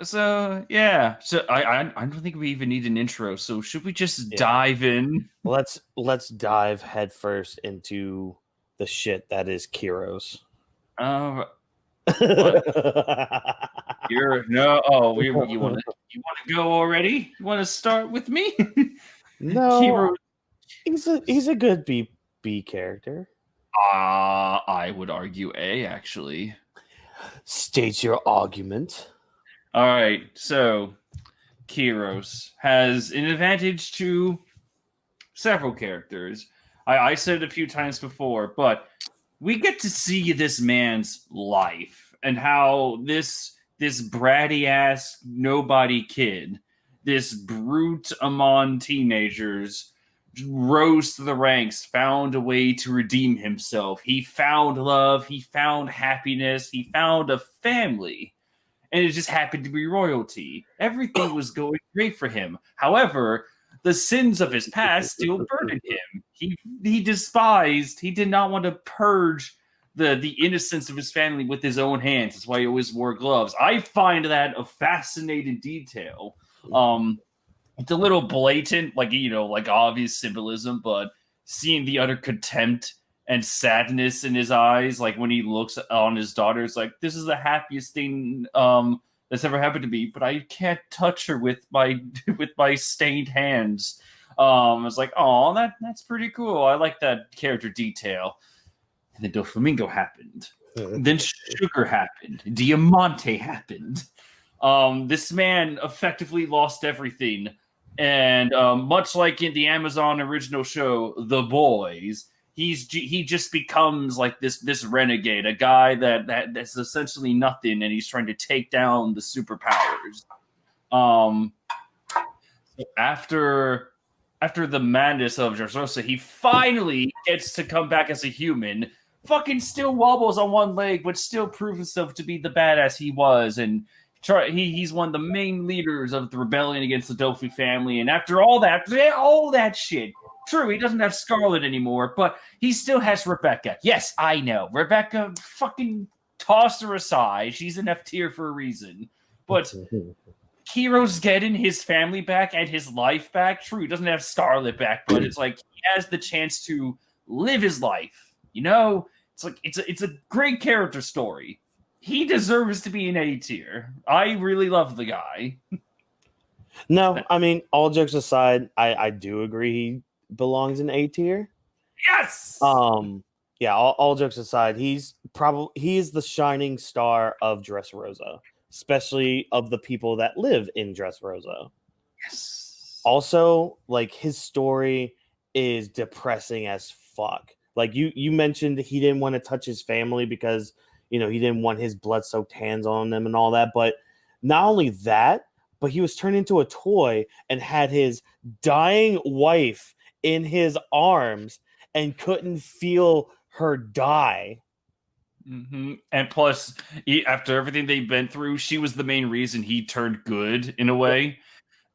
So I don't think we even need an intro. So should we just Yeah. dive in? Let's dive headfirst into the shit that is Kiros. Uh, what? You're no. Oh, you want to go already? You want to start with me? No, Hero. he's a good B character. I would argue A actually. State your argument. All right, so Kiros has an advantage to several characters. I said it a few times before, but we get to see this man's life and how this bratty ass nobody kid, this brute among teenagers, rose to the ranks, found a way to redeem himself. He found love, he found happiness, he found a family, and it just happened to be royalty. Everything was going great for him. However, the sins of his past still burdened him. He despised. He did not want to purge the innocence of his family with his own hands. That's why he always wore gloves. I find that a fascinating detail. It's a little blatant, like obvious symbolism, but seeing the utter contempt and sadness in his eyes, like when he looks on his daughter, it's like, this is the happiest thing that's ever happened to me, but I can't touch her with my with my stained hands. It's like, oh, that's pretty cool. I like that character detail. And then Doflamingo happened. Then Sugar happened. Diamante happened. This man effectively lost everything. And much like in the Amazon original show, The Boys, he just becomes like this renegade, a guy that's essentially nothing, and he's trying to take down the superpowers. Um, after the madness of Dressrosa, he finally gets to come back as a human. Fucking still wobbles on one leg, but still proves himself to be the badass he was, and he's one of the main leaders of the rebellion against the Dofi family. And after all that shit, true, he doesn't have Scarlet anymore, but he still has Rebecca. Yes, I know. Rebecca, fucking toss her aside. She's an F tier for a reason. But Kiro's getting his family back and his life back. True, he doesn't have Scarlet back, but it's like he has the chance to live his life. You know, it's like it's a great character story. He deserves to be an A tier. I really love the guy. No, I mean, all jokes aside, I do agree he belongs in A tier. Yes. Yeah, all jokes aside, he is the shining star of Dressrosa, especially of the people that live in Dressrosa. Yes. Also, like, his story is depressing as fuck. Like you mentioned, he didn't want to touch his family because he didn't want his blood-soaked hands on them and all that. But not only that, but he was turned into a toy and had his dying wife in his arms and couldn't feel her die. Mm-hmm. And plus, after everything they've been through, she was the main reason he turned good in a way.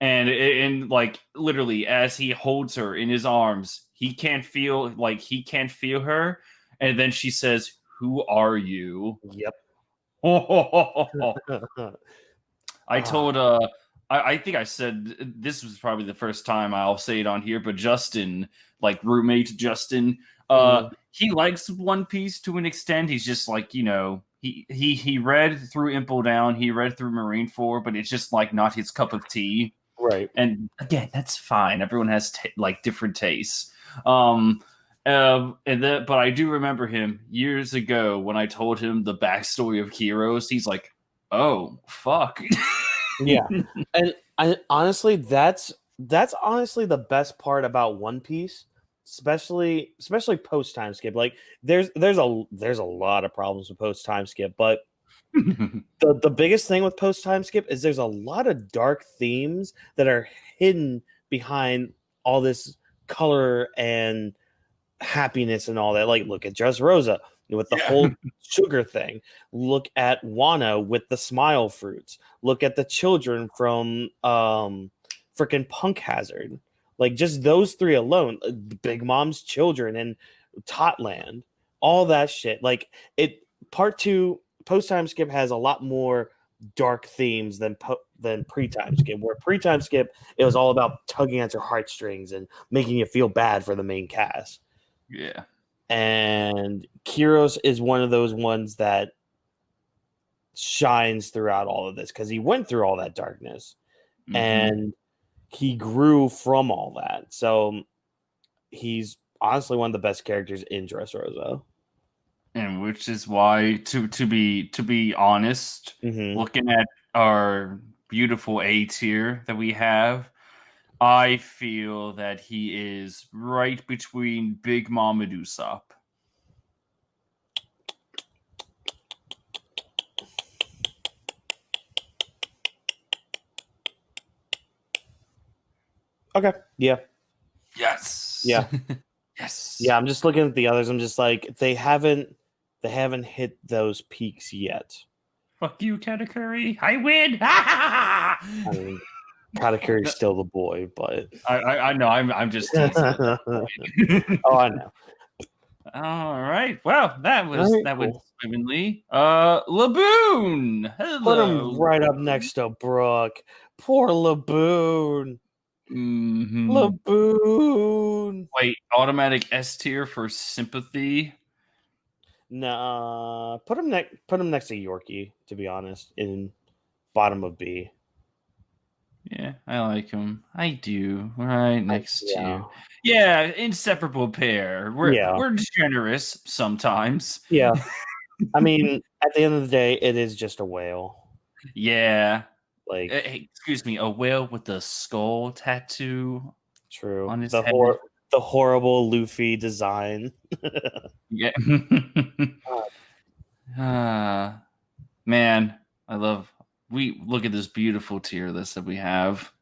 And like literally, as he holds her in his arms, he can't feel her. And then she says, "Who are you?" Yep. I told I think I said this was probably the first time I'll say it on here, but Justin, like roommate Justin, he likes One Piece to an extent. He's just like, he read through Impel Down, he read through Marineford, but it's just like not his cup of tea. Right. And again, that's fine. Everyone has like different tastes. But I do remember him years ago when I told him the backstory of Heroes. He's like, "Oh, fuck." Yeah, and honestly, that's honestly the best part about One Piece, especially post time skip. Like, there's a lot of problems with post time skip, but the biggest thing with post time skip is there's a lot of dark themes that are hidden behind all this color and happiness and all that. Like, look at Dressrosa with the whole sugar thing. Look at Wano with the smile fruits. Look at the children from freaking Punk Hazard. Like, just those three alone, Big Mom's children and Totland, all that shit. Like, part 2 post time skip has a lot more dark themes than pre-time skip. Where pre-time skip, it was all about tugging at your heartstrings and making you feel bad for the main cast. Yeah. And Kyros is one of those ones that shines throughout all of this because he went through all that darkness and he grew from all that. So he's honestly one of the best characters in Dressrosa. And which is why, to be honest, looking at our beautiful A tier that we have, I feel that he is right between Big Mom and Usopp. Okay. Yeah. Yes. Yeah. Yes. Yeah. I'm just looking at the others. I'm just like they haven't hit those peaks yet. Fuck you, Katakuri. I win. I mean, Katakuri's still the boy, but I know. I'm just teasing. Oh, I know. All right. Well, that was Cool. swimmingly. Laboon. Hello. Put him right up next to Brooke. Poor Laboon. Laboon. Wait, automatic S tier for sympathy. Nah, put him next to Yorkie. To be honest, in bottom of B. Yeah, I like him. I do. Right next to you. Yeah. Yeah, inseparable pair. We're generous sometimes. Yeah. I mean, at the end of the day, it is just a whale. Yeah. Like, hey, excuse me, a whale with a skull tattoo. True. On his head. The horrible Luffy design. Yeah. Man, we look at this beautiful tier list that we have.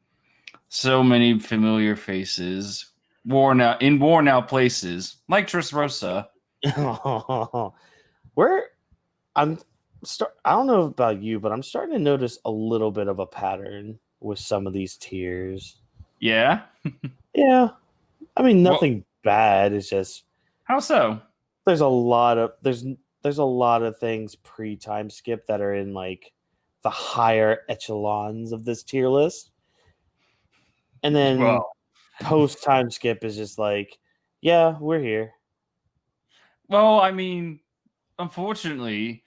So many familiar faces, worn out places, like Dressrosa. I don't know about you, but I'm starting to notice a little bit of a pattern with some of these tiers. Yeah. Yeah. I mean, nothing bad. It's just how so? There's a lot of things pre-time skip that are in like the higher echelons of this tier list. And then post time skip is just like, yeah, we're here. Well, I mean, unfortunately,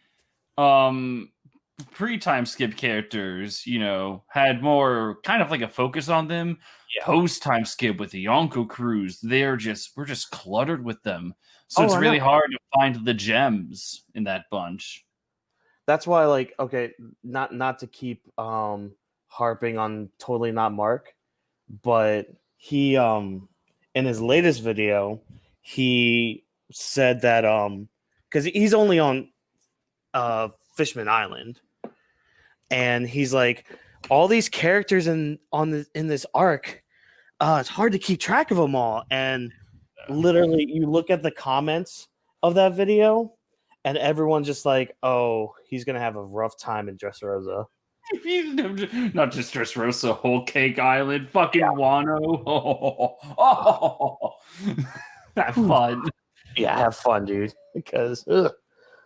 pre-time skip characters, had more kind of like a focus on them. Yeah. Post-time skip with the Yonko crews, we're just cluttered with them. So it's really hard to find the gems in that bunch. That's why, like, okay, not to keep harping on Totally Not Mark, but he in his latest video, he said that because he's only on Fishman Island, and he's like, all these characters in this arc, it's hard to keep track of them all. And literally, you look at the comments of that video, and everyone's just like, "Oh, he's gonna have a rough time in Dressrosa." Not just Dressrosa, Whole Cake Island, fucking Wano. Have fun. Yeah, have fun, dude. Because the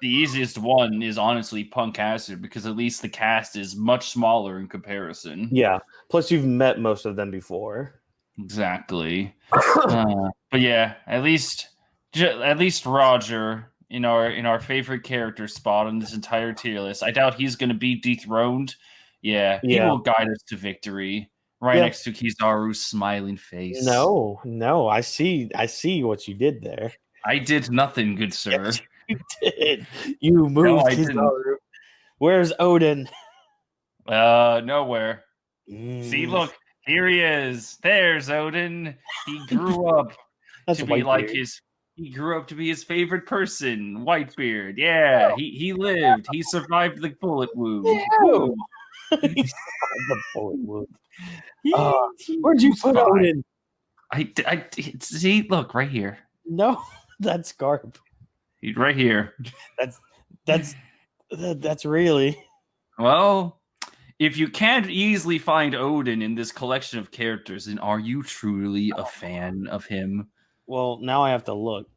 easiest one is honestly Punk Hazard, because at least the cast is much smaller in comparison. Yeah. Plus, you've met most of them before. Exactly. But yeah, at least Roger in our favorite character spot on this entire tier list. I doubt he's going to be dethroned. Yeah, he will guide us to victory. Right next to Kizaru's smiling face. No, I see what you did there. I did nothing, good sir. Yes, you did. You moved Kizaru. Where's Odin? Nowhere. See, look, here he is. There's Odin. He grew up to be like he grew up to be his favorite person, Whitebeard. Yeah, he lived. He survived the bullet wound. Yeah. He survived the bullet wound. Where'd you put Odin? I see. Look right here. No, that's Garp. He's right here. That's really well. If you can't easily find Odin in this collection of characters, then are you truly a fan of him? Well, now I have to look.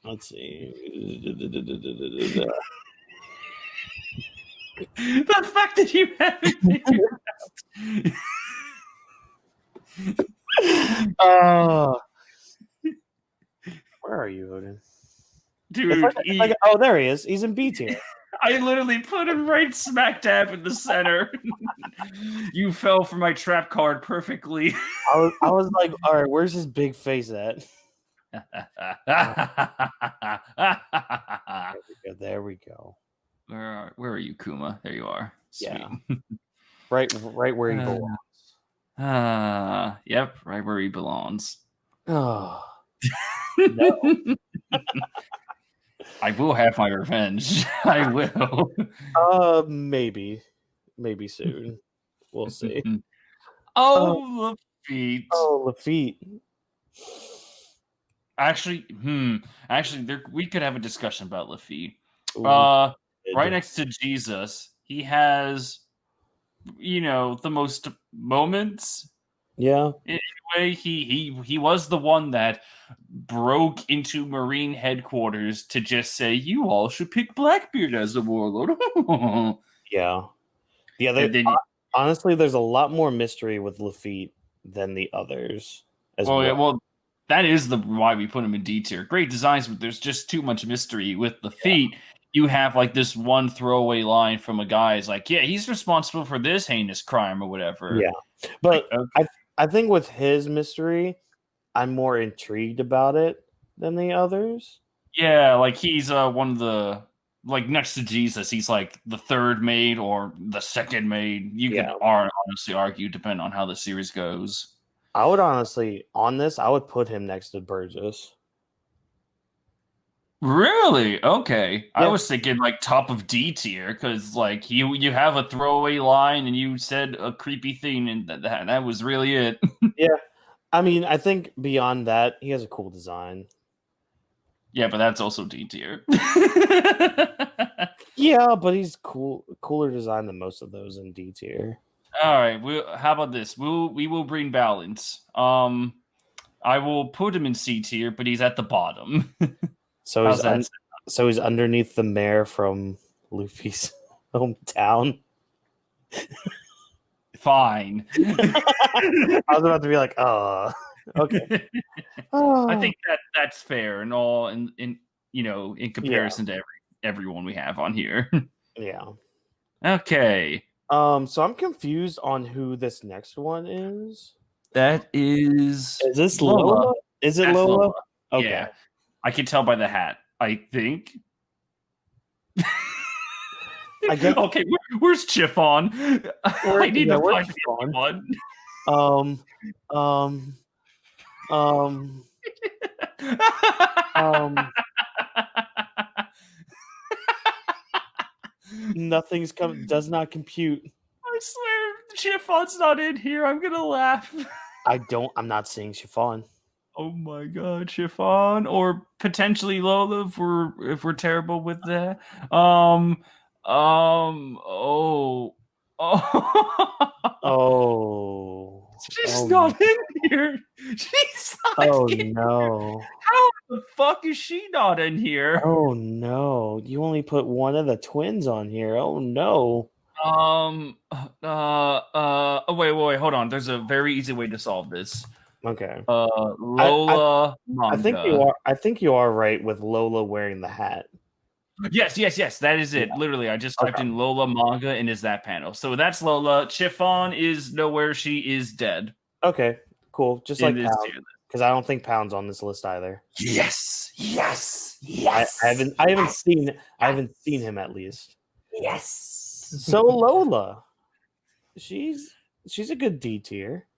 Let's see. The fact that you haven't figured Uh, where are you, Odin? dude, Oh, there he is. He's in B tier. I literally put him right smack dab in the center. You fell for my trap card perfectly. I was like, all right, where's his big face at? There we go. Where are you, Kuma? There you are. Sweet. Yeah. Right where he belongs. Yep, right where he belongs. Oh. No. I will have my revenge. I will. Maybe soon. We'll see. Oh, Lafitte. Oh, Lafitte. Actually, we could have a discussion about Lafitte. Ooh, Right next to Jesus, he has, the most moments. Yeah. In a way, he was the one that broke into Marine headquarters to just say, "You all should pick Blackbeard as a warlord." Yeah. Honestly, there's a lot more mystery with Lafitte than the others as well. Yeah, well, that is why we put him in D tier. Great designs, but there's just too much mystery with Lafitte. Yeah. You have like this one throwaway line from a guy is like, "Yeah, he's responsible for this heinous crime or whatever." Yeah, but I think with his mystery, I'm more intrigued about it than the others. Yeah, like he's one of the, like, next to Jesus, he's like the third mate or the second mate. You could honestly argue, depending on how the series goes. I would honestly, on this, I would put him next to Burgess. Really? Okay. Yeah. I was thinking like top of D tier because like you have a throwaway line and you said a creepy thing and that was really it. Yeah. I mean, I think beyond that, he has a cool design. Yeah, but that's also D tier. Yeah, but he's cooler design than most of those in D tier. All right. How about this? We will bring balance. I will put him in C tier, but he's at the bottom. So he's underneath the mayor from Luffy's hometown. Fine. I was about to be like, okay. I think that's fair and all, in comparison to everyone we have on here. Yeah. Okay. So I'm confused on who this next one is. That is. Is this Lola? Is it Lola? Okay. Yeah. I can tell by the hat, I think. I guess. Okay, where's Chiffon? I need to find one. Nothing's does not compute. I swear Chiffon's not in here. I'm gonna laugh. I'm not seeing Chiffon. Oh my god, Chiffon, or potentially Lola if we're terrible with that. She's not in here. She's not in no. Here. How the fuck is she not in here? Oh no. You only put one of the twins on here. Oh no. Wait, hold on. There's a very easy way to solve this. Okay. Lola manga. I think you are right with Lola wearing the hat. Yes. That is it. Yeah. Literally, I just typed in Lola manga and is that panel. So that's Lola. Chiffon is nowhere. She is dead. Okay, cool. Just like Pound, because I don't think Pound's on this list either. Yes. I haven't seen him at least. Yes. So Lola, she's a good D tier.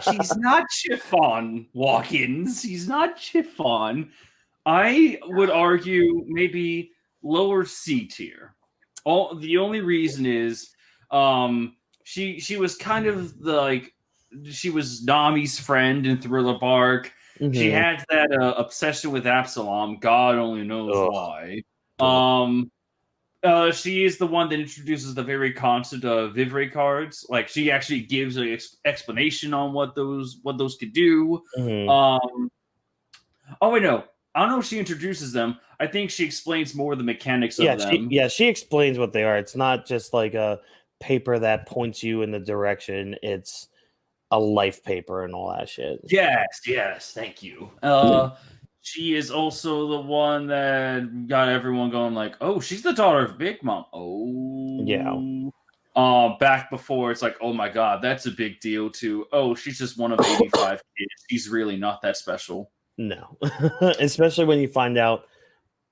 She's not Chiffon, Whawkins. She's not Chiffon. I would argue maybe lower C tier. The only reason is she was kind of she was Nami's friend in Thriller Bark. Mm-hmm. She had that obsession with Absalom. God only knows why. She is the one that introduces the very concept of Vivre cards. Like, she actually gives an explanation on what those could do. Mm-hmm. Oh wait, no. I don't know if she introduces them. I think she explains more of the mechanics Yeah, of them. she explains what they are. It's not just like a paper that points you in the direction. It's a life paper and all that shit. Yes, thank you. She is also the one that got everyone going like, oh, she's the daughter of Big Mom. Oh. Yeah. Back before it's like, oh my god, that's a big deal too. Oh, she's just one of 85 kids. She's really not that special. No. Especially when you find out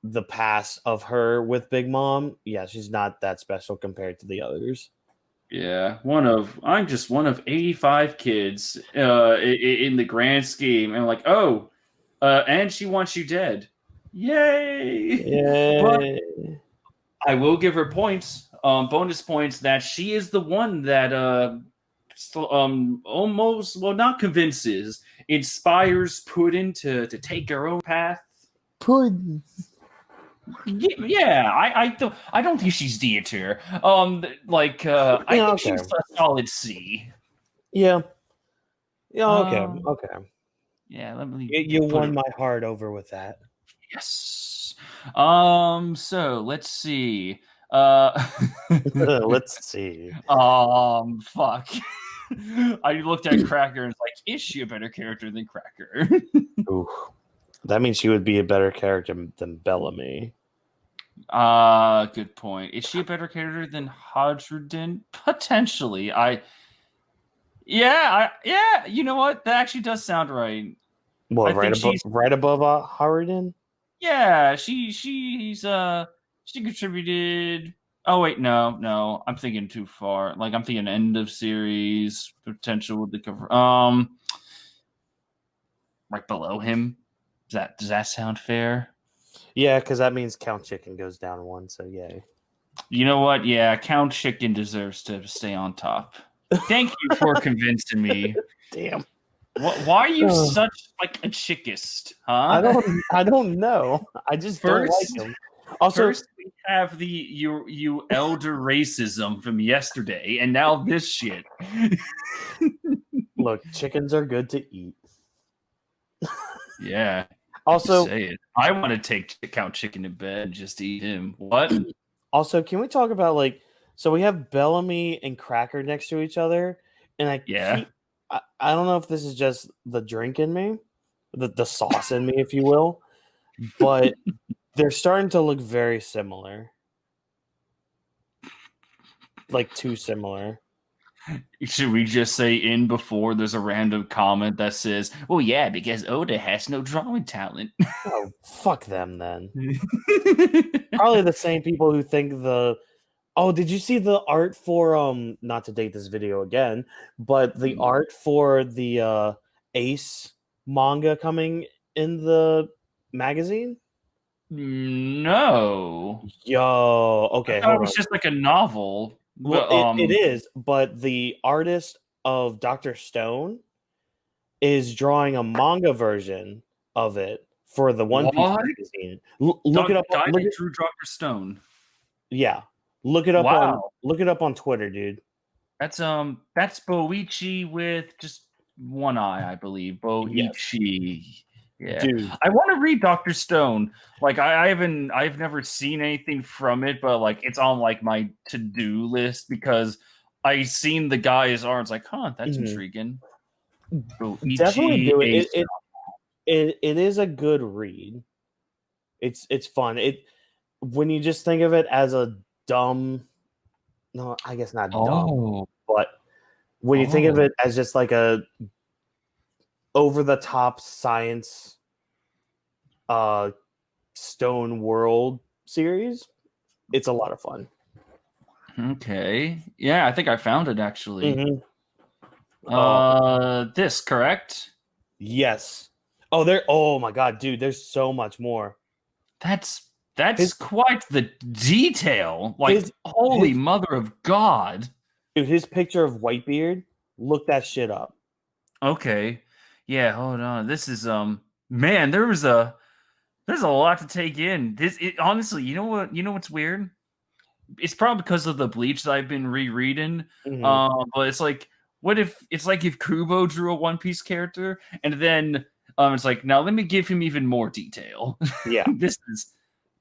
the past of her with Big Mom. Yeah, she's not that special compared to the others. Yeah, I'm just one of 85 kids in the grand scheme, and like, oh, and she wants you dead. Yay! But Yay. I will give her points, bonus points, that she is the one that almost, well, not convinces, inspires Puddin to take her own path. Puddin. Yeah, I don't think she's D tier. I think she's a solid C. Yeah. Yeah. Okay. Okay. Yeah. Let me. You won my heart over with that. Yes. So let's see. Let's see. Fuck. I looked at Cracker and was like, is she a better character than Cracker? Ooh. That means she would be a better character than Bellamy. Good point. Is she a better character than Hodgridon? Potentially. Yeah, you know what? That actually does sound right. What, right above Hodgridon? Yeah, she contributed. Oh wait, no. I'm thinking too far. Like, I'm thinking end of series potential with the cover. Right below him. Does that sound fair? Yeah, because that means Count Chicken goes down one, so yay. You know what? Yeah, Count Chicken deserves to stay on top. Thank you for convincing me. Damn. Why are you such like a chickist, huh? I don't know. I just don't like him. Also, first we have the you elder racism from yesterday, and now this shit. Look, chickens are good to eat. Yeah. Also, say it. I want to take Count Chicken to bed and just eat him. What? Also, can we talk about so we have Bellamy and Cracker next to each other, and I don't know if this is just the drink in me, the sauce in me, if you will, but they're starting to look very similar, like too similar. Should we just say in before there's a random comment that says, well, yeah, because Oda has no drawing talent? Oh, fuck them then. Probably the same people who think oh, did you see the art for not to date this video again, but the art for the Ace manga coming in the magazine? No. Yo, okay. I thought it was just like a novel. Well, it is, but the artist of Dr. Stone is drawing a manga version of it for the One Piece magazine. Look it up. Drew Dr. Stone. Yeah, look it up. Look it up on Twitter, dude. That's Boichi with just one eye, I believe. Boichi. Yes. Yeah, dude. I want to read Dr. Stone. Like I've never seen anything from it, but like it's on like my to-do list because I seen the guy's art. It's like, huh, that's intriguing. Definitely do it. It is a good read. It's fun. When you just think of it as a dumb, no, I guess not dumb, but when you think of it as just like a over-the-top science Stone World series, it's a lot of fun. Okay. Yeah, I think I found it actually. This, correct? Yes. Oh my god, dude, there's so much more. That's quite the detail. Like, holy mother of God. Dude, his picture of Whitebeard, look that shit up. Okay. Yeah, hold on. This is man, there's a lot to take in. Honestly, you know what's weird? It's probably because of the Bleach that I've been rereading. But it's like, what if it's like if Kubo drew a One Piece character and then It's like, now let me give him even more detail. Yeah.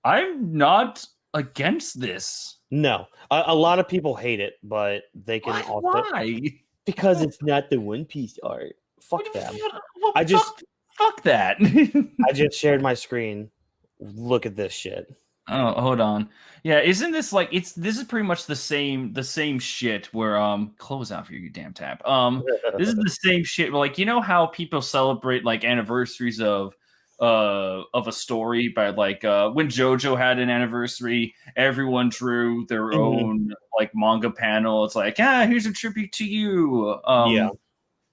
I'm not against this. No. A lot of people hate it, but they can also Why? because it's not the One Piece art. Fuck them. Well, I just fuck that. I just shared my screen. Look at this shit. Oh, hold on. Yeah, isn't this like this is pretty much the same shit where close out for you damn tap. This is the same shit where, like, you know how people celebrate like anniversaries of a story by like when JoJo had an anniversary, everyone drew their own like manga panel. It's like, here's a tribute to you. Yeah.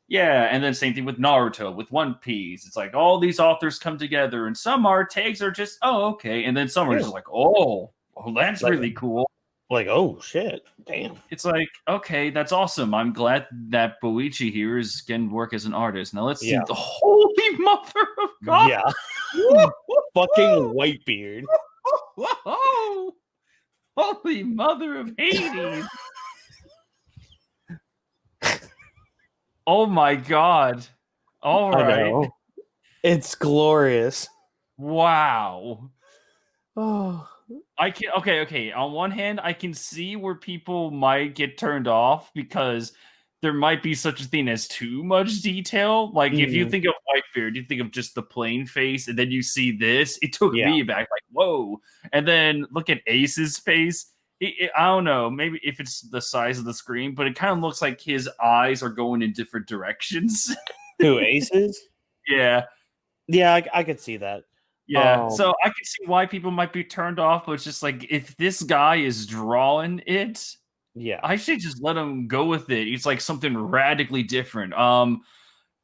Yeah, and then same thing with Naruto, with One Piece. It's like all these authors come together, and some art tags are just, oh, okay, and then some are just like, oh, that's Like- really cool. Like, oh shit, damn. It's like, okay, that's awesome. I'm glad that Boichi here is getting work as an artist. Now let's see the holy mother of God. Yeah. Fucking Whitebeard. Whoa! Holy mother of Hades. Oh my God. All right. I know. It's glorious. Wow. Oh. I can okay. On one hand, I can see where people might get turned off because there might be such a thing as too much detail. Like if you think of Whitebeard, you think of just the plain face, and then you see this. It took me back, like, whoa. And then look at Ace's face. I don't know, maybe if it's the size of the screen, but it kind of looks like his eyes are going in different directions. Who, Aces? Yeah. Yeah, I could see that. Yeah, so I can see why people might be turned off, but it's just like, if this guy is drawing it, I should just let him go with it. It's like something radically different.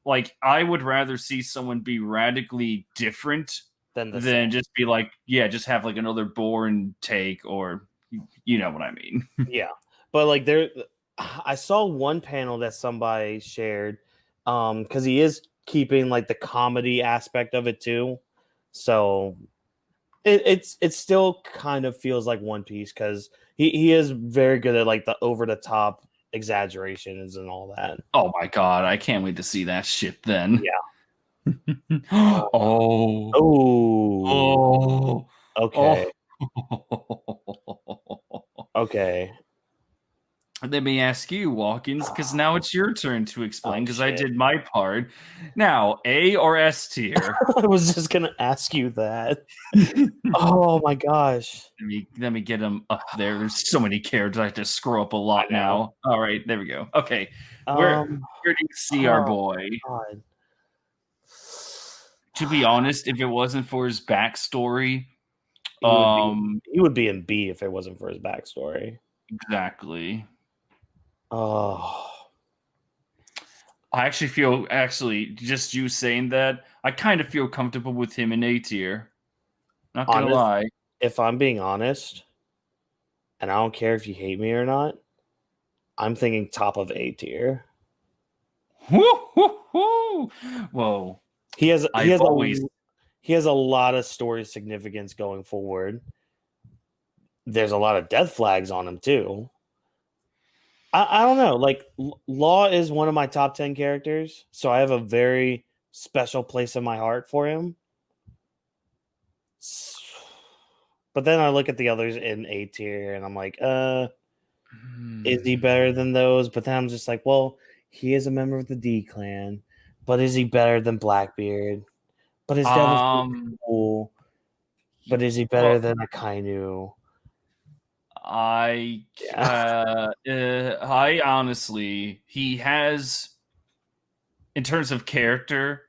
Like I would rather see someone be radically different than just be like, just have like another boring take, or you know what I mean. Yeah. But like I saw one panel that somebody shared, because he is keeping like the comedy aspect of it too. So it still kind of feels like One Piece, because he is very good at like the over the top exaggerations and all that. Oh my God, I can't wait to see that shit then. Yeah. Okay. Okay. Let me ask you, Whawkins, because now it's your turn to explain, because I did my part. Now, A or S tier? I was just gonna ask you that. Oh my gosh. Let me get them up there. There's so many characters. I have to scroll up a lot now. All right, there we go. Okay, where do you see our boy? God. To be honest, if it wasn't for his backstory, he would be in B if it wasn't for his backstory. Exactly. Oh, I actually feel, just you saying that, I kind of feel comfortable with him in A tier. Not gonna lie. If I'm being honest, and I don't care if you hate me or not, I'm thinking top of A tier. Whoa. He has a lot of story significance going forward. There's a lot of death flags on him too. I don't know. Like, Law is one of my top 10 characters, so I have a very special place in my heart for him. But then I look at the others in A tier, and I'm like, is he better than those? But then I'm just like, well, he is a member of the D clan, but is he better than Blackbeard? But his devil's cool. But is he better than Akainu? I honestly, he has, in terms of character,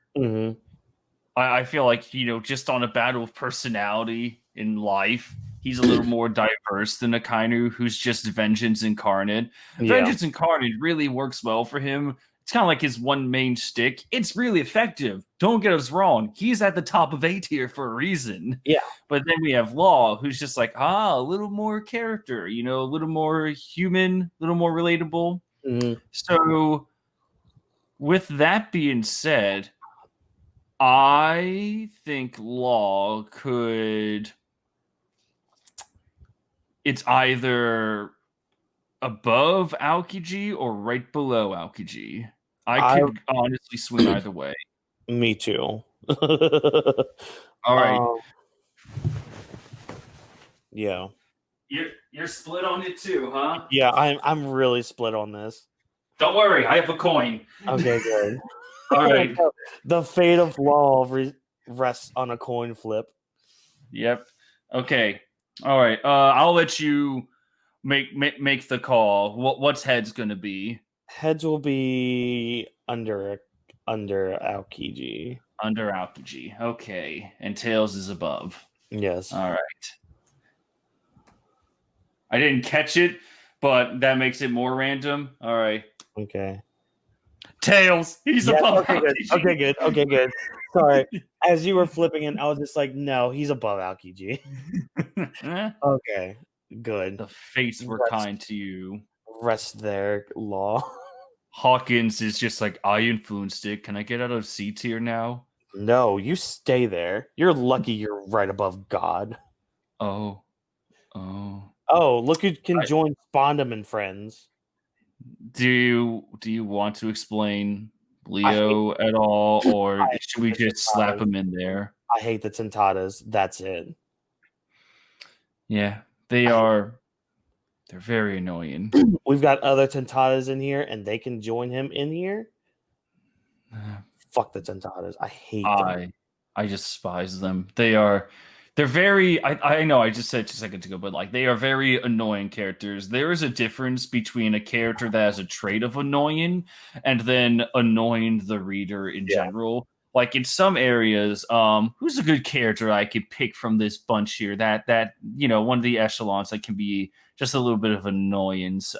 I feel like, just on a battle of personality in life, he's a little more diverse than Akainu, who's just Vengeance Incarnate. Yeah. Vengeance Incarnate really works well for him. It's kind of like his one main shtick. It's really effective. Don't get us wrong. He's at the top of A tier for a reason. Yeah. But then we have Law, who's just like, a little more character, a little more human, a little more relatable. So with that being said, I think Law could... It's either above Aokiji or right below Aokiji. I could honestly swing either way. Me too. All right. Yeah. You're split on it too, huh? Yeah, I'm really split on this. Don't worry, I have a coin. Okay, good. All right. The fate of law rests on a coin flip. Yep. Okay. All right. I'll let you make the call. What's heads gonna be? Heads will be under Aokiji. Under Aokiji. Okay. And tails is above. Yes. All right. I didn't catch it, but that makes it more random. All right. Okay. Tails. He's above Aokiji. Okay, good. Okay, good. Sorry. As you were flipping it, I was just like, no, he's above Aokiji. Okay. Good. The fates were kind to you. Rest there, law. Hawkins is just like, I influenced it. Can I get out of C tier now? No, you stay there. You're lucky you're right above God. Oh. Oh, look who can join Spondum and Friends. Do you want to explain Leo at all, or should we just slap him in there? I hate the Tentatas. That's it. Yeah, they're very annoying. We've got other Tentatas in here, and they can join him in here. Fuck the Tentatas. I hate them. I despise them. They're very I know I just said 2 seconds ago, but like they are very annoying characters. There is a difference between a character that has a trait of annoying and then annoying the reader in general. Like in some areas, who's a good character I could pick from this bunch here that one of the echelons that can be just a little bit of annoyance.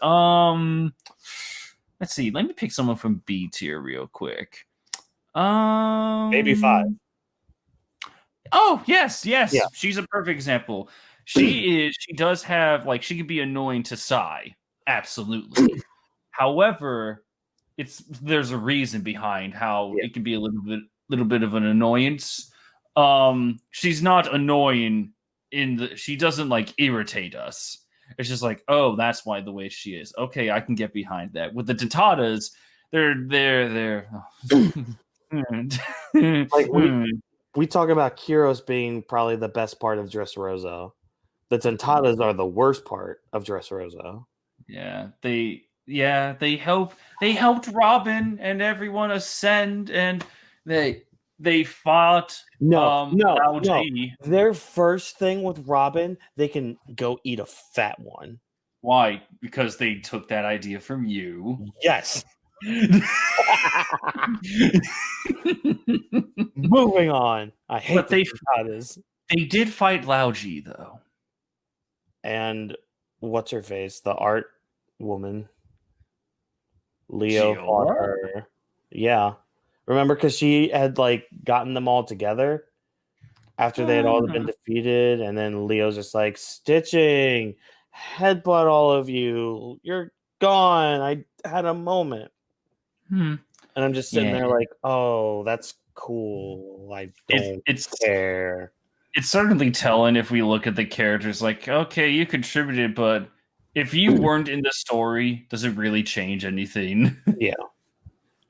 Let's see. Let me pick someone from B tier real quick. Maybe 5. Oh, yes. Yeah. She's a perfect example. She does have, like, she could be annoying to Sai. Absolutely. However, there's a reason behind how it can be a little bit of an annoyance. She's not annoying she doesn't like irritate us. It's just like, oh, that's why the way she is. Okay, I can get behind that. With the Tentatas, they're like we talk about Kyros being probably the best part of Dressrosa. The Tentatas are the worst part of Dressrosa. Yeah, they helped Robin and everyone ascend, and they fought. No. Their first thing with Robin, they can go eat a fat one. Why? Because they took that idea from you. Yes. Moving on. I hate but they did fight Laoji though. And what's her face? The art woman. Leo fought her. Yeah. Remember, because she had like gotten them all together after they had all been defeated, and then Leo's just like, stitching, headbutt all of you. You're gone. I had a moment. And I'm just sitting there like, oh, that's cool. I don't care. It's certainly telling if we look at the characters like, okay, you contributed, but if you weren't in the story, does it really change anything? Yeah.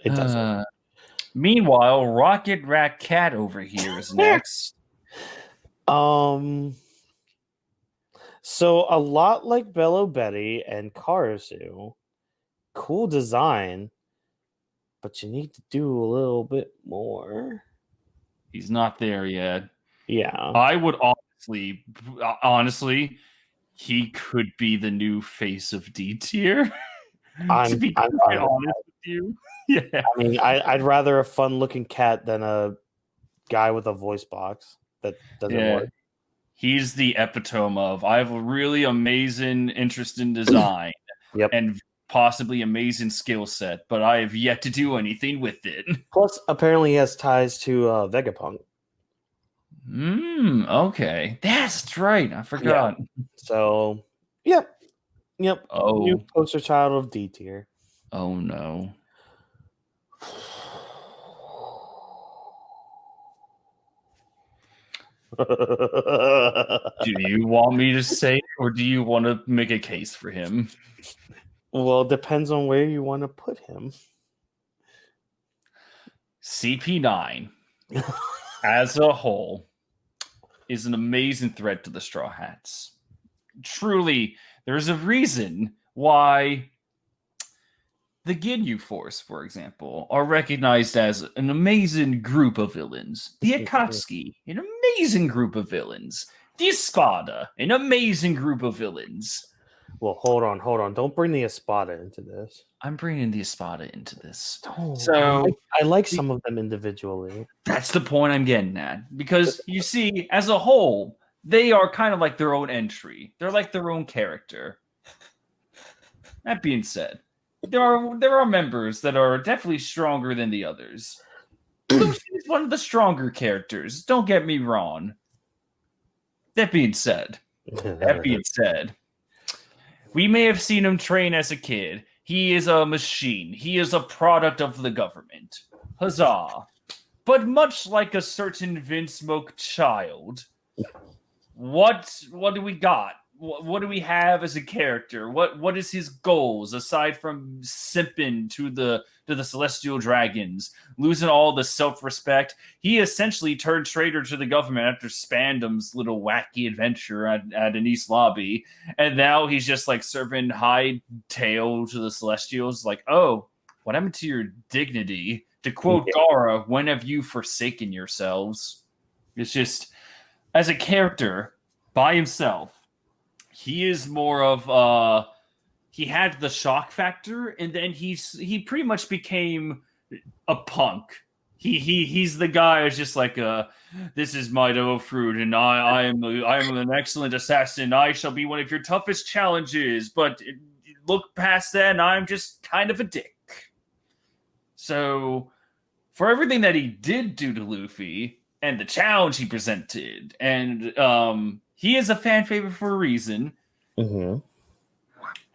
It doesn't. Meanwhile, Rocket Rat Cat over here is next. So a lot like Bello Betty and Karasu, cool design, but you need to do a little bit more. He's not there yet. Yeah. I would honestly, he could be the new face of D tier. I'm honest with you. Yeah. I mean, I'd rather a fun-looking cat than a guy with a voice box that doesn't work. He's the epitome of, I have a really amazing interest in design and possibly amazing skill set, but I have yet to do anything with it. Plus, apparently he has ties to Vegapunk. Okay. That's right. I forgot. Yeah. So, yep. Oh. New poster child of D tier. Oh, no. Do you want me to say it, or do you want to make a case for him? Well, it depends on where you want to put him. CP9. as a whole, is an amazing threat to the Straw Hats. Truly, there's a reason why the Ginyu Force, for example, are recognized as an amazing group of villains. The Akatsuki, an amazing group of villains. The Espada, an amazing group of villains. Well, hold on. Don't bring the Espada into this. I'm bringing the Espada into this. Oh, So I like some of them individually. that's the point I'm getting at. Because you see, as a whole, they are kind of like their own entry. They're like their own character. That being said, there are members that are definitely stronger than the others. Luffy is one of the stronger characters. Don't get me wrong. That being said, we may have seen him train as a kid. He is a machine. He is a product of the government. Huzzah. But much like a certain Vince Smoke child, what do we got? What do we have as a character? What is his goals aside from simping to the celestial dragons, losing all the self-respect? He essentially turned traitor to the government after Spandam's little wacky adventure at an East Lobby, and now he's just like serving high tail to the celestials. Like, oh, what happened to your dignity? To quote Gara, when have you forsaken yourselves? It's just, as a character by himself, he is more of he had the shock factor, and then he pretty much became a punk. He's the guy who's just like this is my dough fruit, and I am an excellent assassin. I shall be one of your toughest challenges, but look past that, and I'm just kind of a dick. So for everything that he did do to Luffy and the challenge he presented, and he is a fan favorite for a reason. Mm-hmm.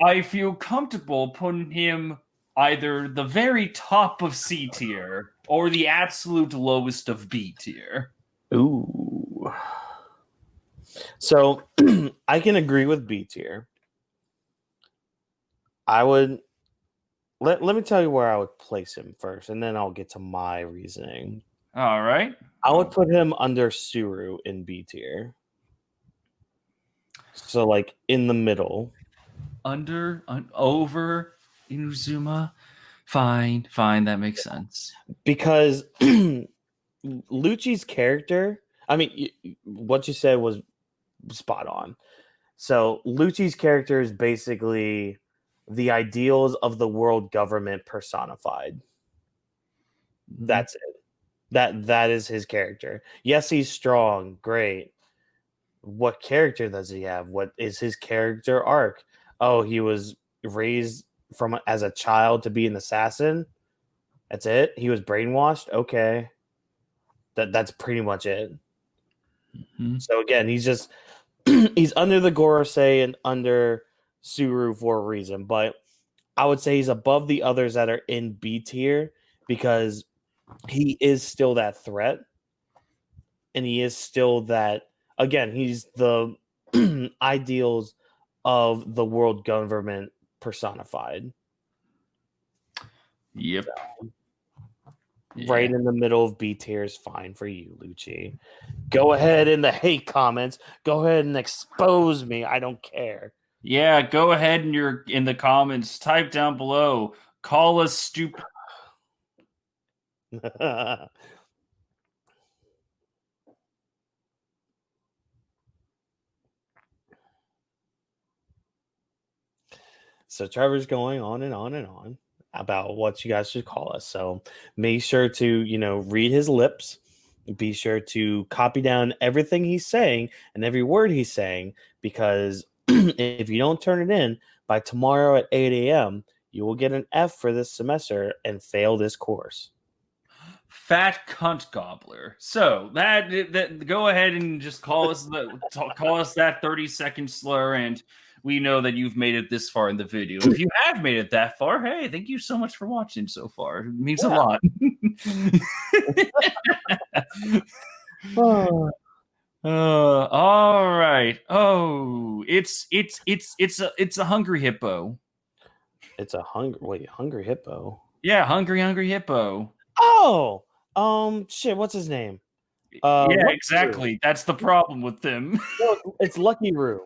I feel comfortable putting him either the very top of C tier or the absolute lowest of B tier. Ooh. So I can agree with B tier. I would let me tell you where I would place him first, and then I'll get to my reasoning. All right. I would put him under Suru in B tier. So like in the middle. Over Inuzuma. Fine, that makes sense. Because Lucci's character, I mean, what you said was spot on. So Lucci's character is basically the ideals of the world government personified. That's it. That is his character. Yes, he's strong, great. What character does he have? What is his character arc? Oh, he was raised as a child to be an assassin. That's it. He was brainwashed. Okay, that's pretty much it. Mm-hmm. So again, he's just he's under the Gorosei and under Suru for a reason, but I would say he's above the others that are in B tier because he is still that threat, and he is still that. Again, he's the ideals of the world government personified. Yep. Right in the middle of B tier is fine for you, Lucci. Go ahead in the hate comments. Go ahead and expose me. I don't care. Yeah, go ahead and you're in the comments. Type down below. Call us stupid. So Trevor's going on and on and on about what you guys should call us. So make sure to, read his lips. Be sure to copy down everything he's saying and every word he's saying, because if you don't turn it in by tomorrow at 8 a.m., you will get an F for this semester and fail this course. Fat cunt gobbler. So that go ahead and just call us that 30-second slur, and we know that you've made it this far in the video. If you have made it that far, hey, thank you so much for watching so far. It means a lot. All right. Oh, it's a hungry hippo. It's a hungry hippo. Yeah, hungry hippo. Oh, Shit, what's his name? Yeah, Lucky Roo. exactly. That's the problem with them. No, it's Lucky Roo.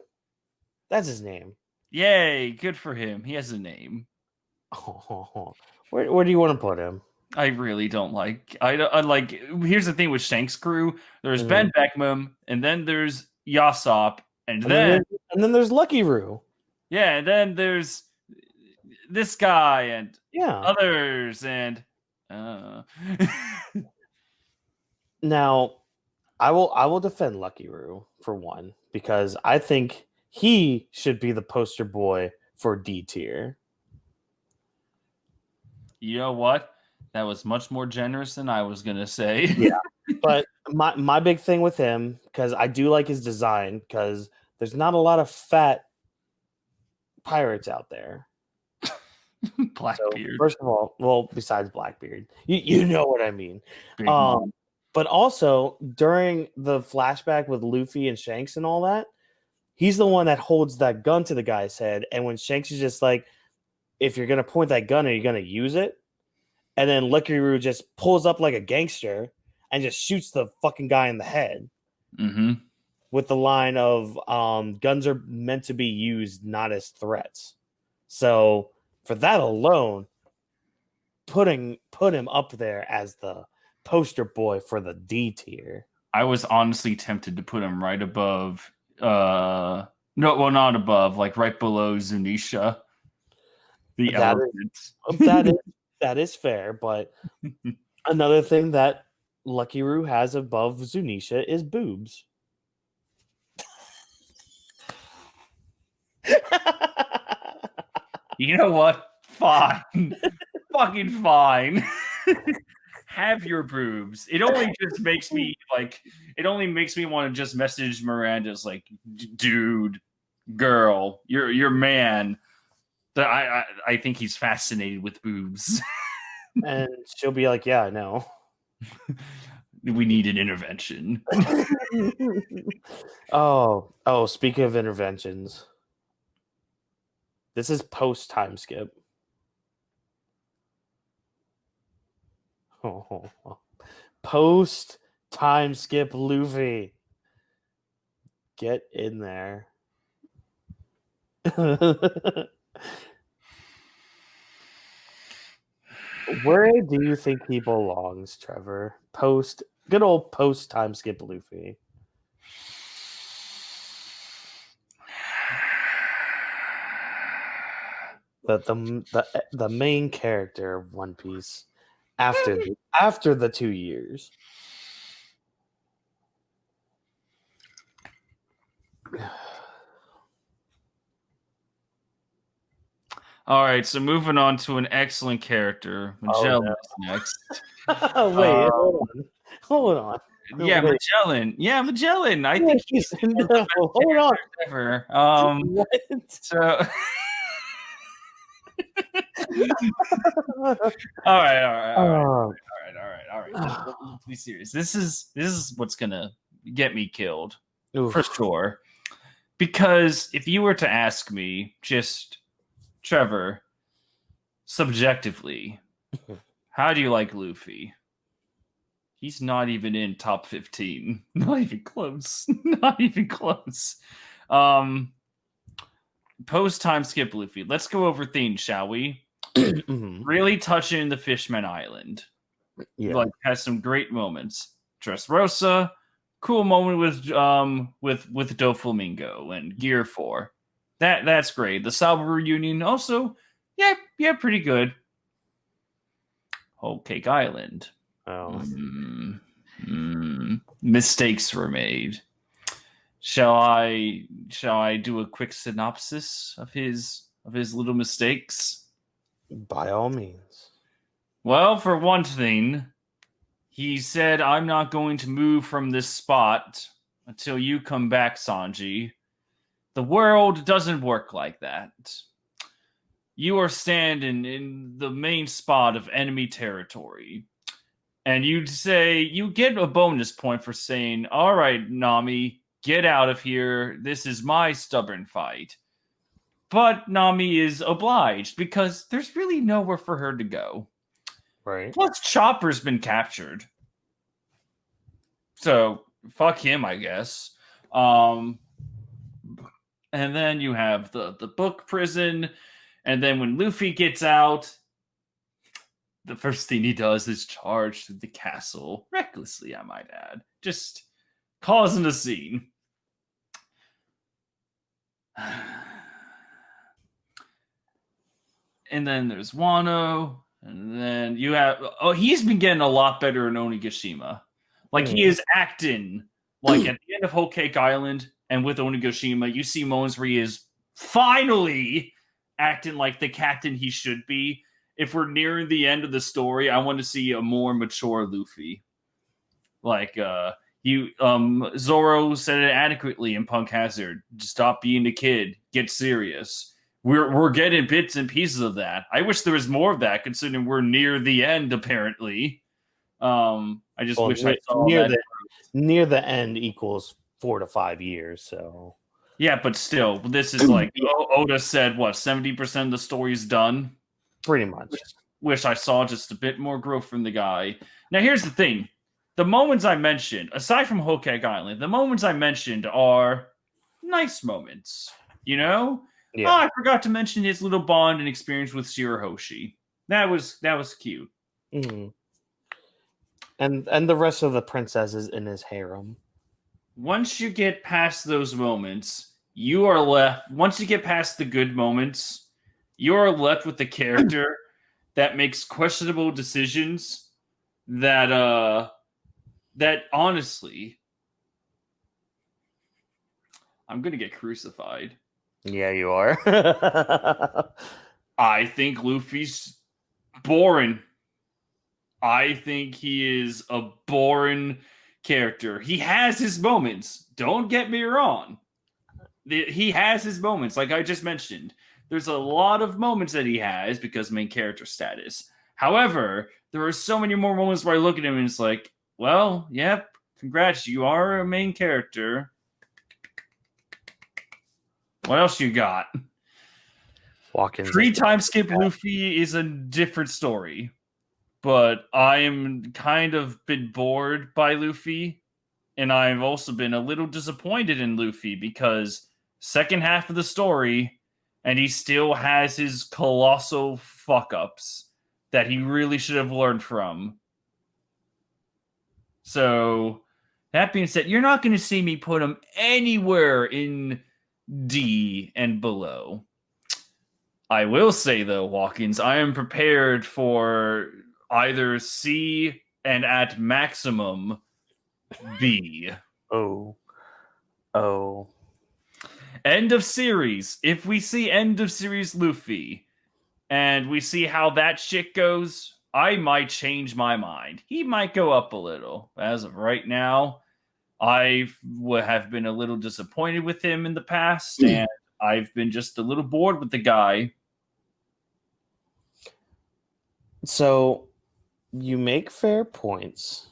That's his name. Yay, good for him. He has a name. Oh, where do you want to put him? I really don't like. I like. Here's the thing with Shank's crew. There's Mhm. Ben Beckman, and then there's Yasop, and And then then there's Lucky Roo. yeah, and then there's this guy and Yeah. others, and uh, Now, I will defend Lucky Roo for one because I think he should be the poster boy for D tier. you know what? That was much more generous than I was gonna say. Yeah. But my big thing with him, because I do like his design, because there's not a lot of fat pirates out there. So Blackbeard, first of all, well, besides Blackbeard, you know what I mean. Big Mom. But also during the flashback with Luffy and Shanks and all that, he's the one that holds that gun to the guy's head. And when Shanks is just like, if you're gonna point that gun, are you gonna use it? And then Lucky Roo just pulls up like a gangster and just shoots the fucking guy in the head Mm-hmm. with the line of guns are meant to be used, not as threats. So for that alone, put him up there as the poster boy for the D tier. I was honestly tempted to put him right above. No, well, not above, like right below Zunisha, the That elephant. is that is fair, but another thing that Lucky Roo has above Zunisha is boobs. You know what? Fine, fucking fine. Have your boobs. It only just makes me like. It only makes me want to just message Miranda's like, dude, girl, your man. I think he's fascinated with boobs. And she'll be like, yeah, I know. We need an intervention. Oh, speaking of interventions, this is post time skip. Post time skip Luffy. Get in there. Where do you think he belongs, Trevor? Good old post time skip Luffy. The main character of One Piece after the 2 years. All right, so moving on to an excellent character, Magellan is next. Wait, hold on. Yeah, Wait. Magellan. Yeah, Magellan. I think he's no, hold on. ever. What? So all right. Let's be serious. This is what's gonna get me killed Oof. for sure. Because if you were to ask me, just Trevor, subjectively, how do you like Luffy? He's not even in top 15. Not even close. Not even close. Post time skip Luffy. Let's go over themes, shall we? Really touching the Fishman Island. Yeah. Like has some great moments. Dressrosa, cool moment with Doflamingo and Gear 4. That's great. The Salva reunion also, yeah, pretty good. Whole Cake Island. Oh. Mistakes were made. Shall I do a quick synopsis of his little mistakes? By all means. Well, for one thing, he said, "I'm not going to move from this spot until you come back, Sanji." The world doesn't work like that. You are standing in the main spot of enemy territory. And you'd say, you get a bonus point for saying, all right, Nami, get out of here. This is my stubborn fight. But Nami is obliged because there's really nowhere for her to go. Right. Plus, Chopper's been captured. So fuck him, I guess. And then you have the book prison, and then when Luffy gets out, the first thing he does is charge through the castle recklessly, I might add, just causing a scene. And then there's Wano, and then you have he's been getting a lot better in Onigashima. Like he is acting like at the end of Whole Cake Island and with Onigashima, you see moments where he is finally acting like the captain he should be. If we're nearing the end of the story, I want to see a more mature Luffy. Like Zoro said it adequately in Punk Hazard. Stop being a kid. Get serious. We're getting bits and pieces of that. I wish there was more of that, considering we're near the end. Apparently, I just wish I saw near the end equals 4 to 5 years. So yeah, but still, this is like Oda said. What 70% of the story's done. Pretty much. Wish I saw just a bit more growth from the guy. Now, here's the thing: the moments I mentioned, aside from Whole Cake Island, the moments I mentioned are nice moments. You know. Yeah. Oh, I forgot to mention his little bond and experience with Shirahoshi. That was cute. Mm-hmm. And the rest of the princesses in his harem. Once you get past those moments, you are left. Once you get past the good moments, you are left with the character that makes questionable decisions. That honestly, I'm gonna get crucified. Yeah, you are. I think Luffy's boring. I think he is a boring character. He has his moments. Don't get me wrong. He has his moments, like I just mentioned. There's a lot of moments that he has because main character status. However, there are so many more moments where I look at him and it's like, well, yep, congrats, you are a main character. What else you got? Whawkins. 3-time skip Luffy is a different story, but I am kind of been bored by Luffy, and I've also been a little disappointed in Luffy because second half of the story, and he still has his colossal fuck-ups that he really should have learned from. So, that being said, you're not going to see me put him anywhere in D and below. I will say though, Whawkins, I am prepared for either C and at maximum B. Oh. End of series. If we see end of series Luffy and we see how that shit goes, I might change my mind. He might go up a little. As of right now, I have been a little disappointed with him in the past, and I've been just a little bored with the guy. So, you make fair points,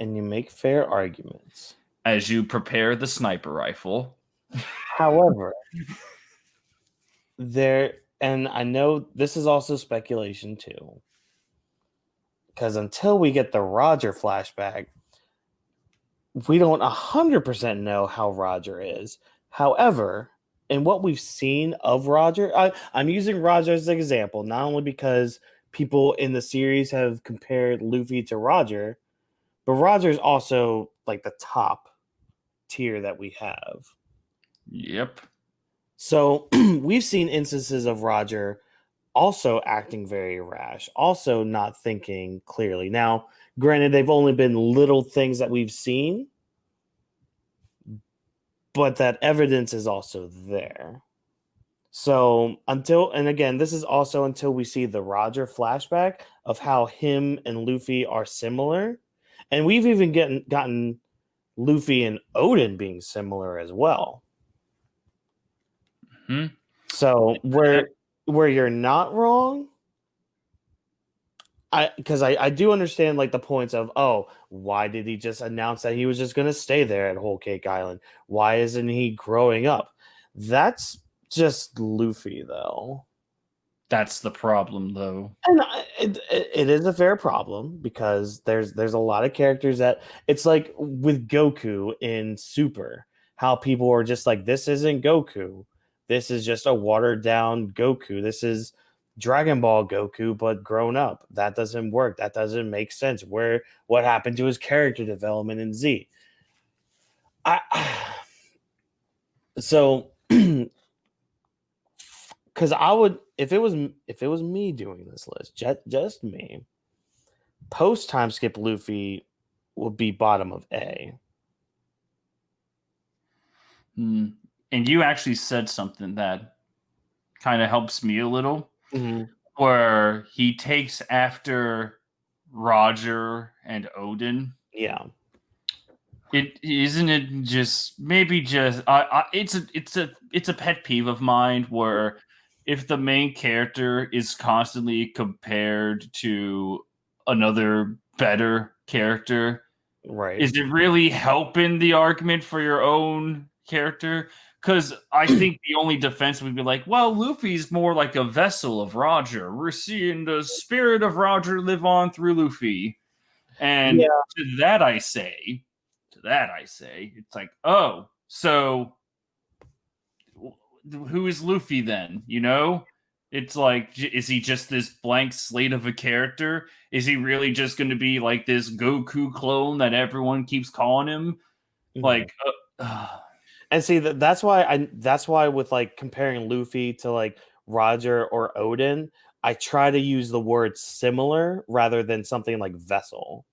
and you make fair arguments. As you prepare the sniper rifle. However, and I know this is also speculation too, because until we get the Roger flashback, we don't 100% know how Roger is. However, in what we've seen of Roger, I'm using Roger as an example, not only because people in the series have compared Luffy to Roger, but Roger's also like the top tier that we have. Yep. So we've seen instances of Roger also acting very rash, also not thinking clearly. Now, granted, they've only been little things that we've seen, but that evidence is also there. So this is also until we see the Roger flashback of how him and Luffy are similar. And we've even gotten Luffy and Odin being similar as well. Mm-hmm. So where you're not wrong, because I do understand like the points of, why did he just announce that he was just going to stay there at Whole Cake Island? Why isn't he growing up? That's just Luffy, though. That's the problem, though. And it is a fair problem because there's a lot of characters that it's like with Goku in Super, how people are just like, this isn't Goku. This is just a watered down Goku. This is Dragon Ball Goku, but grown up. That doesn't work. That doesn't make sense. What happened to his character development in Z? So because I would, if it was me doing this list, just me, post time skip Luffy would be bottom of A. And you actually said something that kind of helps me a little, where he takes after Roger and Odin. Yeah. It isn't it just maybe just it's a pet peeve of mine where if the main character is constantly compared to another better character, Right. is it really helping the argument for your own character? Because I think the only defense would be like, well, Luffy's more like a vessel of Roger. We're seeing the spirit of Roger live on through Luffy. And to that I say, it's like, oh, so who is Luffy then? You know? It's like, is he just this blank slate of a character? Is he really just going to be like this Goku clone that everyone keeps calling him? Like, and see that's why with like comparing Luffy to like Roger or Odin, I try to use the word similar rather than something like vessel.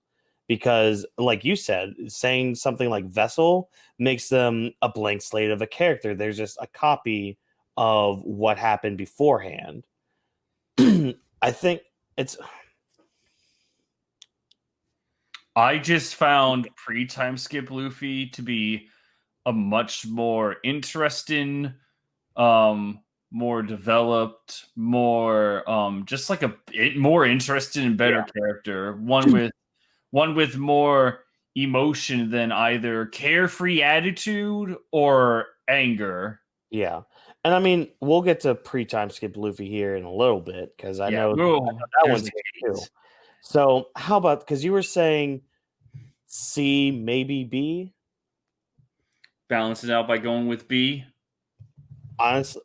Because, like you said, saying something like vessel makes them a blank slate of a character. There's just a copy of what happened beforehand. I think it's. I just found pre-time skip Luffy to be a much more interesting, more developed, more just like more interested and better character. One with more emotion than either carefree attitude or anger. Yeah. And I mean, we'll get to pre-time skip Luffy here in a little bit because I know that one's here too. So how about, because you were saying C, maybe B? Balance it out by going with B. Honestly,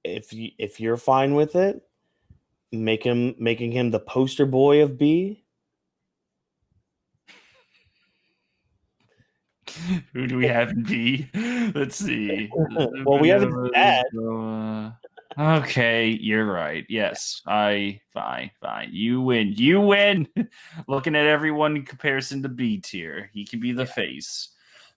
if you're fine with it, making him the poster boy of B. Who do we have in B? Let's see. Well, we have that. Okay, you're right. Yes, fine. You win. Looking at everyone in comparison to B tier, he can be the face.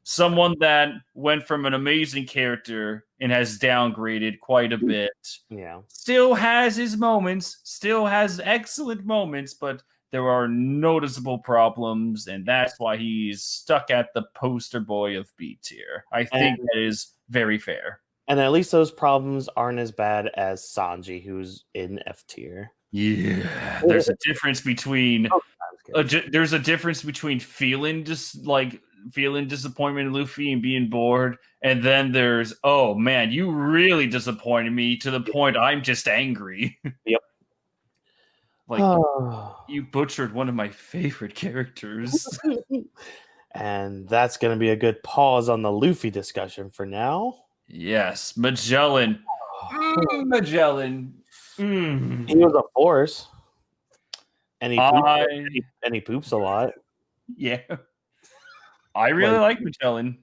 Someone that went from an amazing character and has downgraded quite a bit. Yeah. Still has his moments, still has excellent moments, but there are noticeable problems, and that's why he's stuck at the poster boy of B tier. I think that is very fair. And at least those problems aren't as bad as Sanji, who's in F tier. Yeah, there's a difference between feeling disappointment in Luffy and being bored, and then there's, oh man, you really disappointed me to the point I'm just angry. Yep. Like, you butchered one of my favorite characters. And that's going to be a good pause on the Luffy discussion for now. Yes, Magellan. Magellan. He was a force. And he poops a lot. Yeah. I really like Magellan.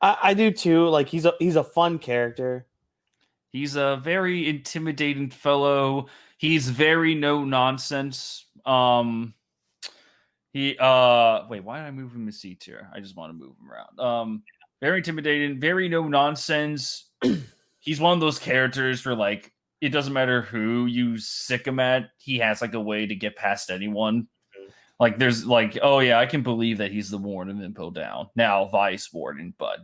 I do too. Like, he's a fun character. He's a very intimidating fellow. He's very no nonsense. Wait, why did I move him to C tier? I just want to move him around. Very intimidating, very no nonsense. He's one of those characters where, like, it doesn't matter who you sick him at, he has like a way to get past anyone. Like, there's like, oh yeah, I can believe that he's the Warden of Impo Down. Now Vice Warden, but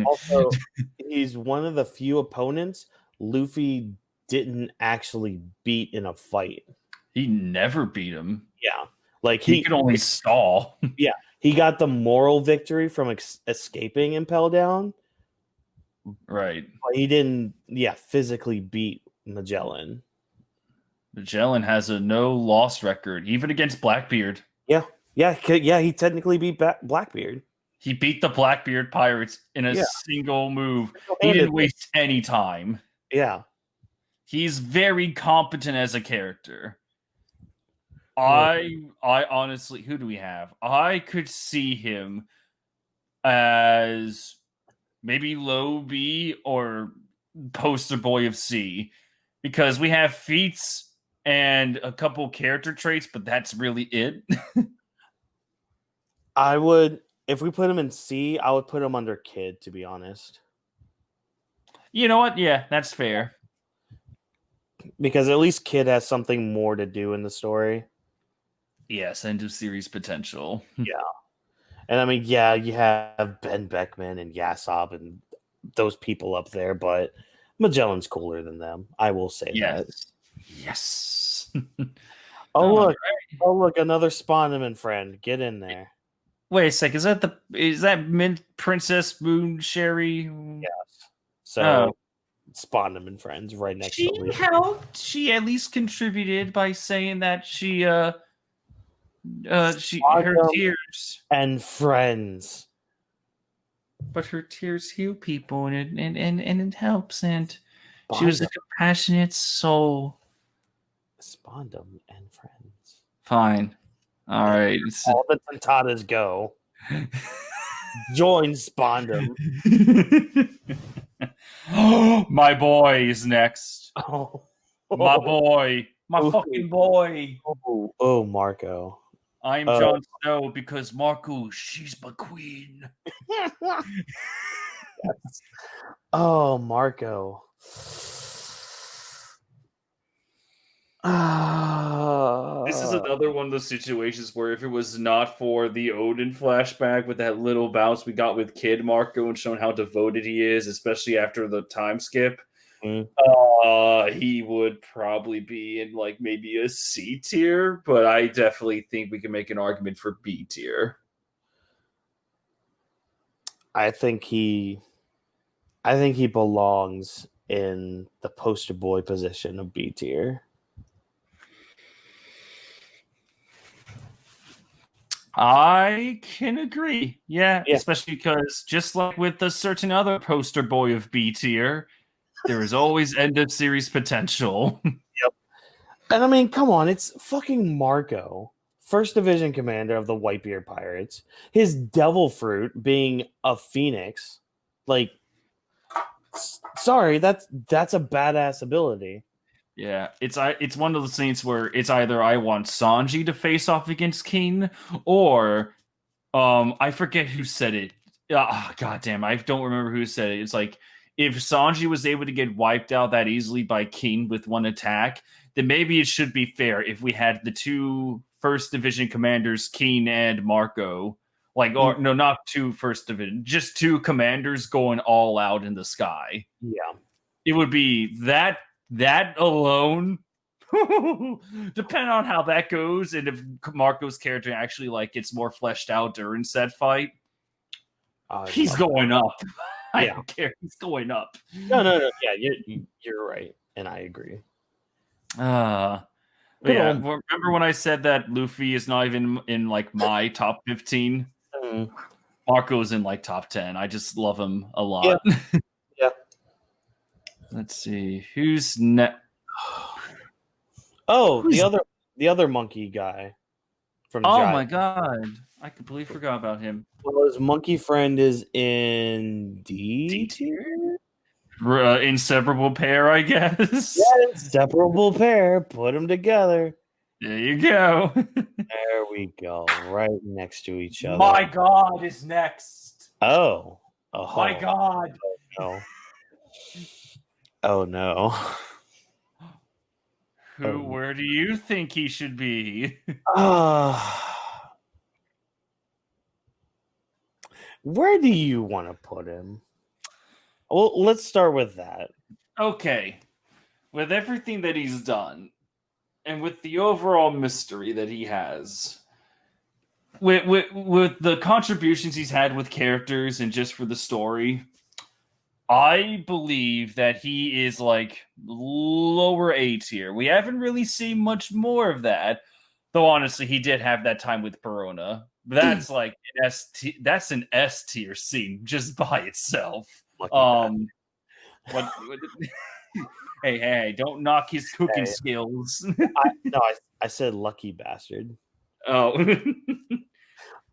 also he's one of the few opponents Luffy didn't actually beat in a fight. He never beat him. Yeah. Like he could only stall. Yeah. He got the moral victory from escaping Impel Down, Right. But he didn't, physically beat Magellan. Magellan has a no-loss record, even against Blackbeard. Yeah. He technically beat Blackbeard. He beat the Blackbeard Pirates in a single move. He didn't waste any time. Yeah. He's very competent as a character. I honestly, who do we have? I could see him as maybe low B or poster boy of C, because we have feats and a couple character traits, but that's really it. I would, if we put him in C, I would put him under Kid, to be honest. You know what? Yeah, that's fair. Because at least Kid has something more to do in the story. Yes, end of series potential. Yeah. And I mean, yeah, you have Ben Beckman and Yasop and those people up there, but Magellan's cooler than them. I will say that. Yes. Oh, look, another Sponderman friend. Get in there. Wait a sec. Is that Mint Princess Moon Sherry? Yes. So Sponderman friends right next to She helped. She at least contributed by saying that her tears and friends. But her tears heal people, and it helps. And she was a compassionate soul. Spondum and friends. Fine. All right. All the Tentatas go. Join Spondum. My boy is next. Oh. My boy. My fucking boy. Oh, Marco. I'm Jon Snow because Marco, she's my queen. Yes. Oh, Marco. This is another one of those situations where if it was not for the Odin flashback with that little bounce we got with Kid Marco and showing how devoted he is, especially after the time skip, he would probably be in like maybe a C tier, but I definitely think we can make an argument for B tier. I think he belongs in the poster boy position of B tier. I can agree. Yeah, especially because just like with a certain other poster boy of B tier, there is always end of series potential. Yep. And I mean, come on, it's fucking Marco, first division commander of the Whitebeard Pirates. His devil fruit being a phoenix. Like, sorry, that's a badass ability. Yeah, it's one of those things where it's either I want Sanji to face off against King, or I forget who said it. God damn, I don't remember who said it. It's like if Sanji was able to get wiped out that easily by King with one attack, then maybe it should be fair if we had the two first division commanders, King and Marco. Or no, not two first division, just two commanders going all out in the sky. Yeah. It would be that alone, depending on how that goes, and if Marco's character actually gets more fleshed out during said fight, he's going up. I don't care. He's going up. No. Yeah, you're right, and I agree. Remember when I said that Luffy is not even in my top 15? Marco's in top 10. I just love him a lot. Yeah. Let's see who's next. The other monkey guy from Giant. My god, I completely forgot about him. Well, his monkey friend is in D tier. Inseparable pair, I guess. Yeah, inseparable pair. Put them together. There you go. There we go. Right next to each other. My god is next. Oh. My god. Oh, no. Oh no. Where do you think he should be? Where do you want to put him? Well, let's start with that. Okay. With everything that he's done, and with the overall mystery that he has, with the contributions he's had with characters and just for the story, I believe that he is like lower A tier. We haven't really seen much more of that. Though honestly, he did have that time with Perona. That's like that's an S tier scene just by itself. Lucky bastard. Um what hey, don't knock his cooking Hey. skills. I said lucky bastard. Oh.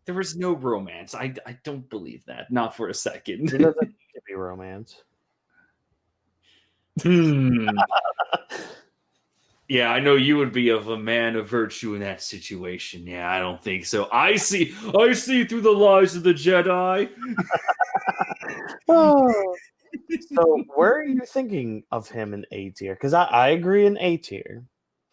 There was no romance. I don't believe that. Not for a second. It doesn't need to be romance. Yeah, I know you would be of a man of virtue in that situation. Yeah, I don't think so. I see through the lies of the Jedi. Oh. So where are you thinking of him in A tier? Because I agree in A tier.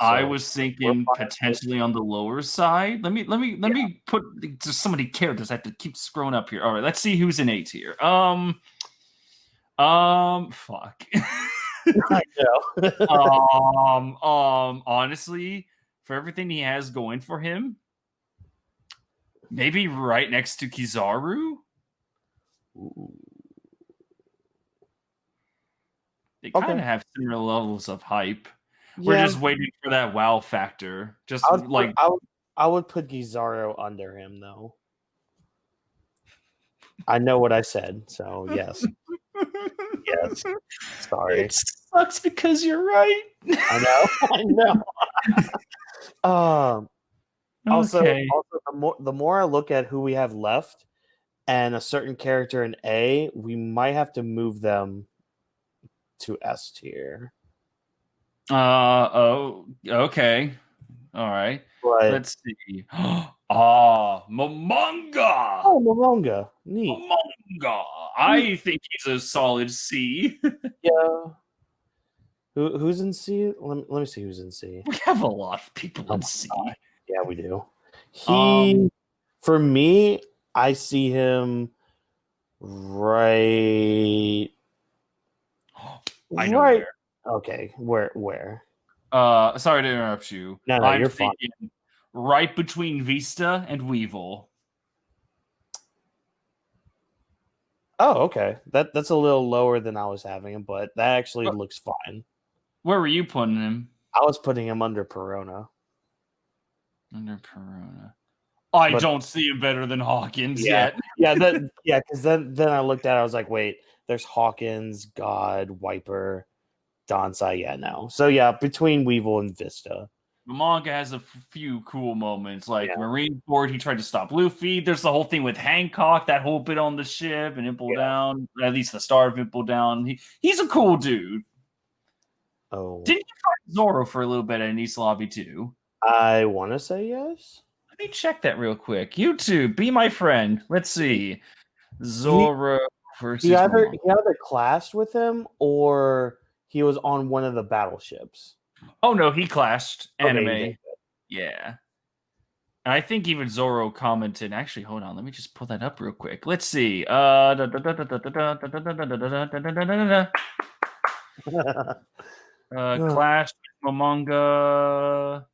I So was thinking potentially on the lower side. Let me put just so many characters. I have to keep scrolling up here. All right, let's see who's in A tier. Fuck. I know. Honestly, for everything he has going for him, maybe right next to Kizaru. Ooh. They kind of have similar levels of hype. Yeah. We're just waiting for that wow factor. Just I would put Gizaro under him though. I know what I said, so yes. Yes. Sorry. It sucks because you're right. I know. Also, Okay. the more I look at who we have left and a certain character in A, we might have to move them to S tier. Oh, okay. All right. But, Let's see. Momonga. oh, Momonga. Neat. Momonga. I think he's a solid C. Yeah. Who's in C? Let me see who's in C. We have a lot of people in C. God. Yeah, we do. For me, I see him right. I know where. Okay, where? Sorry to interrupt you. No, I'm you're fine. Right between Vista and Weevil. Oh, okay. That's a little lower than I was having him, but that actually looks fine. Where were you putting him? I was putting him under Perona. Under Perona. I don't see him better than Whawkins yet. Because then I looked at it, I was like, wait, there's Whawkins, God, Wiper, Donsai. Yeah, no. So yeah, between Weevil and Vista. The manga has a few cool moments, like Marineford, he tried to stop Luffy. There's the whole thing with Hancock, that whole bit on the ship and Impel Down, at least the start of Impel Down. He's a cool dude. Oh. Didn't you find Zoro for a little bit in East Lobby too? I want to say yes. Let me check that real quick. YouTube, be my friend. Let's see. Zoro versus he either clashed with him or he was on one of the battleships. Oh no, he clashed anime. Okay, yeah. And I think even Zoro commented. Actually, hold on. Let me just pull that up real quick. Let's see. Clash with Momonga.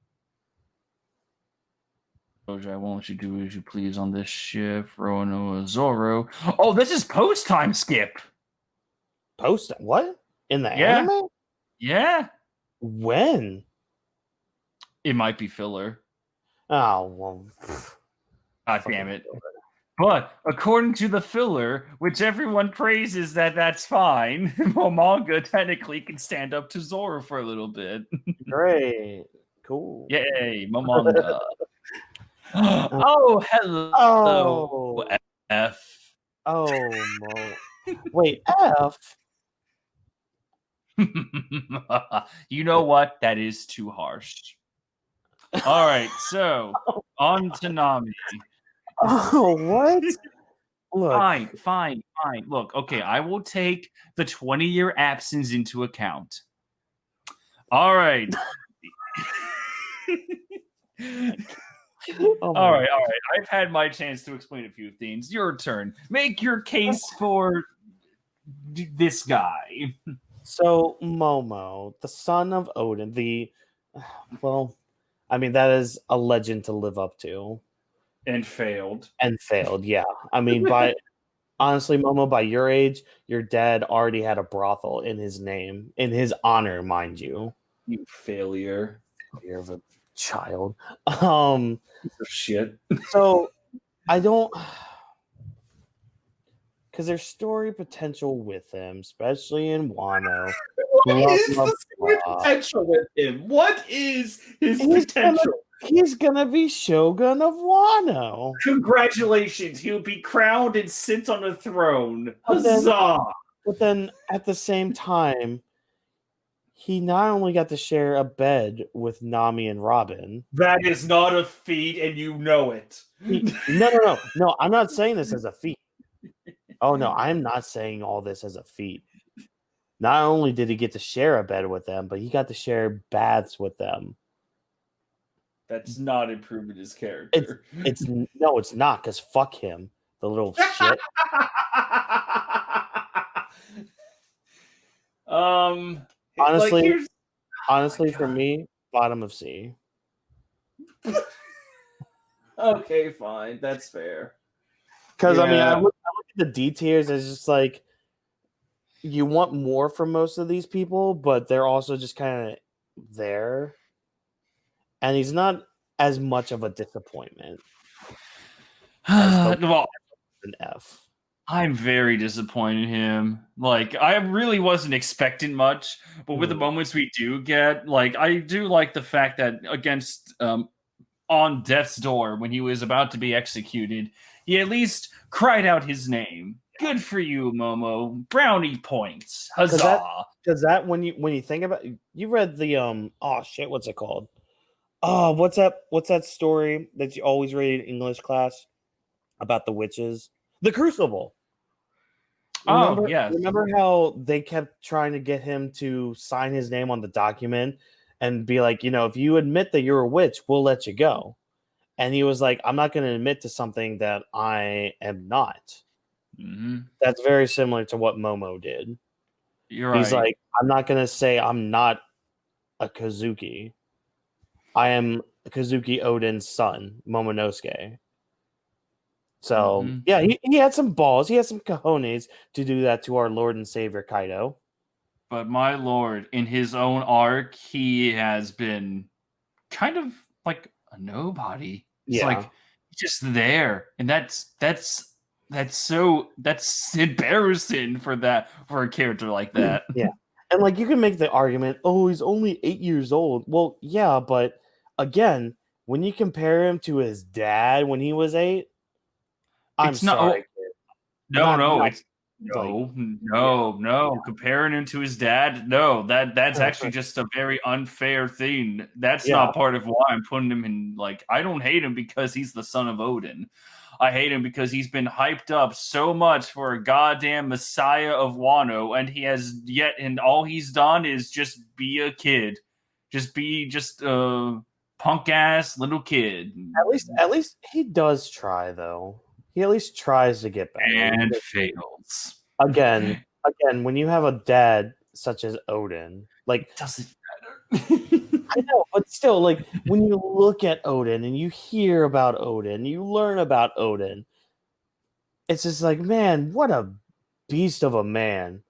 I won't you do as you please on this ship. Roanoa Zoro. Oh, this is post time skip. Post what? In the anime? Yeah. When? It might be filler. Oh, well. God damn it. But according to the filler, which everyone praises that's fine, Momonga technically can stand up to Zoro for a little bit. Great. Cool. Yay, Momonga. Oh, hello. Oh. F. Oh, Mo. Wait, F? You know what? That is too harsh. All right, so on to Nami. Oh, what? Look. Fine. Look, okay, I will take the 20-year absence into account. All right. All right. I've had my chance to explain a few things. Your turn. Make your case for this guy. So, Momo, the son of Odin, that is a legend to live up to. And failed. Yeah. I mean, by Honestly, Momo, by your age, your dad already had a brothel in his name, in his honor, mind you. You failure. You're of a child. Um, Piece of shit. so I don't, because there's story potential with him, especially in Wano. What Blah, is blah, the blah. potential with him? What is his He's potential? he's gonna be Shogun of Wano. Congratulations, he'll be crowned and sits on a throne. But then, Huzzah! but then at the same time, he not only got to share a bed with Nami and Robin. That is not a feat, and you know it. No. I'm not saying this as a feat. Oh no, I'm not saying all this as a feat. Not only did he get to share a bed with them, but he got to share baths with them. That's not improving his character. It's not, because fuck him, the little shit. Honestly, like honestly, for me, bottom of C. Okay, fine, that's fair. Because I mean, Yeah. I look at the D tiers as just like you want more from most of these people, but they're also just kind of there. And he's not as much of a disappointment as Well, an F. I'm very disappointed in him. Like, I really wasn't expecting much, but with the moments we do get, like, I do like the fact that against on death's door when he was about to be executed, he at least cried out his name. Good for you, Momo. Brownie points. Huzzah! Because that when you think about, you read the oh shit, what's it called? Oh, what's that story that you always read in English class about the witches? The Crucible. Oh, yes. Remember how they kept trying to get him to sign his name on the document and be like, if you admit that you're a witch, we'll let you go. And he was like, I'm not going to admit to something that I am not. Mm-hmm. That's very similar to what Momo did. He's right. like, I'm not going to say I'm not a Kazuki. I am Kazuki Odin's son, Momonosuke. So, yeah, he had some balls. He had some cojones to do that to our Lord and Savior Kaido. But my lord, in his own arc, he has been kind of like a nobody. It's like just there, and that's embarrassing for a character like that. Yeah, and like you can make the argument, oh, he's only 8 years old. Well, yeah, but again, when you compare him to his dad when he was 8, I'm sorry. No. Comparing him to his dad, no. That's actually just a very unfair thing. That's not part of why I'm putting him in. Like, I don't hate him because he's the son of Odin. I hate him because he's been hyped up so much for a goddamn messiah of Wano, and all he's done is just be a kid, just be a punk ass little kid. At least he does try, though. He at least tries to get better and fails again. When you have a dad such as Odin, like, doesn't matter. I know, but still, like, when you look at Odin and you hear about Odin, you learn about Odin, it's just like, man, what a beast of a man.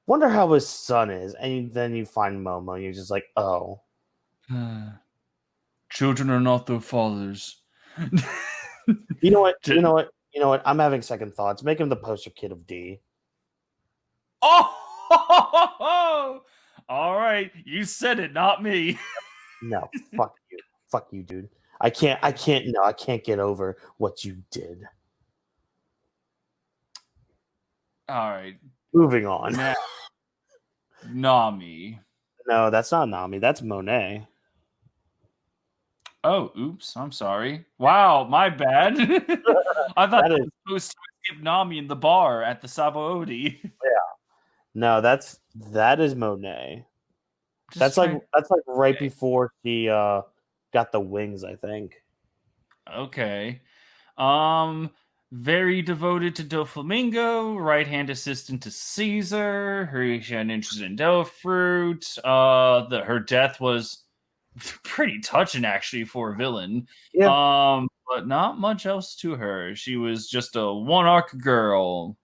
Wonder how his son is. And then you find Momo, and you're just like, oh. Children are not their fathers. You know what? I'm having second thoughts. Make him the poster kid of D. Oh, all right. You said it, not me. No, fuck you, dude. I can't get over what you did. All right. Moving on. Now, Nami. No, that's not Nami. That's Monet. Oh, oops. I'm sorry. Wow, my bad. I thought that was supposed to skip Nami in the bar at the Sabaody. Yeah. No, that is Monet. That's like right before she got the wings, I think. Okay. Very devoted to Doflamingo, right-hand assistant to Caesar. She had an interest in Fruit. Her death was pretty touching, actually, for a villain. Yeah. but not much else to her. She was just a one arc girl.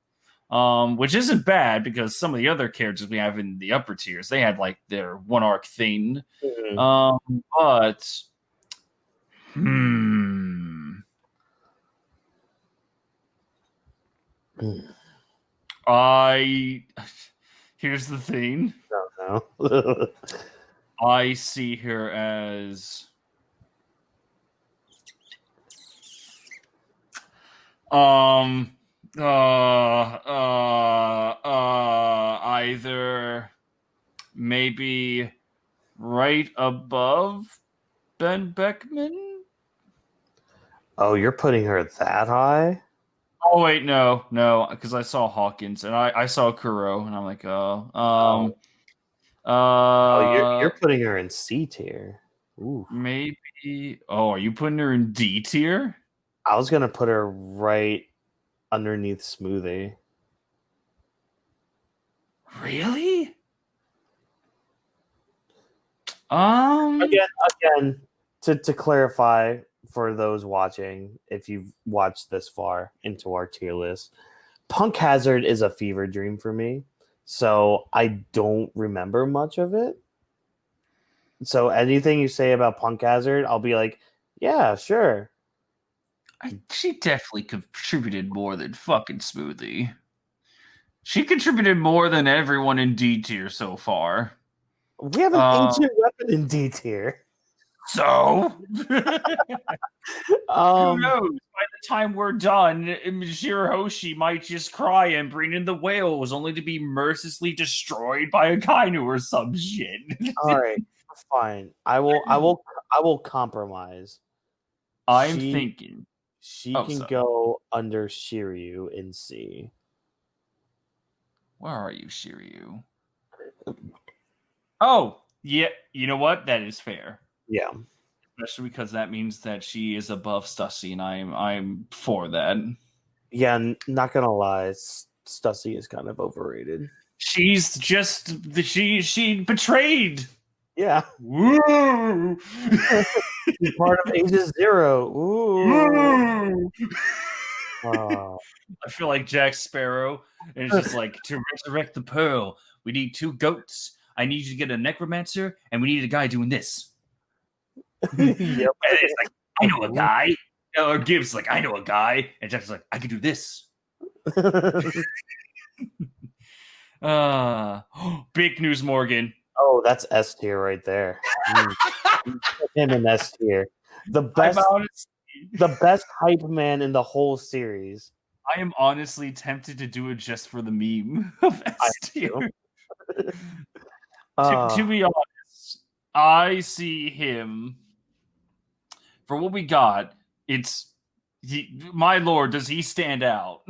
Which isn't bad because some of the other characters we have in the upper tiers, they had like their one arc thing. Mm-hmm. But here's the thing. No. I see her as either maybe right above Ben Beckman. Oh, you're putting her that high? Oh wait, no, because I saw Hawkins and I saw Kuro and I'm like, Oh, you're putting her in C tier. Ooh. Maybe. Oh, are you putting her in D tier? I was gonna put her right underneath Smoothie. Really? Again, to clarify for those watching, if you've watched this far into our tier list, Punk Hazard is a fever dream for me, so I don't remember much of it. So anything you say about Punk Hazard, I'll be like, yeah, sure. She definitely contributed more than fucking Smoothie. She contributed more than everyone in D tier so far. We have an ancient weapon in D tier. So, who knows? By the time we're done, Shirahoshi might just cry and bring in the whales, only to be mercilessly destroyed by a Kainu or some shit. All right, fine. I will compromise. I'm thinking she can go under Shiryu in C. Where are you, Shiryu? Oh, yeah. You know what? That is fair. Yeah. Especially because that means that she is above Stussy, and I'm for that. Yeah, not gonna lie, Stussy is kind of overrated. She's just she betrayed. Yeah. Woo! She's part of Aegis Zero. Ooh. I feel like Jack Sparrow, and it's just like, to resurrect the pearl, we need 2 goats. I need you to get a necromancer, and we need a guy doing this. Yep. And it's like, I know a guy. Or Gibbs like, I know a guy, and Jack's like, I can do this. Big news, Morgan. Oh, that's S tier right there. Him in S tier. The best hype man in the whole series. I am honestly tempted to do it just for the meme of S tier. To be honest, I see him for what we got. My lord, does he stand out?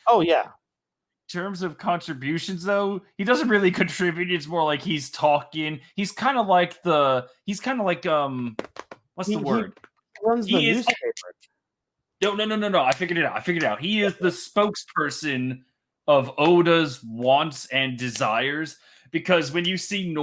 Oh yeah. In terms of contributions, though, he doesn't really contribute. It's more like he's talking. He's kind of like what's the word? He runs the newspaper. No. I figured it out. He is the spokesperson of Oda's wants and desires. Because when you see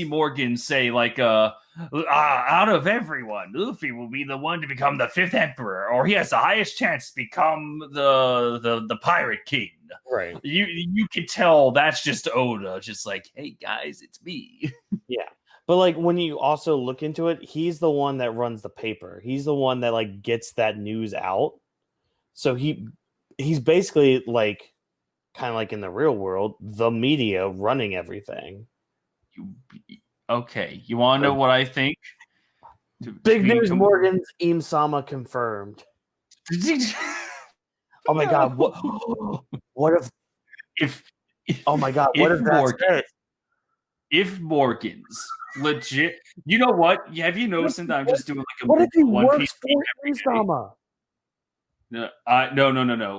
Morgan say like out of everyone, Luffy will be the one to become the 5th emperor, or he has the highest chance to become the pirate king. Right. You can tell that's just Oda, just like, hey guys, it's me. Yeah. But like when you also look into it, he's the one that runs the paper. He's the one that like gets that news out. So he's basically like kind of like in the real world, the media running everything. Okay, you want to know what I think? Big news, Morgan's Im-sama confirmed. Oh my god! What if oh my god! What if that's if Morgan's legit? You know what? Have you noticed that I'm just doing like a what if he One works Piece for Im-sama? No.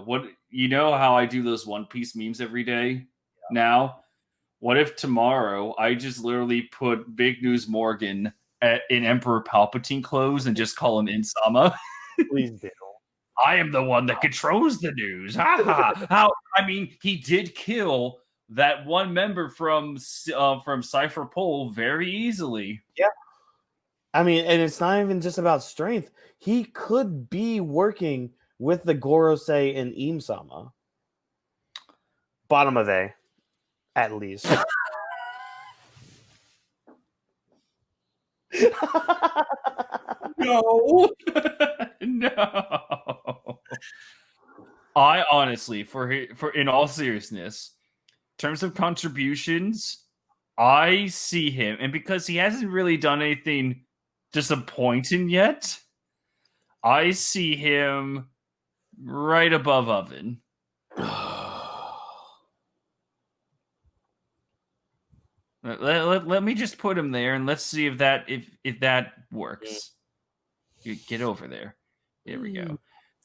What, you know how I do those One Piece memes every day? Now, what if tomorrow I just literally put Big News Morgan in Emperor Palpatine clothes and just call him Im-sama? Please do. I am the one that controls the news. How? I mean, he did kill that one member from Cypher Pole very easily. Yeah. I mean, and it's not even just about strength. He could be working with the Gorosei and Imsama. Bottom of A, at least. No. No. I honestly, for in all seriousness, in terms of contributions, I see him, and because he hasn't really done anything disappointing yet, I see him right above Oven. Let me just put him there, and let's see if that works. Get over there. Here we go.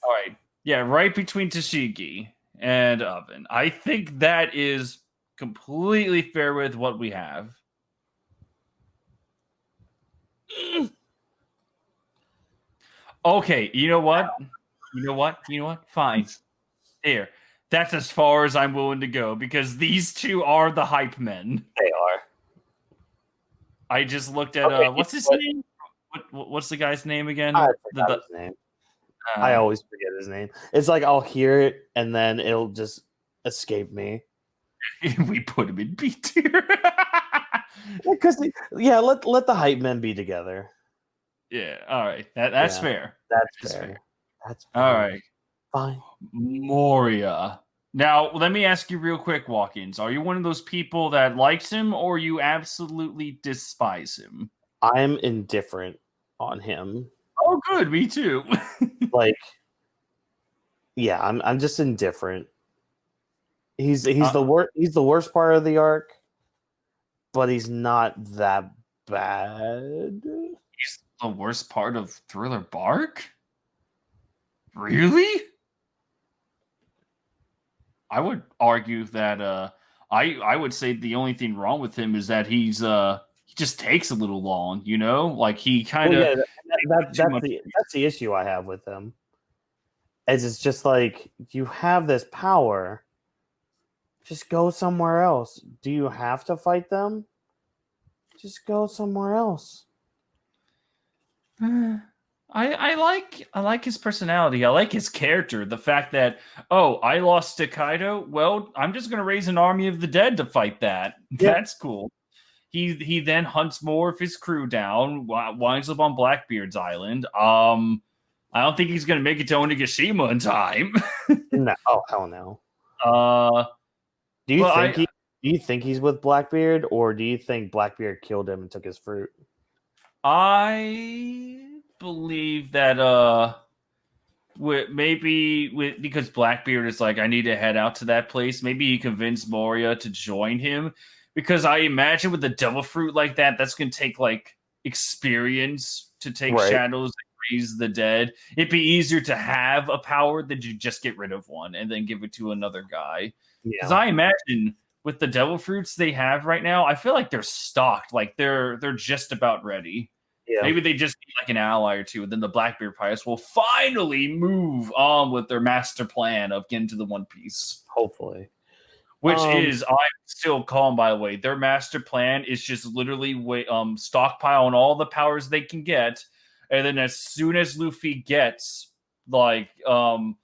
All right. Yeah, right between Tashigi and Oven. I think that is completely fair with what we have. Okay, you know what? Fine. Here. That's as far as I'm willing to go because these two are the hype men. They are. I just looked at what's his name? What's the guy's name again? I forgot his name. I always forget his name. It's like I'll hear it and then it'll just escape me. We put him in B tier. Because let the hype men be together. Yeah, all right. That's fair. That's fair. That's fair. All right. Fine. Moria. Now, let me ask you real quick, Whawkins. Are you one of those people that likes him or you absolutely despise him? I'm indifferent on him. Oh, good. Me too. Like, yeah, I'm just indifferent. He's the worst part of the arc, but he's not that bad. He's the worst part of Thriller Bark? Really? I would argue that I would say the only thing wrong with him is that he just takes a little long, you know? Like he kind of that's the issue I have with him. It's just like you have this power. Just go somewhere else. Do you have to fight them? Just go somewhere else. I like his personality. I like his character. The fact that, oh, I lost to Kaido. Well, I'm just gonna raise an army of the dead to fight that. Yeah. That's cool. He then hunts more of his crew down, winds up on Blackbeard's island. I don't think he's gonna make it to Onigashima in time. No, oh hell no. Do you think he's with Blackbeard, or do you think Blackbeard killed him and took his fruit? I believe that because Blackbeard is like, I need to head out to that place. Maybe he convinced Moria to join him, because I imagine with the devil fruit like that, that's gonna take like experience to take shadows and raise the dead. It'd be easier to have a power than to just get rid of one and then give it to another guy. Because I imagine with the devil fruits they have right now, I feel like they're stocked. Like they're just about ready. Yeah. Maybe they just need like an ally or two, and then the Blackbeard Pirates will finally move on with their master plan of getting to the One Piece. Hopefully. Which is, I'm still calm, by the way. Their master plan is just literally stockpile on all the powers they can get, and then as soon as Luffy gets like the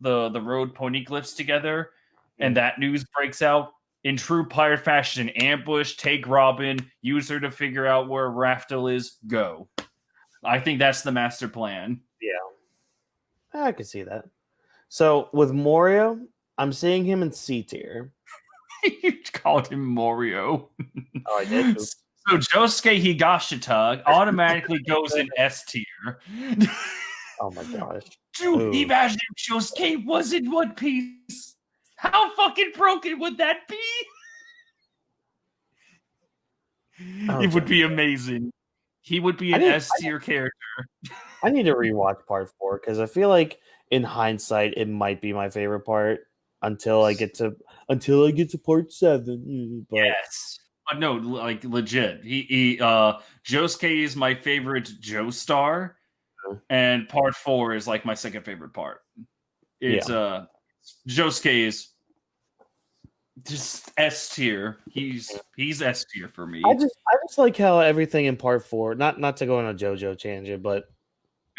road poneglyphs together, and that news breaks out, in true pirate fashion, ambush, take Robin, use her to figure out where Raftel is, go. I think that's the master plan. Yeah. I can see that. So with Moria, I'm seeing him in C tier. You called him Morio. Oh, I did. So Josuke Higashita automatically goes in S tier. Oh my gosh. Dude, imagine if Josuke was in One Piece. How fucking broken would that be? It would be amazing. He would be an S tier character. I need to rewatch part 4 because I feel like in hindsight it might be my favorite part until I get to part 7. But... Yes. But no, like legit. Josuke is my favorite Joestar, and part 4 is like my second favorite part. It's Josuke is just S tier. He's S tier for me. I just like how everything in part 4, not to go on a JoJo tangent, but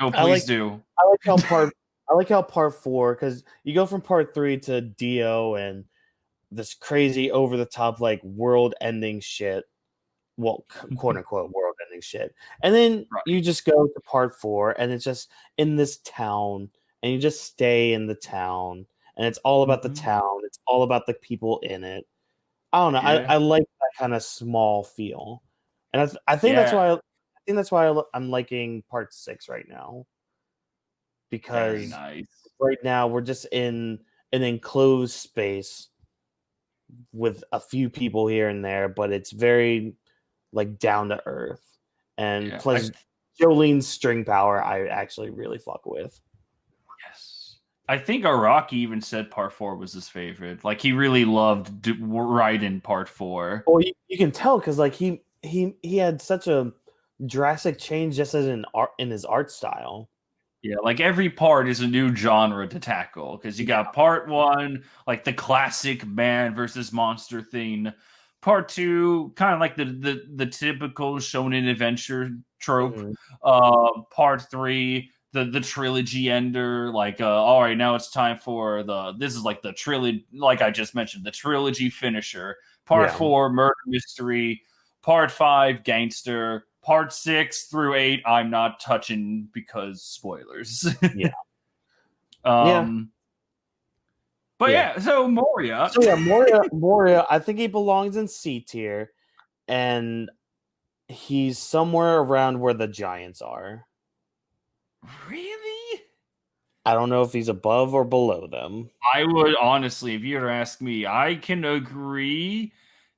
No, I like please do. I like how part 4, because you go from part 3 to Dio and this crazy over the top like world ending shit. Well, quote unquote world ending shit. And then Right. you just go to part 4 and it's just in this town and you just stay in the town and it's all about the town. It's all about the people in it. I don't know. Yeah. I like that kind of small feel. And I think that's why I'm liking part 6 right now. Very Because nice. right now we're just in an enclosed space with a few people here and there, but it's very like down to earth. And Yeah, plus Jolene's string power I actually really fuck with. yes. I think Araki even said part 4 was his favorite. Like he really loved Raiden part 4. Well, you can tell because like he had such a drastic change just as in his art style. Yeah, like every part is a new genre to tackle because you got part 1, like the classic man versus monster thing. Part 2, kind of like the typical shonen adventure trope. Part 3, the trilogy ender. Like, all right, now it's time for this is like the trilogy, like I just mentioned, the trilogy finisher. Part 4, murder mystery. Part 5, gangster. Part 6 through 8, I'm not touching because spoilers. Yeah. But yeah, so Moria. So yeah, Moria, I think he belongs in C tier, and he's somewhere around where the Giants are. Really? I don't know if he's above or below them. I would honestly, if you were to ask me, I can agree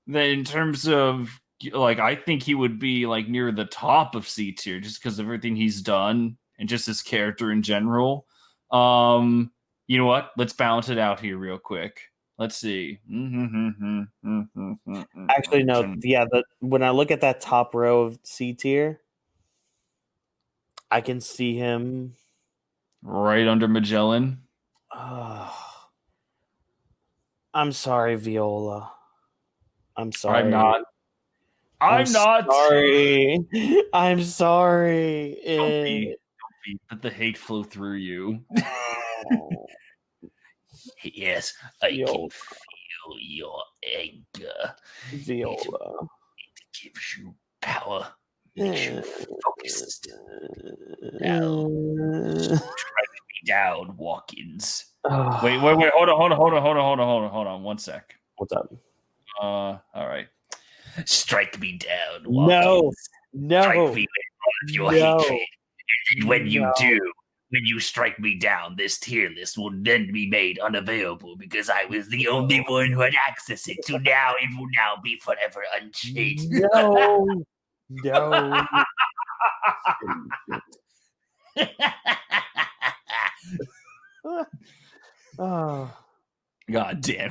that in terms of like, I think he would be like near the top of C tier just because of everything he's done and just his character in general. You know what? Let's balance it out here real quick. Let's see. Actually, no. Yeah, when I look at that top row of C tier, I can see him right under Magellan. I'm sorry, Viola. I'm sorry. I'm not. I'm not sorry. I'm sorry. Don't be. Let the hate flow through you. Oh. Yes, I Viola. can feel your anger. Viola. It gives you power. Makes you focused. Now, strike me down, Whawkins. Wait. Hold on. 1 sec. What's up? All right. Strike me down, Whawkins. No. Strike me with all of your hatred. And when you do, when you strike me down, this tier list will then be made unavailable because I was the only one who had access it to now. It will now be forever unchanged. No. Oh. God damn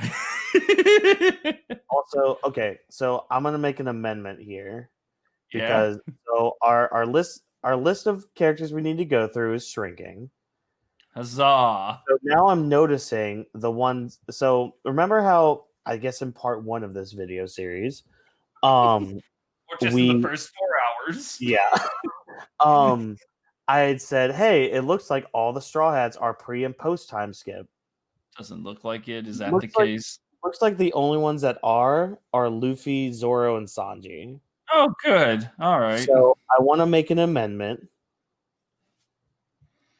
it. Also, okay, so I'm gonna make an amendment here because so our list of characters we need to go through is shrinking. Huzzah! So now I'm noticing the ones. So remember how I guess in part 1 of this video series, or just in the first 4 hours, I had said, "Hey, it looks like all the Straw Hats are pre and post time skip." Doesn't look like it. Is that the case? Looks like the only ones that are Luffy, Zoro, and Sanji. Oh, good. All right. So I want to make an amendment.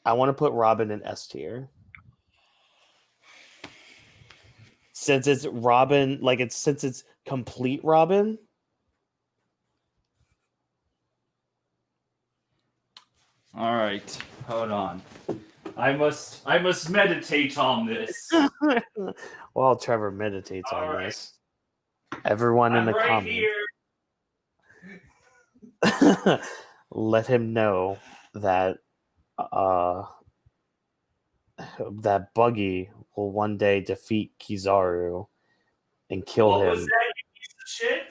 I want to put Robin in S tier. Since it's Robin, since it's complete Robin. All right. Hold on. I must meditate on this. Well, Trevor meditates on this. Everyone in the comments. Let him know that that Buggy will one day defeat Kizaru and kill him. Was that, you piece of shit?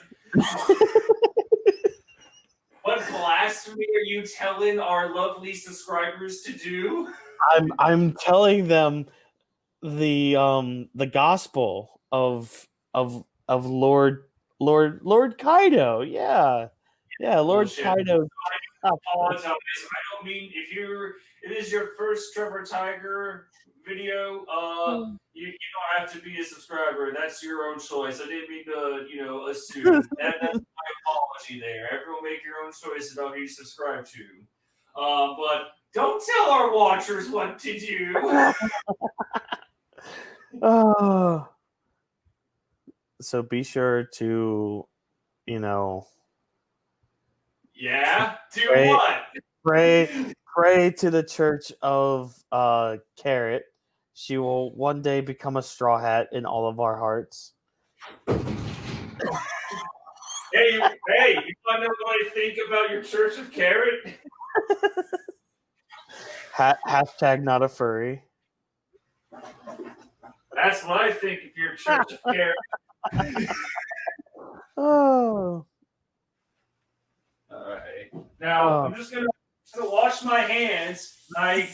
What blasphemy are you telling our lovely subscribers to do? I'm telling them the gospel of Lord Kaido. Yeah, Lord Bullshit. Kaido. I apologize. I don't mean it is your first Trevor Tiger video. You don't have to be a subscriber. That's your own choice. I didn't mean to assume. That's my apology there. Everyone make your own choice about who you subscribe to. But don't tell our watchers what to do. So be sure to, Yeah? Do Right. what? pray to the Church of Carrot. She will one day become a straw hat in all of our hearts. Hey, you want to know what I think about your Church of Carrot? Hashtag not a furry. That's what I think of your Church of Carrot. Oh. All right. Now I'm just gonna wash my hands. I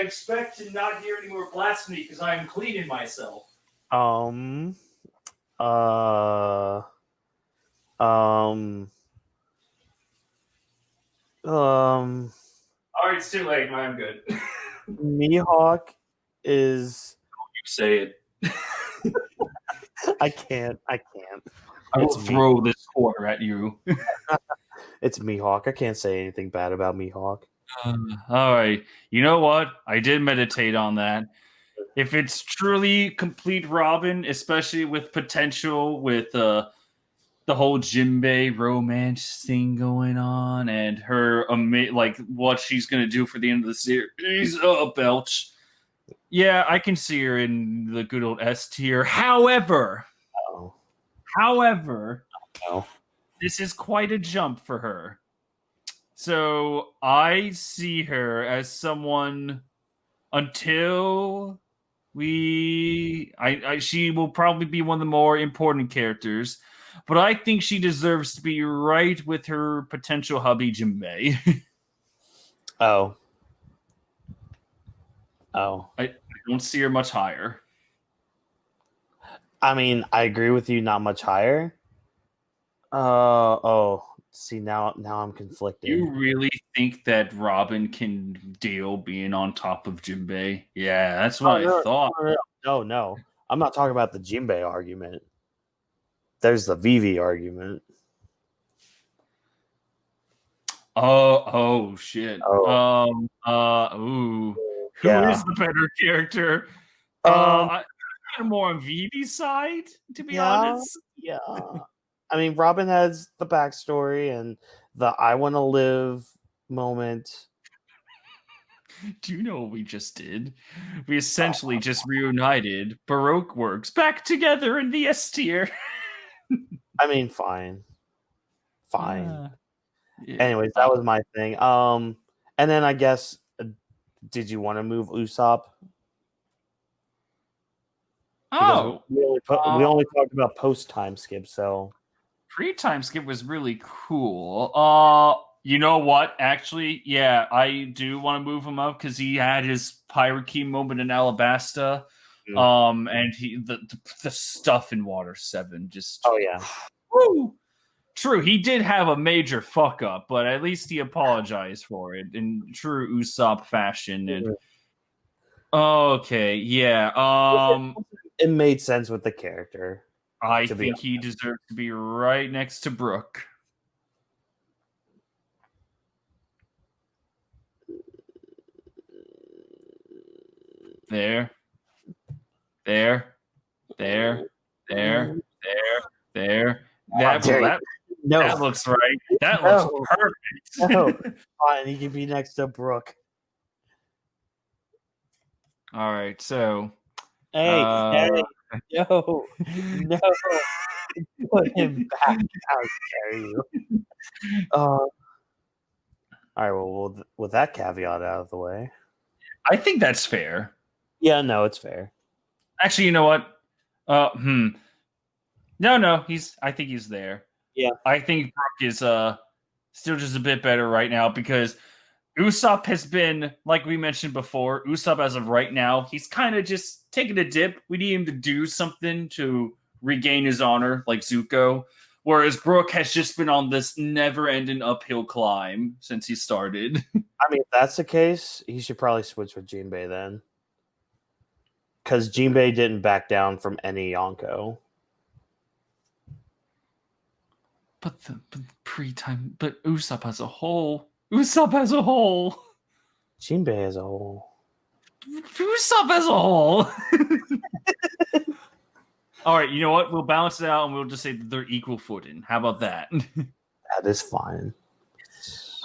expect to not hear any more blasphemy because I am cleaning myself. All right, it's too late. I'm good. Mihawk is. You say it. I can't. I will throw this quarter at you. It's Mihawk. I can't say anything bad about Mihawk. All right. You know what? I did meditate on that. If it's truly complete Robin, especially with potential with the whole Jinbei romance thing going on and her what she's going to do for the end of the series, belch. Yeah, I can see her in the good old S tier. However, this is quite a jump for her. So I see her as someone until she will probably be one of the more important characters, but I think she deserves to be right with her potential hubby Jinbei. I don't see her much higher. I mean, I agree with you, not much higher. See, now I'm conflicted. You really think that Robin can deal being on top of Jinbei? Yeah, that's what I thought. No. I'm not talking about the Jinbei argument. There's the Vivi argument. Oh shit. Oh. Who is the better character? I'm more on Vivi's side, to be honest. Yeah. I mean, Robin has the backstory and the I want to live moment. Do you know what we just did? We essentially just reunited Baroque Works back together in the S tier. I mean, fine. Yeah. Anyways, fine. that was my thing. And then I guess, did you want to move Usopp? Because we only talked about post time skip, so pre-time skip was really cool. You know what? Actually, yeah, I do want to move him up because he had his pirate key moment in Alabasta. And the stuff in Water 7 just woo! True, he did have a major fuck up, but at least he apologized for it in true Usopp fashion. And okay, yeah. It made sense with the character. I think he deserves to be right next to Brooke. There. That looks right. That looks perfect. No, fine. He can be next to Brooke. All right, so hey, no, put him back. How dare you? All right, well, with that caveat out of the way, I think that's fair. Yeah, no, it's fair. Actually, you know what? No, I think he's there. Yeah, I think Brooke is still just a bit better right now because Usopp has been, like we mentioned before, Usopp as of right now, he's kind of just taking a dip. We need him to do something to regain his honor like Zuko, whereas Brook has just been on this never-ending uphill climb since he started. I mean, if that's the case, he should probably switch with Jinbei then. Because Jinbei didn't back down from any Yonko. But the pre-time, but Usopp as a whole. Usopp as a whole. Jinbei as a whole. Usopp as a whole. All right, you know what? We'll balance it out and we'll just say that they're equal footing. How about that? That is fine.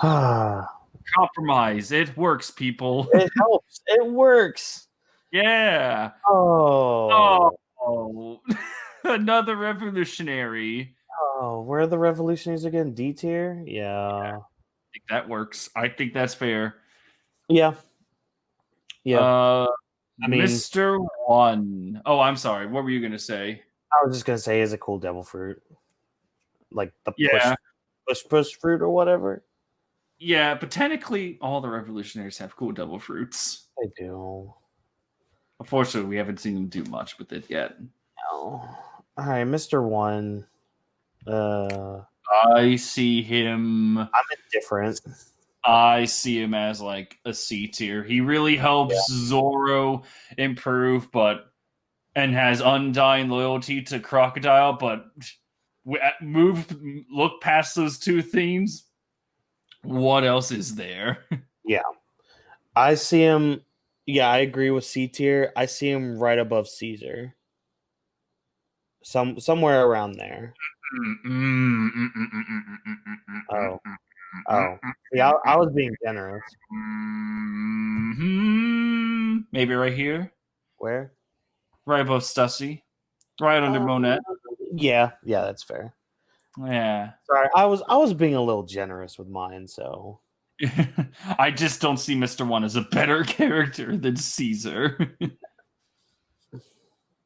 Compromise. It works, people. It helps. It works. Yeah. Oh. Another revolutionary. Oh, where are the revolutionaries again? D tier? Yeah. I think that works. I think that's fair. Yeah. I mean, Mr. Mr. One. Oh, I'm sorry. What were you gonna say? I was just gonna say, is a cool devil fruit, like the push fruit or whatever. Yeah, but technically, all the revolutionaries have cool devil fruits. They do. Unfortunately, we haven't seen them do much with it yet. No. All right, Mr. One. I see him. I'm indifferent. I see him as like a C tier. He really helps Zoro improve, and has undying loyalty to Crocodile. But look past those two themes. What else is there? Yeah, I see him. Yeah, I agree with C tier. I see him right above Caesar. Somewhere around there. Oh. Yeah, I was being generous. Maybe right here. Where? Right above Stussy. Right under Monet. Yeah, that's fair. Yeah. Sorry, I was being a little generous with mine, so I just don't see Mr. One as a better character than Caesar.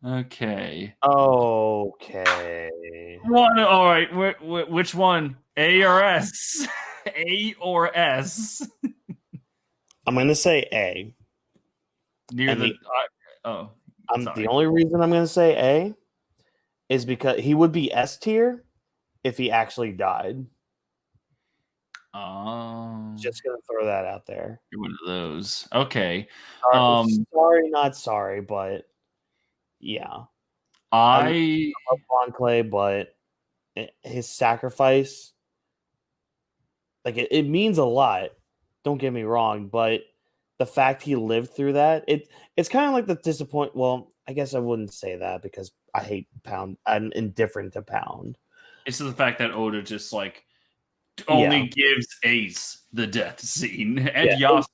Okay. One. All right. Which one? A or S? A or S? I'm gonna say A. Near and the. The only reason I'm gonna say A is because he would be S tier if he actually died. Just gonna throw that out there. You're one of those. Okay. Sorry, not sorry, but yeah. I love Bon Clay, but his sacrifice, like it means a lot. Don't get me wrong, but the fact he lived through that, it's kind of like the disappoint. Well, I guess I wouldn't say that because I hate Pound. I'm indifferent to Pound. It's the fact that Oda just like only gives Ace the death scene and Yasui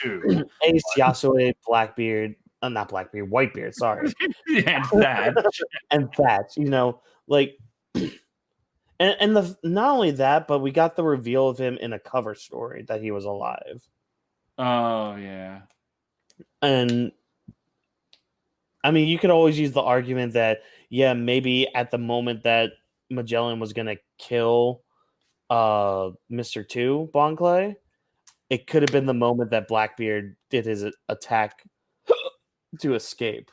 too. Ace, Yasui, Blackbeard, not Blackbeard, Whitebeard. Sorry, and Thatch. You know, like, and the not only that, but we got the reveal of him in a cover story that he was alive. Oh yeah, and I mean, you could always use the argument that maybe at the moment that Magellan was gonna kill Mr. 2, Bon Clay, it could have been the moment that Blackbeard did his attack to escape.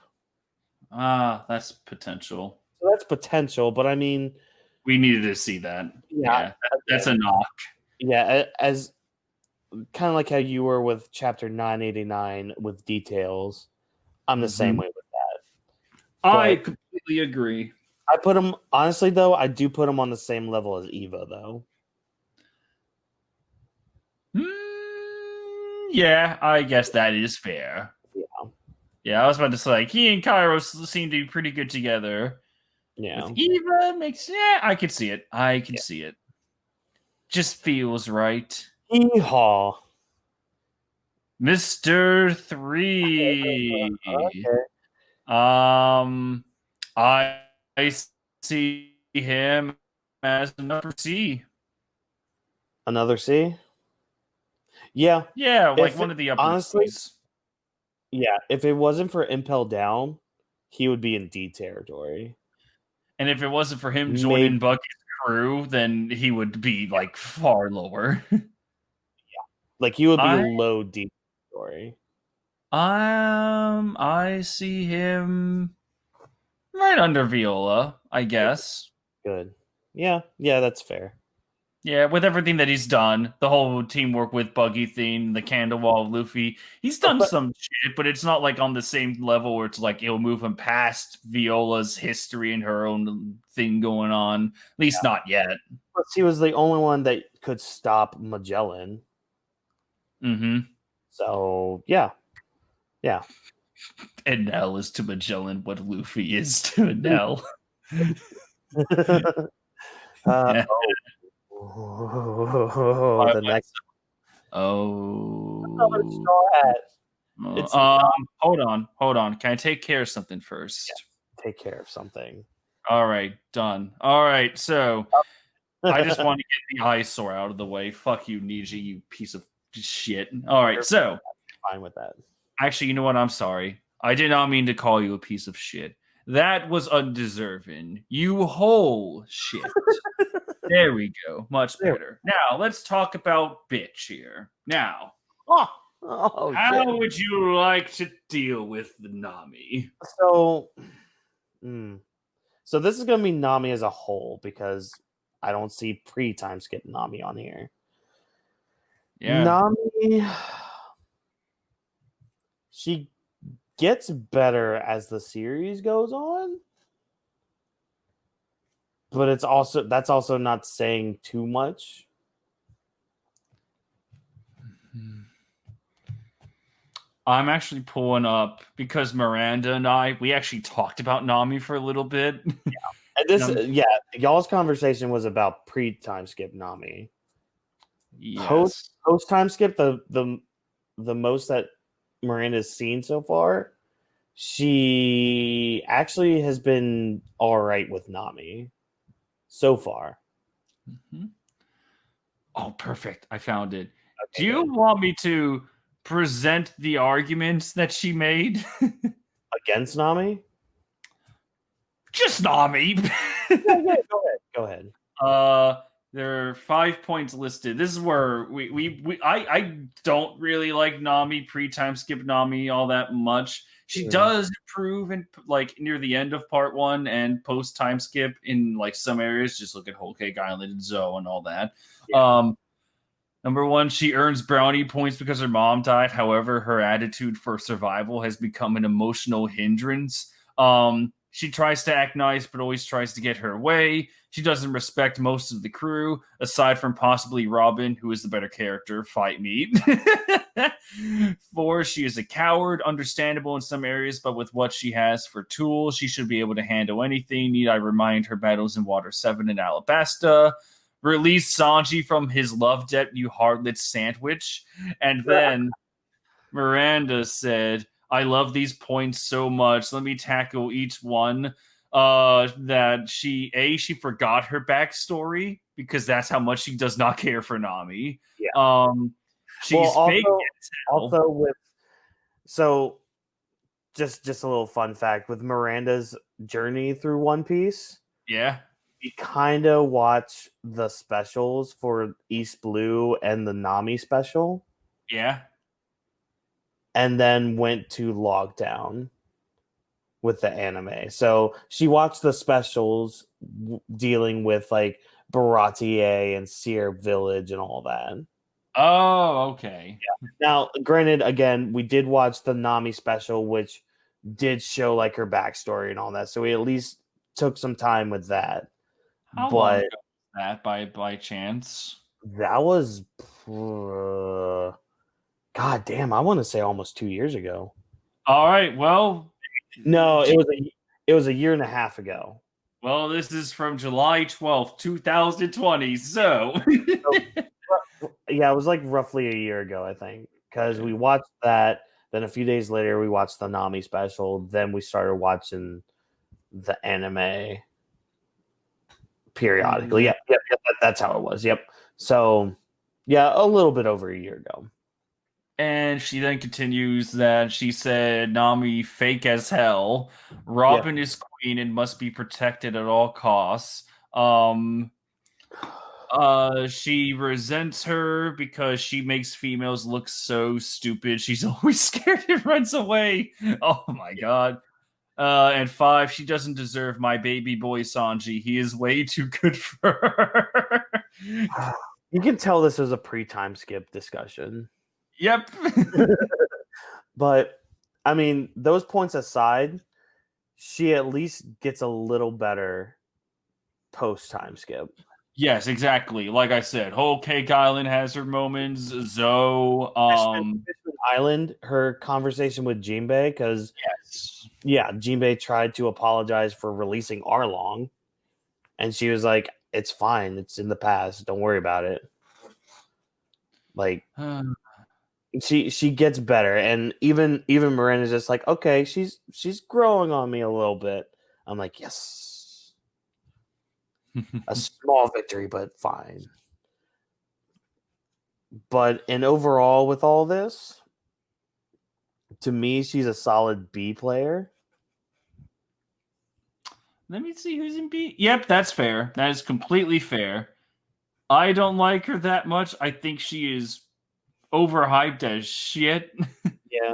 That's potential. So that's potential, but I mean, we needed to see that. Yeah, that's a knock. Yeah, as kind of like how you were with chapter 989 with details. I'm the same way with that. I completely agree. I put him, honestly, though, I do put him on the same level as Eva, though. Yeah, I guess that is fair. Yeah, I was about to say, like, he and Kairos seem to be pretty good together. Yeah. With Eva I could see it. I can see it. Just feels right. Yeehaw. Mr. 3. Okay. I see him as another C. Another C? Yeah. Yeah, like one of the upper honestly, C's. Yeah, if it wasn't for Impel Down, he would be in D territory. And if it wasn't for him joining Bucky's crew, then he would be like far lower. Like he would be low D territory. I see him right under Viola, I guess. Good. Yeah, that's fair. Yeah, with everything that he's done, the whole teamwork with Buggy thing, the candle wall of Luffy, he's done But some shit, but it's not like on the same level where it's like it'll move him past Viola's history and her own thing going on. At least not yet. he was the only one that could stop Magellan. Mm-hmm. So yeah. And Nell is to Magellan what Luffy is to Nell. Yeah. The next. Oh. Hold on. Can I take care of something first? Yeah, take care of something. All right, done. All right, so I just want to get the eyesore out of the way. Fuck you, Niji, you piece of shit. All right, so fine with that. Actually, you know what? I'm sorry. I did not mean to call you a piece of shit. That was undeserving. You whole shit. There we go. Much better. Now, let's talk about bitch here. Now, how would you like to deal with the Nami? So this is going to be Nami as a whole because I don't see pre-time skip Nami on here. Yeah. Nami, she gets better as the series goes on. But that's also not saying too much. I'm actually pulling up because Miranda and we actually talked about Nami for a little bit. Yeah. Y'all's conversation was about pre-time skip Nami. Yes. Post time skip, the most that Miranda's seen so far, she actually has been all right with Nami so far. Mm-hmm. Oh, perfect. I found it. Okay, do you want me to present the arguments that she made? Against Nami? Just Nami. Yeah, go ahead. There are 5 points listed. This is where I don't really like Nami, pre-time skip Nami all that much. She does improve in like near the end of part 1 and post time skip in like some areas. Just look at Whole Cake Island and Zoe and all that. Yeah. Number 1, she earns brownie points because her mom died. However, her attitude for survival has become an emotional hindrance. She tries to act nice, but always tries to get her way. She doesn't respect most of the crew, aside from possibly Robin, who is the better character. Fight me. 4, she is a coward, understandable in some areas, but with what she has for tools, she should be able to handle anything. Need I remind her battles in Water 7 and Alabasta? Release Sanji from his love debt, you harlot sandwich. And then Miranda said, I love these points so much. Let me tackle each one. That she forgot her backstory because that's how much she does not care for Nami. Yeah. She's fake as hell. Also with just a little fun fact with Miranda's journey through One Piece. Yeah. We kind of watch the specials for East Blue and the Nami special. Yeah. And then went to Lockdown with the anime. So she watched the specials dealing with like Baratier and Seer Village and all that. Oh, okay. Yeah. Now, granted, again, we did watch the Nami special, which did show like her backstory and all that. So we at least took some time with that. How long ago was that by chance? That was God damn, I want to say almost 2 years ago. All right, well, no, it was a year and a half ago. Well, this is from July 12th, 2020. So yeah, it was like roughly a year ago, I think, because we watched that. Then a few days later, we watched the Nami special. Then we started watching the anime periodically. Yep, that's how it was. Yep. So, yeah, a little bit over a year ago. And she then continues that she said, Nami fake as hell. Robin is queen and must be protected at all costs. She resents her because she makes females look so stupid. She's always scared and runs away. Oh my god. And 5, she doesn't deserve my baby boy Sanji. He is way too good for her. You can tell this was a pre-time skip discussion. Yep. But I mean, those points aside, she at least gets a little better post-time skip. Yes, exactly. Like I said, Whole Cake Island has her moments. Zoe, Fishman Island, her conversation with Jinbei, because yes. yeah, Jinbei tried to apologize for releasing Arlong, and she was like, "It's fine. It's in the past. Don't worry about it." Like she gets better, and even Miranda's just like, "Okay, she's growing on me a little bit." I'm like, "Yes, a small victory, but fine." But in overall, with all this, to me, she's a solid B player. Let me see who's in B. Yep, that's fair. That is completely fair. I don't like her that much. I think she is overhyped as shit. Yeah.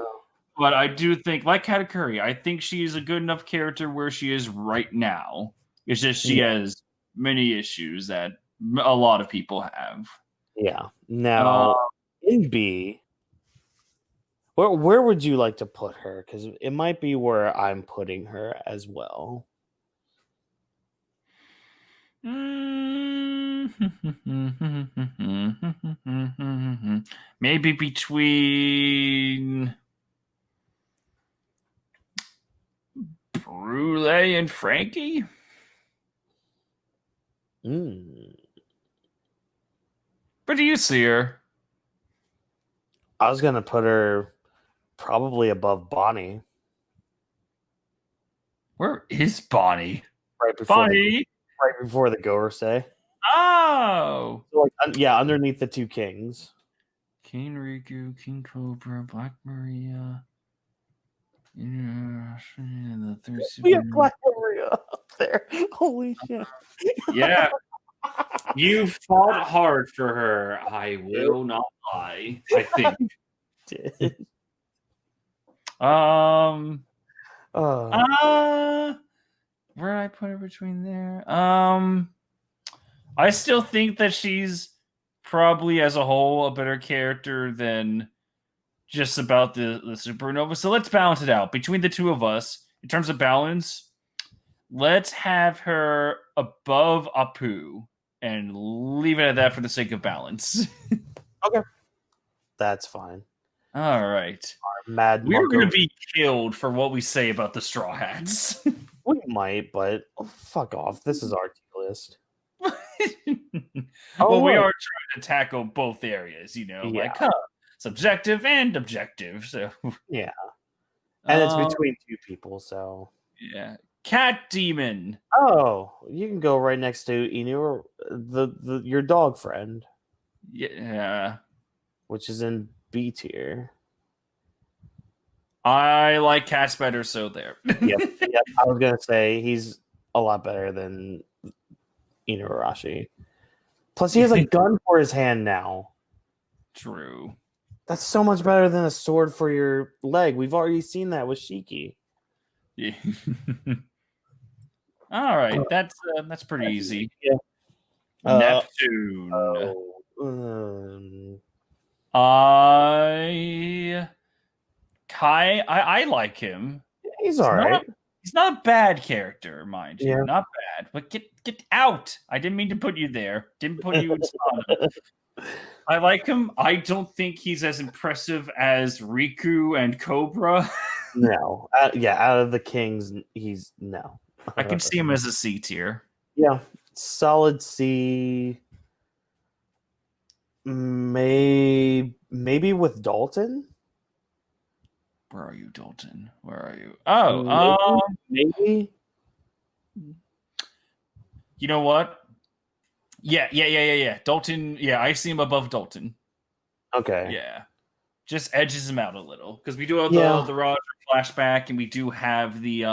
But I do think, like Katakuri, I think she is a good enough character where she is right now. It's just she has many issues that a lot of people have. Yeah. Now, in B, where would you like to put her? Because it might be where I'm putting her as well. Maybe between Brule and Frankie? Where do you see her? I was going to put her probably above Bonnie. Where is Bonnie? Right before Bonnie? right before the Gorosei. Oh! So like, yeah, underneath the two kings. King Riku, King Cobra, Black Maria. And the third We have super. Black Maria up there. Holy shit. Yeah. You fought hard for her. I will not lie. I think. Where did I put her between there? I still think that she's probably as a whole a better character than just about the supernova. So let's balance it out between the two of us in terms of balance. Let's have her above Apu and leave it at that for the sake of balance. Okay. That's fine. All right. Mad We're going to be killed for what we say about the Straw Hats. We might, but fuck off. This is our list. Well, we are trying to tackle both areas, like subjective and objective. So yeah, and it's between two people. So yeah, Cat Demon. Oh, you can go right next to Inu, your dog friend. Yeah, which is in B tier. I like Cat's better, so there. Yep. I was gonna say he's a lot better than Inuarashi. Plus, he has a gun for his hand now. True. That's so much better than a sword for your leg. We've already seen that with Shiki. Yeah. All right, that's pretty easy. Yeah. Neptune. I like him. He's all right. He's not a bad character, mind you. Yeah. Not bad. But get out. I didn't mean to put you there. Didn't put you in spot. I like him. I don't think he's as impressive as Riku and Cobra. No. Out of the kings, he's no. I can see him as a C tier. Yeah. Solid C. Maybe with Dalton. Where are you, Dalton? Where are you? Oh, maybe. You know what? Yeah. Dalton. Yeah, I see him above Dalton. Okay. Yeah, just edges him out a little because we do have the Roger flashback, and we do have the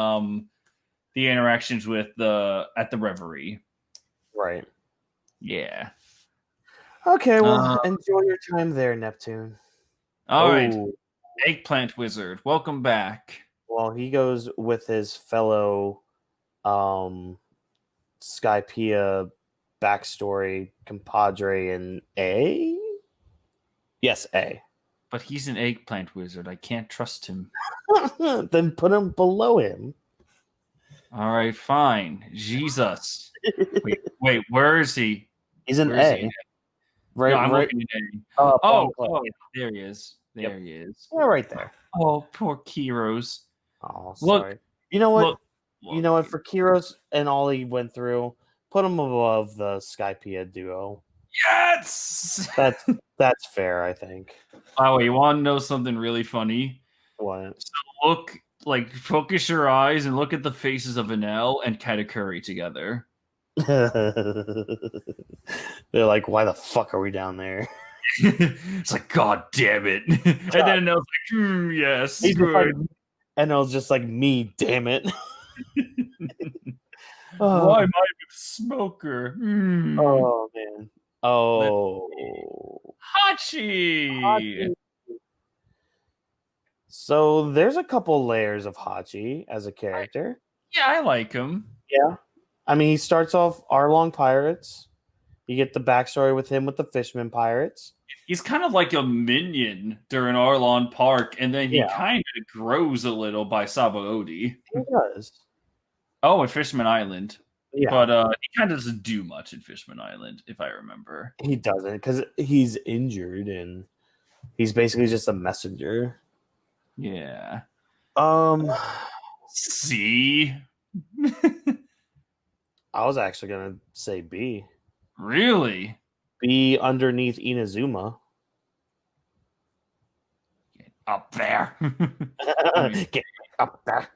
interactions with at the Reverie. Right. Yeah. Okay. Well, enjoy your time there, Neptune. All right. Eggplant Wizard, welcome back. Well, he goes with his fellow Skypiea backstory compadre in A. Yes, A. But he's an eggplant wizard. I can't trust him. Then put him below him. All right, fine. Jesus. Wait, where is he? He's an Where is A. he? Right, No, I'm right. looking at A. Oh, There he is. There he is. yeah, right there. Oh, poor Kiros. Oh, Look, sorry. You know what? Look, You know what? For Kiros and all he went through, put him above the Skypiea duo. Yes. That's fair, I think. Oh, you want to know something really funny? What? So focus your eyes and look at the faces of Enel and Katakuri together. They're like, why the fuck are we down there? It's like, God damn it. And then Enel's like, yes, He's good. like, Enel's just like, me, damn it. Why am I with Smoker? Oh, man. Oh. Hachi! So there's a couple layers of Hachi as a character. Yeah, I like him. Yeah. I mean, he starts off Arlong Pirates. You get the backstory with him with the Fishman Pirates. He's kind of like a minion during Arlon Park, and then he kind of grows a little by Sabaody. He does. Oh, at Fishman Island. Yeah. But he kind of doesn't do much in Fishman Island, if I remember. He doesn't, because he's injured, and he's basically just a messenger. Yeah. C? I was actually going to say B. Really? B underneath Inazuma. Get up there. Get up there.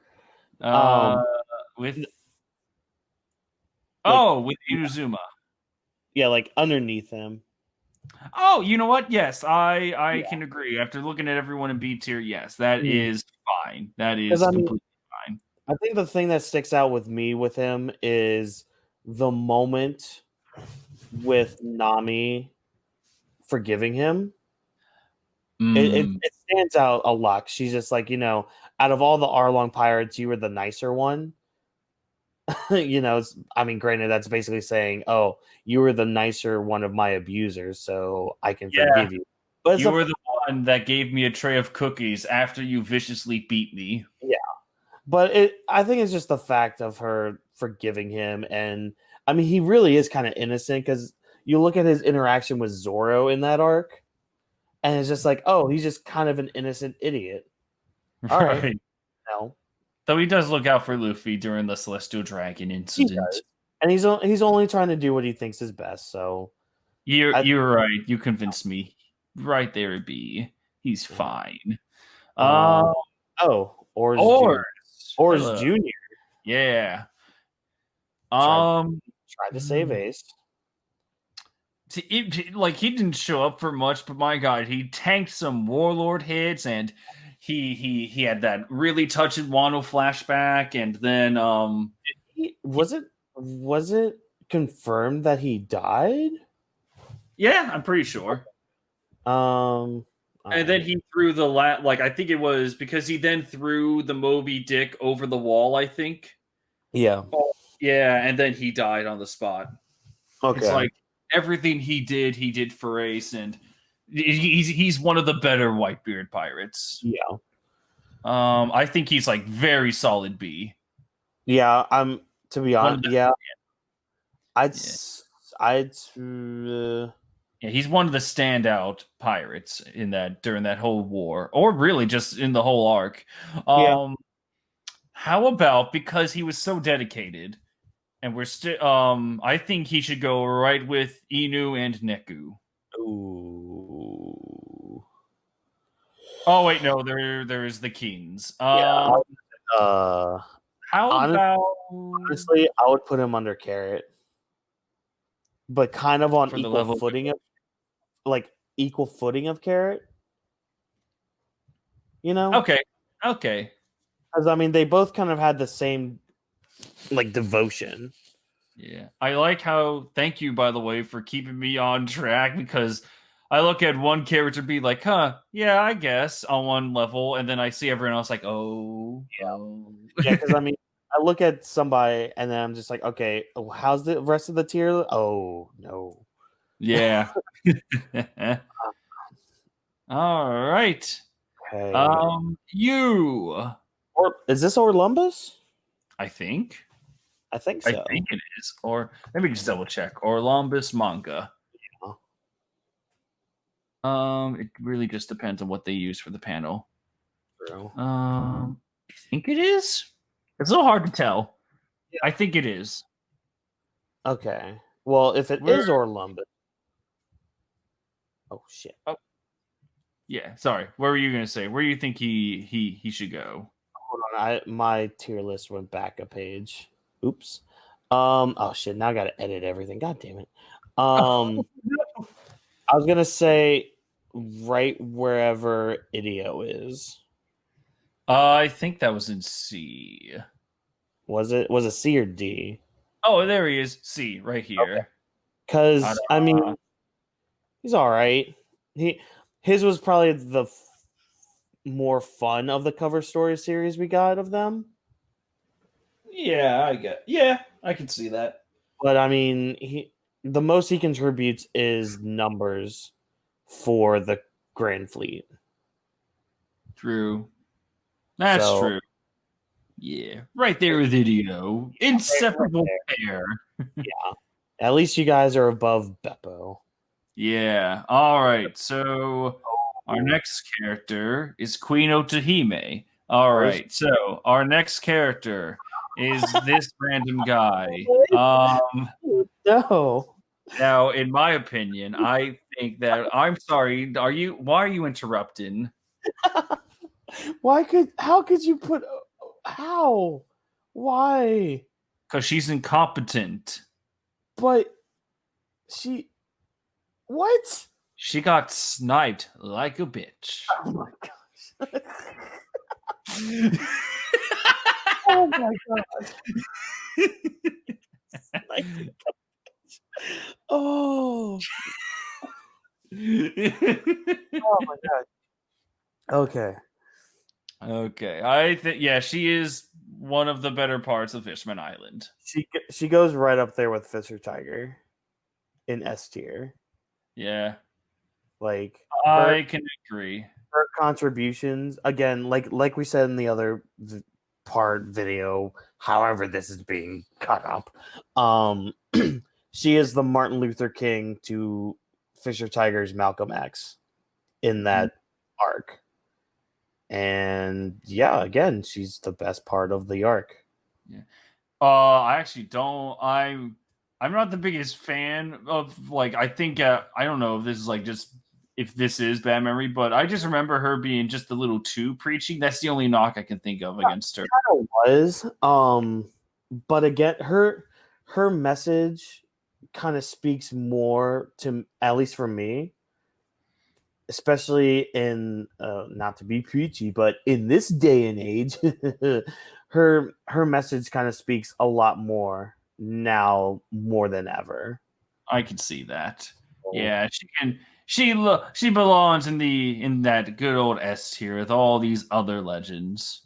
With Inazuma. Yeah, like underneath him. Oh, you know what? Yes, I can agree. After looking at everyone in B tier, yes, that is fine. That is completely fine. I think the thing that sticks out with me with him is the moment with Nami forgiving him. It stands out a lot. She's just like, out of all the Arlong pirates, you were the nicer one. Granted, that's basically saying, oh, you were the nicer one of my abusers, so I can forgive you. But you were the one that gave me a tray of cookies after you viciously beat me. Yeah. But I think it's just the fact of her forgiving him. And, I mean, he really is kind of innocent because you look at his interaction with Zoro in that arc, and it's just like, oh, he's just kind of an innocent idiot. All right. No. Though he does look out for Luffy during the Celestial Dragon incident. And he's only trying to do what he thinks is best, so... You're right. You convinced me. Right there, B. He's fine. Ors Jr. Yeah. Tried to save Ace. He didn't show up for much, but my God, he tanked some Warlord hits, and he had that really touching Wano flashback, and then was it confirmed that he died? Yeah, I'm pretty sure. And then he threw I think it was because he then threw the Moby Dick over the wall, I think. Yeah. Yeah, and then he died on the spot. Okay. It's like everything he did for Ace, and he's one of the better Whitebeard pirates. Yeah. I think he's like very solid B. Yeah, to be honest, he's one of the standout pirates during that whole war, or really just in the whole arc. How about, because he was so dedicated, and we're still I think he should go right with Inu and Neku. Ooh. Oh wait, no, there is the Kings. How about honestly, I would put him under Carrot, but kind of on equal footing of Carrot. Okay. Because they both kind of had the same devotion. Yeah, I like how. Thank you, by the way, for keeping me on track, because I look at one character be like, huh, yeah, I guess on one level, and then I see everyone else like, oh. Yeah, because I mean, I look at somebody and then I'm just like, okay, how's the rest of the tier? Oh no. Yeah. All right. Okay. You. Or is this Orlumbus? I think. I think I so. think it is. Or let me just double check. Orlumbus manga. It really just depends on what they use for the panel. True. I think it is. It's a little hard to tell. Yeah. I think it is. Okay. Well, if it is Orlumbus. Oh shit. Oh. Yeah, sorry. What were you gonna say? Where do you think he should go? Hold on. My tier list went back a page. Oops. Oh shit, now I gotta edit everything. God damn it. I was gonna say right wherever Ideo is. I think that was in C. Was it C or D? Oh, there he is. C, right here. Because I mean, he's all right. His was probably the more fun of the cover story series we got of them. Yeah, yeah, I can see that. But I mean, the most he contributes is numbers for the Grand Fleet. True. That's true. Yeah, right there with Ideo. Inseparable pair. Yeah. At least you guys are above Beppo. Yeah. All right. So our next character is Queen Otohime. All right. So our next character is this random guy. No. Now, in my opinion, I think that I'm sorry. Why are you interrupting? How could you put how? Why? Because she's incompetent. But what? She got sniped like a bitch. Oh my gosh. Oh my gosh. Oh. Oh my god. Okay. Okay. I think she is one of the better parts of Fishman Island. She goes right up there with Fisher Tiger in S tier. Yeah. Like I can agree. Her contributions, again, like we said in the other part video, however this is being cut up, she is the Martin Luther King to Fisher Tiger's Malcolm X in that arc. And yeah, again, she's the best part of the arc. Yeah. I actually don't. I'm not the biggest fan of I think I don't know if this is if this is bad memory, but I just remember her being just a little too preachy. That's the only knock I can think of against her. It was, but again, her message kind of speaks more to, at least for me, especially in not to be preachy, but in this day and age, her message kind of speaks a lot more now more than ever. I can see that. Yeah, she can. She belongs in that good old S tier with all these other legends.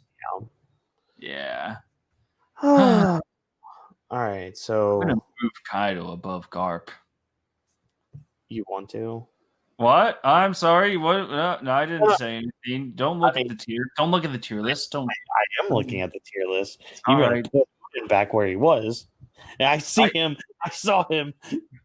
Yeah. All right, so I'm gonna move Kaido above Garp. You want to? What? I'm sorry. What? No, I didn't say anything. Don't look at the tier. Don't look at the tier list. Don't. I am looking at the tier list. You better put him back where he was. I see him. I saw him.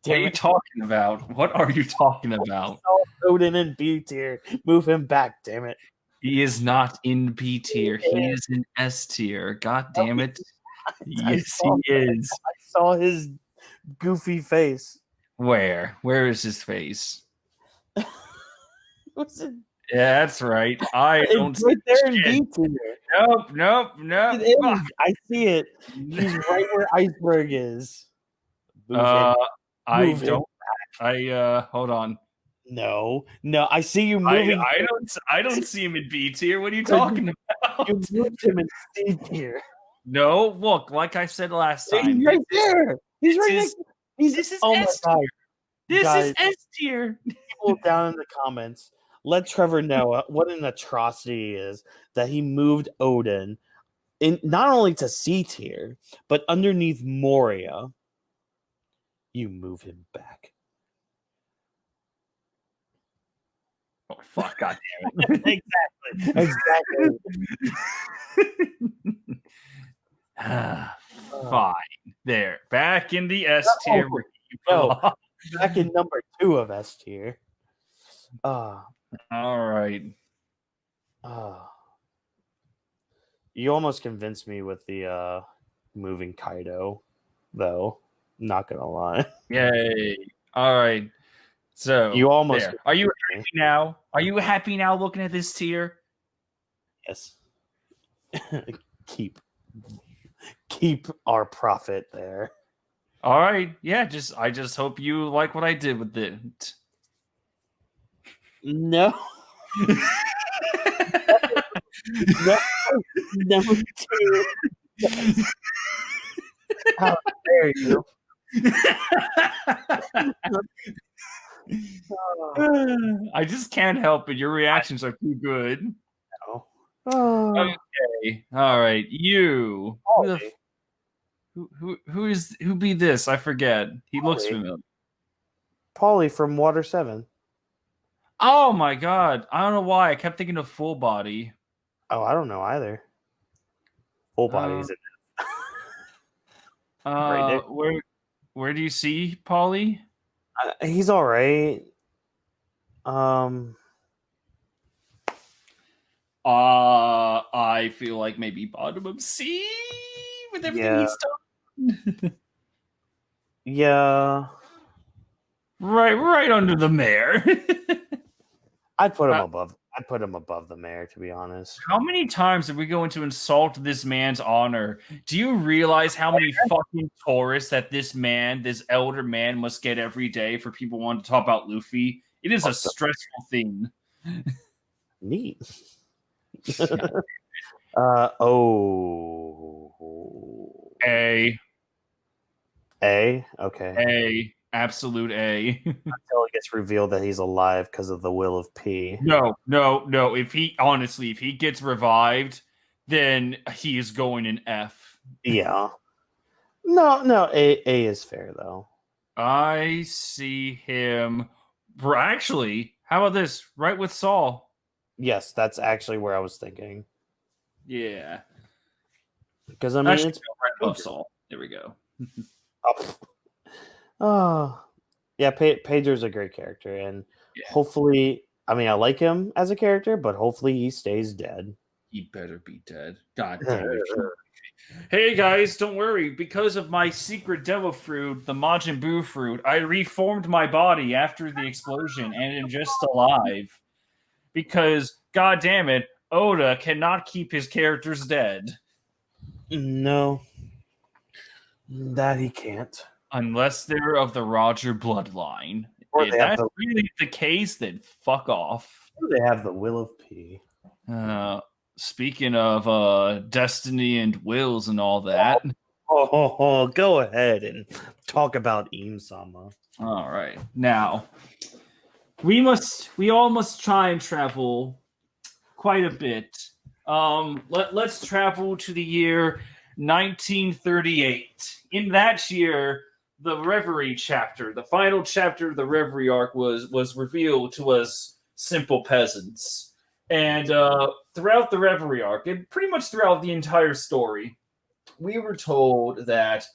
What are you talking about? What are you talking about? Odin in B tier. Move him back, damn it. He is not in B tier. He is in S tier. God damn it. Yes, he is. I saw his goofy face. Where? Where is his face? What's it? Yeah, that's right. I don't right there in B tier. Nope. I see it. He's right where Iceberg is. Hold on. No, I see you moving. I don't see him in B tier. What are you talking about? You moved him in C tier. No, look, like I said last time. He's right there. He's right next. This is S tier. This is S tier. people down in the comments, let Trevor know what an atrocity it is that he moved Odin in not only to C tier, but underneath Moria. You move him back. Oh fuck! God damn it! Exactly. Fine. There. Back in the S tier. No, back in number 2 of S tier. All right. You almost convinced me with the moving Kaido, though. Not gonna lie. Yay! All right. So You almost. there. Are you happy now? Are you happy now looking at this tier? Yes. Keep our profit there. All right. Yeah. I just hope you like what I did with it. No. No. Number 2. How dare you? I just can't help it. Your reactions are too good. Okay. All right. You. Who be this? I forget. He looks familiar. Paulie from Water 7. Oh my god. I don't know why. I kept thinking of Full Body. Oh, I don't know either. Full Body's it. Right, where do you see Paulie? He's all right. I feel like maybe bottom of C with everything he's done. Yeah. Right under the mayor. I'd put him above the mayor, to be honest. How many times are we going to insult this man's honor? Do you realize how many fucking tourists that this elder man must get every day for people wanting to talk about Luffy? It is a stressful thing. Neat. A. Okay. A. Absolute A. Until it gets revealed that he's alive because of the will of P. No. If he gets revived, then he is going in F. Yeah. No. A is fair though. I see him. Actually, how about this? Right with Saul. Yes, that's actually where I was thinking. Yeah. Because I mean, it's right above Saul. There we go. Yeah, Pedro's a great character, and hopefully, I mean, I like him as a character, but hopefully he stays dead. He better be dead. God damn it. Hey guys, don't worry. Because of my secret devil fruit, the Majin Buu fruit, I reformed my body after the explosion and am just alive. Because, god damn it, Oda cannot keep his characters dead. No. That he can't. Unless they're of the Roger bloodline. If that's really the case, then fuck off. They have the will of P. Speaking of Destiny and wills and all that. Go ahead and talk about Im-sama. All right. Now, we all must try and travel quite a bit. Let's travel to the year 1938. In that year, the Reverie chapter, the final chapter of the Reverie arc was revealed to us simple peasants. And throughout the Reverie arc, and pretty much throughout the entire story, we were told that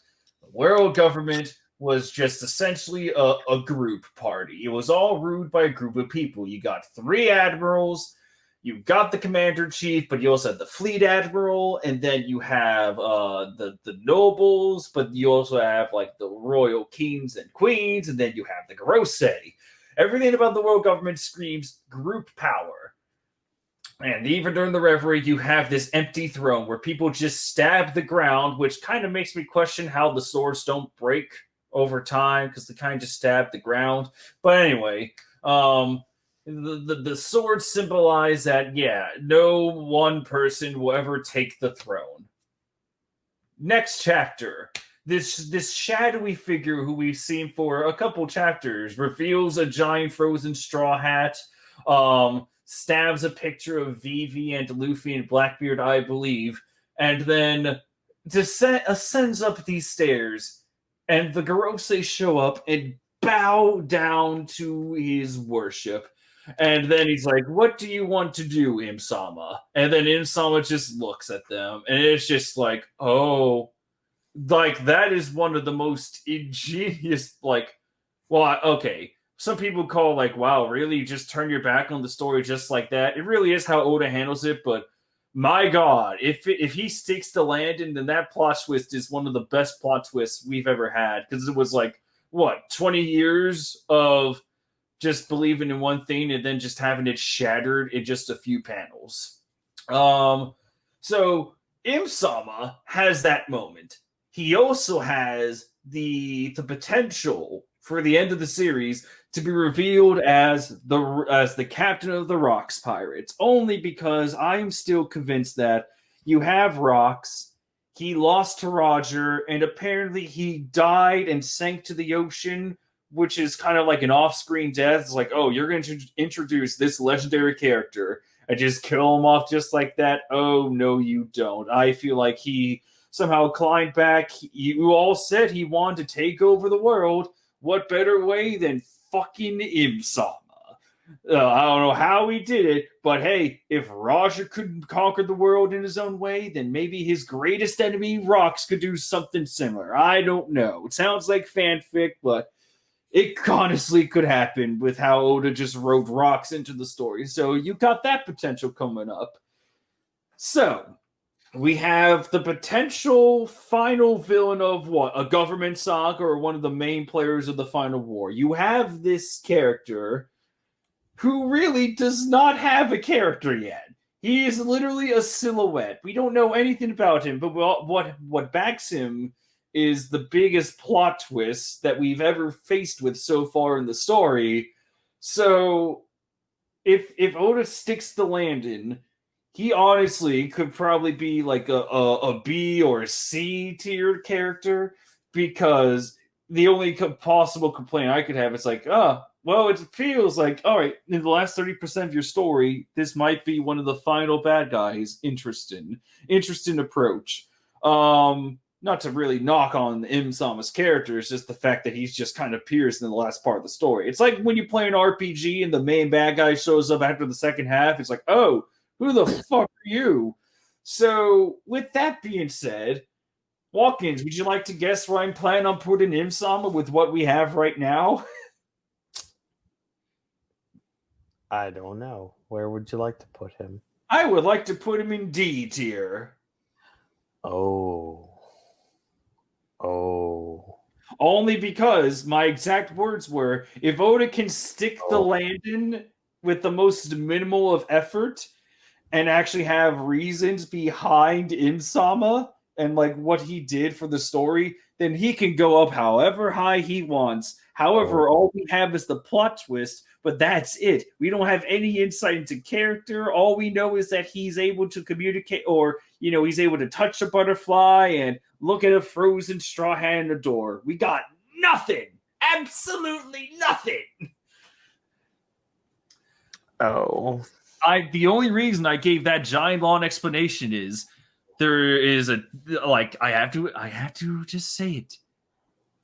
the world government was just essentially a group party. It was all ruled by a group of people. You got 3 admirals, you got the commander-in-chief, but you also have the fleet admiral, and then you have the nobles, but you also have like the royal kings and queens, and then you have the Gorosei. Everything about the world government screams group power. And even during the Reverie, you have this empty throne where people just stab the ground, which kind of makes me question how the swords don't break over time, because they kind of just stab the ground. But anyway, the swords symbolize that, no one person will ever take the throne. Next chapter, this shadowy figure who we've seen for a couple chapters reveals a giant frozen straw hat, stabs a picture of Vivi and Luffy and Blackbeard, I believe, and then ascends up these stairs, and the Garose show up and bow down to his worship. And then he's like, "What do you want to do, Im-sama?" And then Im-sama just looks at them, and it's just like, oh, like that is one of the most ingenious, like, well, okay. Some people call like, wow, really just turn your back on the story just like that. It really is how Oda handles it, but my God, if he sticks to landing, then that plot twist is one of the best plot twists we've ever had, because it was like, what, 20 years of just believing in one thing and then just having it shattered in just a few panels. So Im-sama has that moment. He also has the potential for the end of the series to be revealed as the captain of the Rocks Pirates, only because I'm still convinced that you have Rocks, he lost to Roger, and apparently he died and sank to the ocean, which is kind of like an off-screen death. It's like, oh, you're going to introduce this legendary character and just kill him off just like that? Oh, no, you don't. I feel like he somehow climbed back. You all said he wanted to take over the world. What better way than fucking Im-sama? I don't know how he did it, but hey, if Roger couldn't conquer the world in his own way, then maybe his greatest enemy, Rocks, could do something similar. I don't know. It sounds like fanfic, but it honestly could happen with how Oda just wrote Rocks into the story. So you got that potential coming up. So we have the potential final villain of what? A government saga or one of the main players of the final war. You have this character who really does not have a character yet. He is literally a silhouette. We don't know anything about him, but what backs him is the biggest plot twist that we've ever faced with so far in the story. So if Oda sticks the landing, he honestly could probably be like a B or a C tiered character, because the only possible complaint I could have is like, well, it feels like, all right, in the last 30% of your story, this might be one of the final bad guys. Interesting approach. Not to really knock on Im-sama's character, it's just the fact that he's just kind of appears in the last part of the story. It's like when you play an RPG and the main bad guy shows up after the second half. It's like, oh, who the fuck are you? So, with that being said, Whawkins, would you like to guess where I'm planning on putting Im-sama with what we have right now? I don't know. Where would you like to put him? I would like to put him in D tier. Oh. Only because my exact words were, if Oda can stick the landing with the most minimal of effort and actually have reasons behind Im-sama and like what he did for the story, then he can go up however high he wants. However, all we have is the plot twist, but that's it. We don't have any insight into character. All we know is that he's able to communicate, or, he's able to touch a butterfly and look at a frozen straw hat in the door. We got nothing. Absolutely nothing. Oh. The only reason I gave that giant long explanation is there is I have to just say it.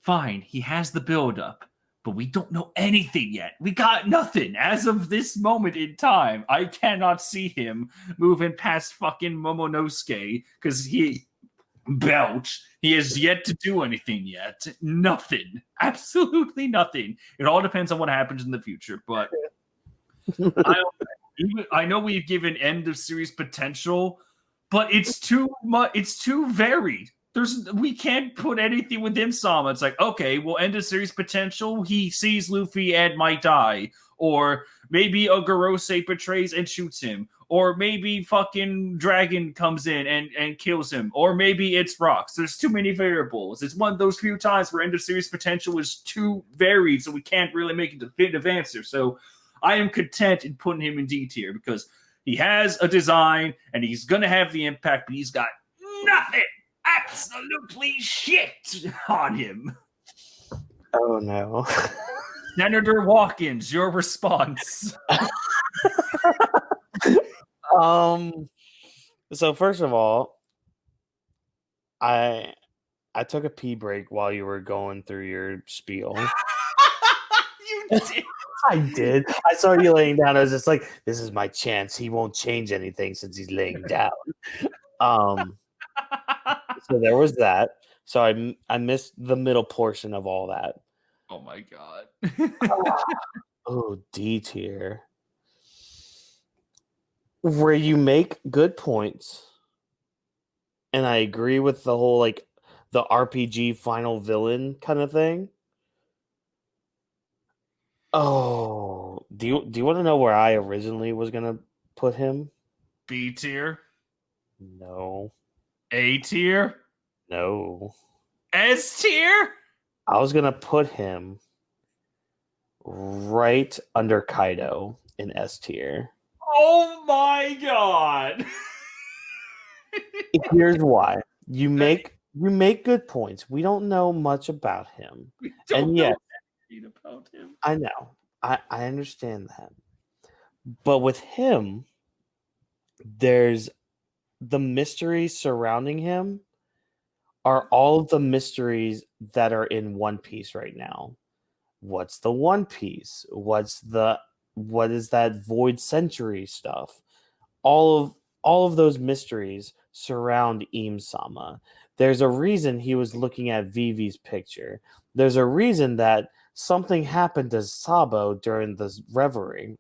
Fine, he has the build-up, but we don't know anything yet. We got nothing. As of this moment in time, I cannot see him moving past fucking Momonosuke, because he has yet to do anything yet. Nothing. Absolutely nothing. It all depends on what happens in the future, but I know we've given end of series potential, but it's too much. It's too varied. We can't put anything with Im-sama. It's like, okay, well, end of series potential. He sees Luffy and might die, or maybe a Garose betrays and shoots him, or maybe fucking Dragon comes in and kills him, or maybe it's Rocks. There's too many variables. It's one of those few times where end of series potential is too varied, so we can't really make a definitive answer. So I am content in putting him in D tier because he has a design and he's going to have the impact, but he's got nothing. absolutely shit on him. Oh no. Senator Whawkins, your response. So first of all, I took a pee break while you were going through your spiel. You did. I did. I saw you laying down. I was just like, this is my chance. He won't change anything since he's laying down. So there was that. So I missed the middle portion of all that. Oh my god. Oh, D tier. Where you make good points. And I agree with the whole like the RPG final villain kind of thing. Oh, do you want to know where I originally was gonna put him? B tier. No. A tier. No. S tier. I was gonna put him right under Kaido in S tier. Oh my god. Here's why. You make good points. We don't know much about him. We don't And know yet, anything about him. I know. I understand that. But with him, there's the mysteries surrounding him are all of the mysteries that are in One Piece right now. What's the One Piece? What is that Void Century stuff? All of those mysteries surround Im-sama. There's a reason he was looking at Vivi's picture. There's a reason that something happened to Sabo during this reverie.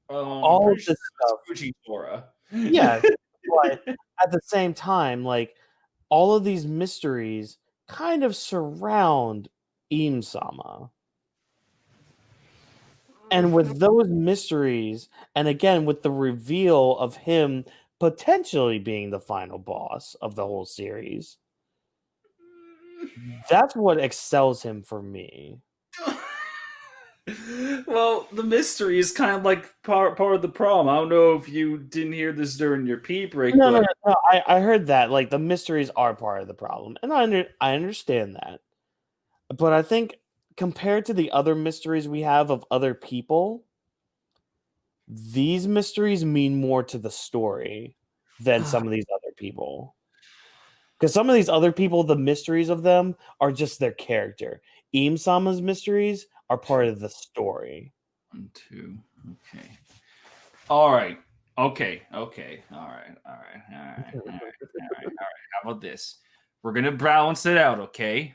All of this stuff. Fujitora. Yeah, but at the same time, like all of these mysteries kind of surround Im-sama. And with those mysteries, and again with the reveal of him potentially being the final boss of the whole series, that's what excels him for me. Well, the mystery is kind of like part of the problem. I don't know if you didn't hear this during your pee break. No. I heard that like the mysteries are part of the problem, and I understand that. But I think compared to the other mysteries we have of other people, these mysteries mean more to the story than some of these other people. Because some of these other people, the mysteries of them are just their character. Im-sama's mysteries are part of the story. 1, 2. Okay. All right. Okay. All right. How about this? We're gonna balance it out, okay?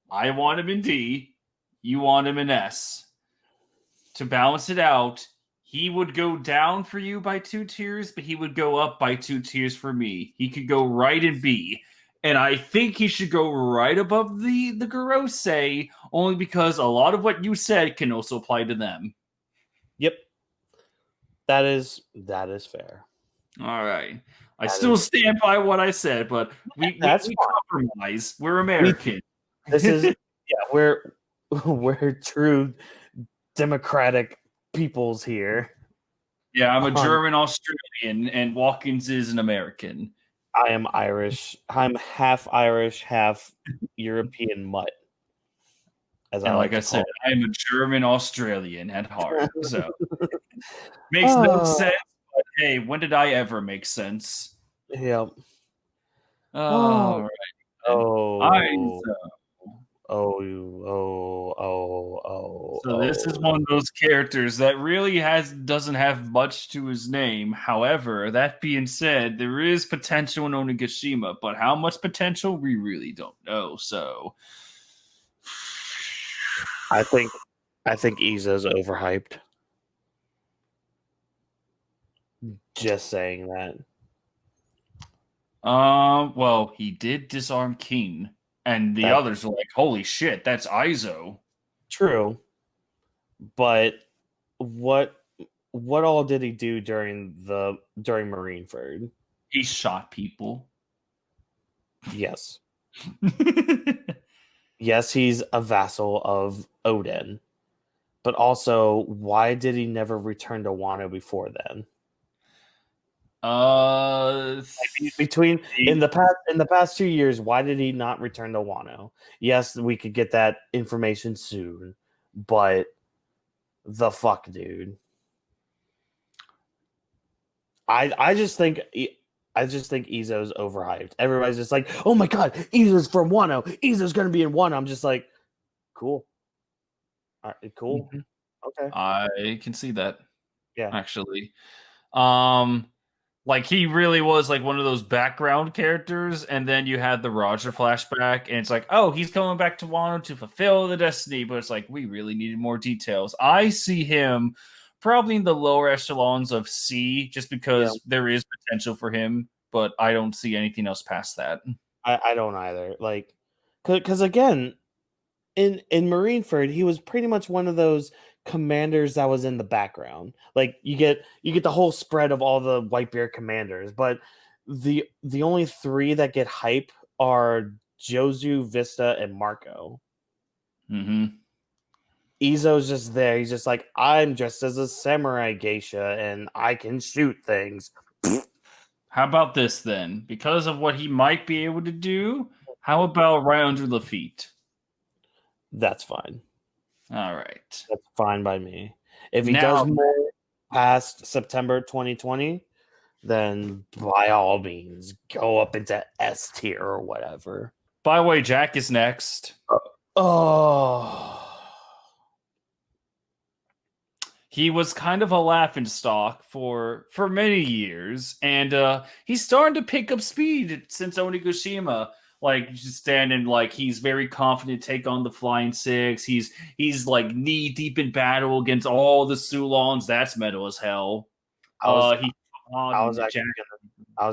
I want him in D. You want him in S. To balance it out, he would go down for you by 2 tiers, but he would go up by 2 tiers for me. He could go right in B. And I think he should go right above the Gorosei, only because a lot of what you said can also apply to them. Yep. That is fair. All right. I still stand by what I said, but we compromise. We're American. This is we're true democratic peoples here. Yeah, I'm a German Australian, and Whawkins is an American. I am Irish. I'm half Irish, half European mutt. As and like I said, I'm a German Australian at heart. So makes no sense. But hey, when did I ever make sense? Yep. All right. So this is one of those characters that really doesn't have much to his name. However, that being said, there is potential in Onigashima, but how much potential we really don't know. So I think Iza's overhyped. Just saying that. Well, he did disarm King. And the others are like, holy shit, that's Izo. True. But what all did he do during Marineford? He shot people. Yes. Yes, he's a vassal of Odin. But also, why did he never return to Wano before then? Between in the past 2 years, why did he not return to Wano? Yes, we could get that information soon, but the fuck, dude. I just think Izzo's overhyped. Everybody's just like, oh my god, Izzo's from Wano. Izzo's gonna be in Wano. I'm just like, cool. All right, cool. Mhm. Okay. I can see that. Yeah. Actually. Like he really was like one of those background characters, and then you had the Roger flashback, and it's like, oh, he's coming back to Wano to fulfill the destiny, but it's like we really needed more details. I see him probably in the lower echelons of C, just because there is potential for him, but I don't see anything else past that. I don't either. Like, because again, in Marineford, he was pretty much one of those commanders that was in the background. Like you get the whole spread of all the Whitebeard commanders, but the only three that get hype are Jozu, Vista, and Marco. Mm-hmm. Izzo's just there. He's just like, I'm dressed as a samurai geisha and I can shoot things. How about this then? Because of what he might be able to do, how about right under the feet? That's fine. All right. That's fine by me. If he Now, does more past September 2020, then by all means, go up into S tier or whatever. by the way, Jack is next. Oh. He was kind of a laughingstock for many years, and he's starting to pick up speed since Onigashima. Like just standing, like he's very confident to take on the Flying Six. He's like knee deep in battle against all the Sulons. That's metal as hell. I was Jack.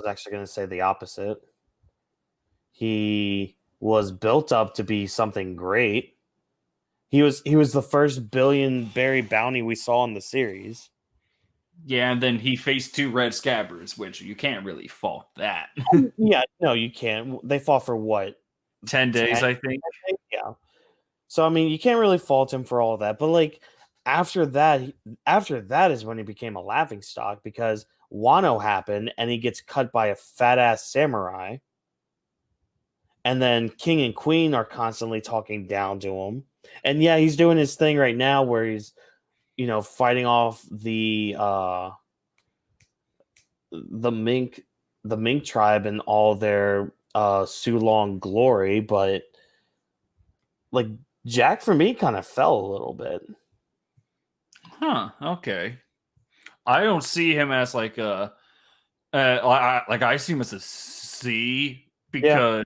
actually gonna say the opposite. He was built up to be something great. He was the first billion berry bounty we saw in the series. Yeah, and then he faced two red scabbards, which you can't really fault that. Yeah, no, you can't. They fought for what? 10 days, I think. Yeah. So I mean, you can't really fault him for all that. But like after that is when he became a laughing stock because Wano happened and he gets cut by a fat ass samurai. And then King and Queen are constantly talking down to him. And yeah, he's doing his thing right now where he's, fighting off the Mink tribe and all their Sulong glory, but like Jack for me kind of fell a little bit. Huh, okay. I don't see him as like a I see him as a C because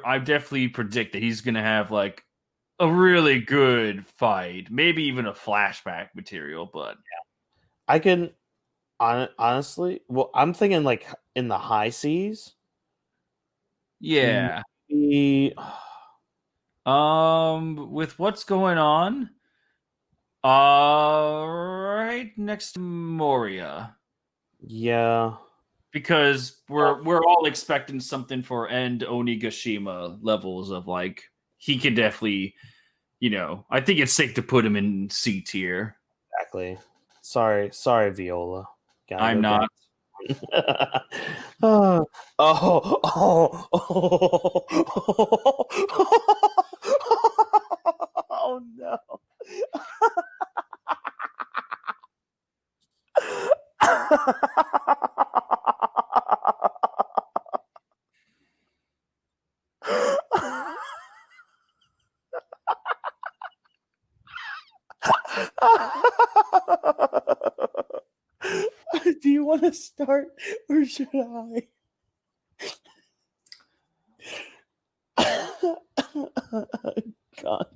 I definitely predict that he's gonna have like a really good fight, maybe even a flashback material. But I can honestly, well, I'm thinking like in the high seas. Yeah. Maybe, with what's going on, right next to Moria. Yeah. Because we're all expecting something for end Onigashima levels of like he could definitely, I think it's safe to put him in C tier. Exactly. Sorry, Viola. I'm not. Oh no. Do you want to start or should I? God,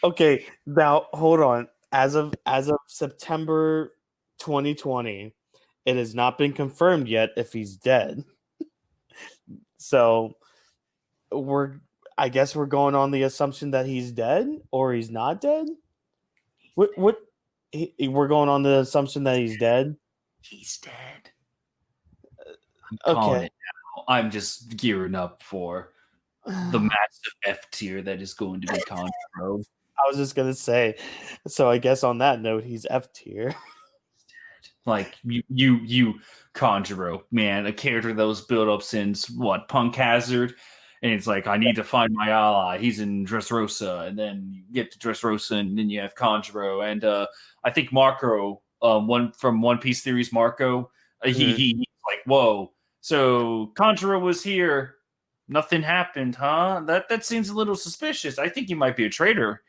okay, now hold on. As of September 2020, it has not been confirmed yet if he's dead. So I guess we're going on the assumption that he's dead or he's not dead. We're going on the assumption that he's dead. He's dead. I'm calling it now. I'm just gearing up for the massive F tier that is going to be Contra. I was just gonna say. So I guess on that note, he's F tier. Like you Conjuro, man, a character that was built up since what, Punk Hazard, and it's like I need to find my ally. He's in Dressrosa, and then you get to Dressrosa, and then you have Conjuro, and I think Marco, one from One Piece series, Marco, he's like, whoa, so Conjuro was here, nothing happened, huh? That seems a little suspicious. I think he might be a traitor.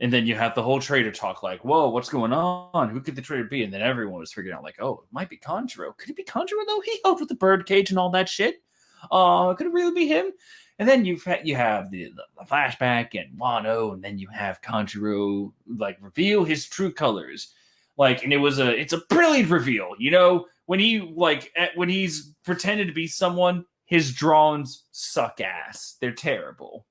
And then you have the whole trader talk like, whoa, what's going on? Who could the trader be? And then everyone was figuring out like, oh, it might be Conjuro. Could it be Conjuro though? He helped with the birdcage and all that shit. Could it really be him? And then you have the flashback and Wano, and then you have Conjuro like reveal his true colors. Like, and it's a brilliant reveal. You know, when he's pretended to be someone, his drawings suck ass. They're terrible.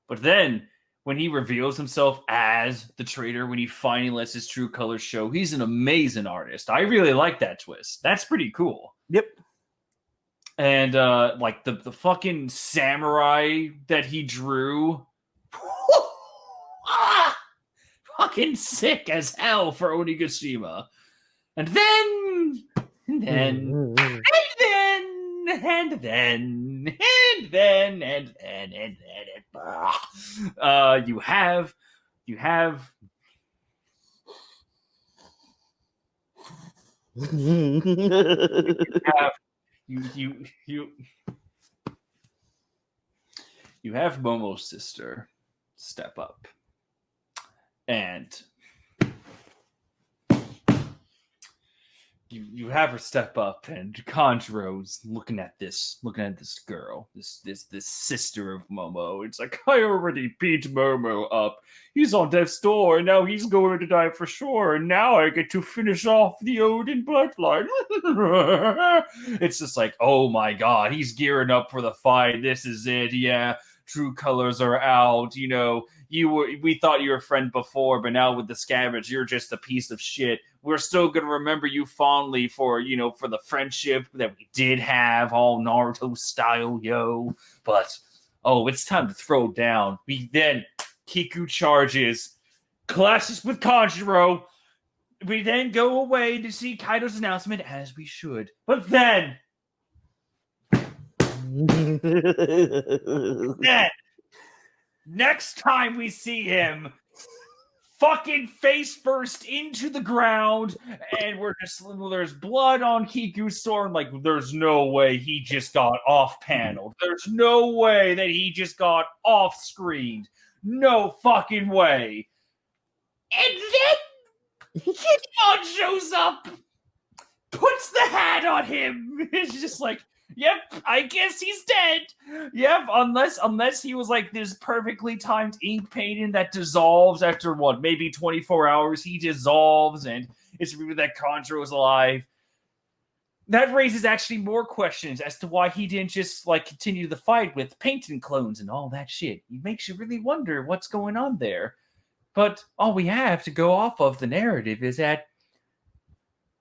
But then when he reveals himself as the traitor, when he finally lets his true colors show, he's an amazing artist. I really like that twist. That's pretty cool. Yep. And like the fucking samurai that he drew, fucking sick as hell for Onigashima. And then you have you have Momo's sister step up, and you have her step up, and Conjuro's looking at this girl, this sister of Momo. It's like, I already beat Momo up. He's on death's door, and now he's going to die for sure. And now I get to finish off the Odin bloodline. It's just like, oh my god, he's gearing up for the fight. This is it. Yeah, true colors are out. You know, we thought you were a friend before, but now with the Scabbage, you're just a piece of shit. We're still gonna remember you fondly for the friendship that we did have, all Naruto style, yo. But it's time to throw down. Then Kiku charges, clashes with Kanjuro. We then go away to see Kaido's announcement, as we should. But then next time we see him, fucking face first into the ground, and there's blood on Kiku's sword. Like, there's no way he just got off paneled. There's no way that he just got off screened. No fucking way. And then Kikon shows up, puts the hat on him. It's just like, yep, I guess he's dead. Yep, unless he was like this perfectly timed ink painting that dissolves after maybe 24 hours. He dissolves, and it's revealed that Conjuro is alive. That raises actually more questions as to why he didn't just continue the fight with painting clones and all that shit. It makes you really wonder what's going on there. But all we have to go off of the narrative is that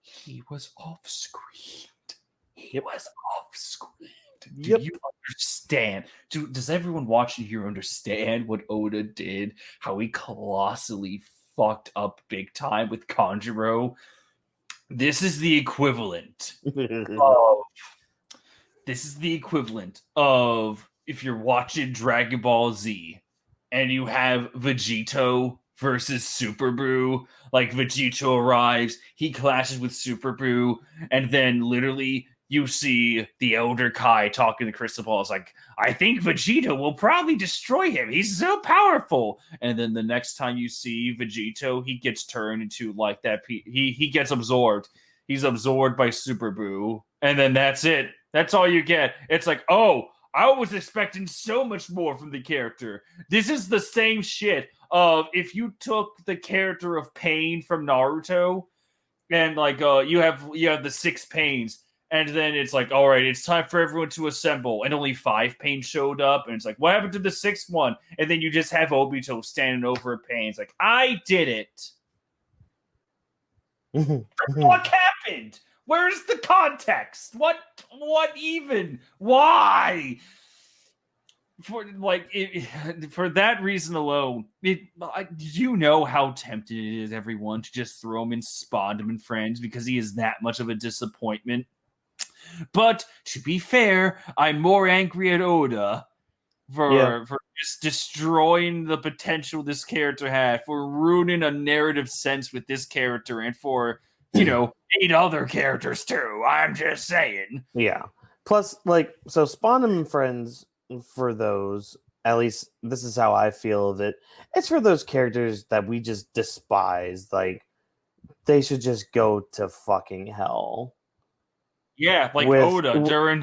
he was off screen. He was off screen. Do you understand? Does everyone watching here understand what Oda did? How he colossally fucked up big time with Kanjuro? This is the equivalent of if you're watching Dragon Ball Z and you have Vegito versus Super Buu. Like, Vegito arrives, he clashes with Super Buu, and then literally you see the Elder Kai talking to Crystal Ball. It's like, I think Vegeta will probably destroy him. He's so powerful. And then the next time you see Vegito, he gets turned into like that. He gets absorbed. He's absorbed by Super Buu. And then that's it. That's all you get. It's like, oh, I was expecting so much more from the character. This is the same shit of if you took the character of Pain from Naruto and you have the 6 Pains. And then it's like, all right, it's time for everyone to assemble. And only 5 Pain showed up. And it's like, what happened to the 6th one? And then you just have Obito standing over Pain. It's like, I did it. What happened? Where's the context? What even? Why? for that reason alone, did you know how tempted it is, everyone, to just throw him in Spondum and Friends because he is that much of a disappointment? But to be fair, I'm more angry at Oda for just destroying the potential this character had, for ruining a narrative sense with this character, and for 8 other characters too. I'm just saying. Yeah. Plus, so Spondum and Friends, for those, at least this is how I feel of it. It's for those characters that we just despise. Like, they should just go to fucking hell. Yeah, like Oda during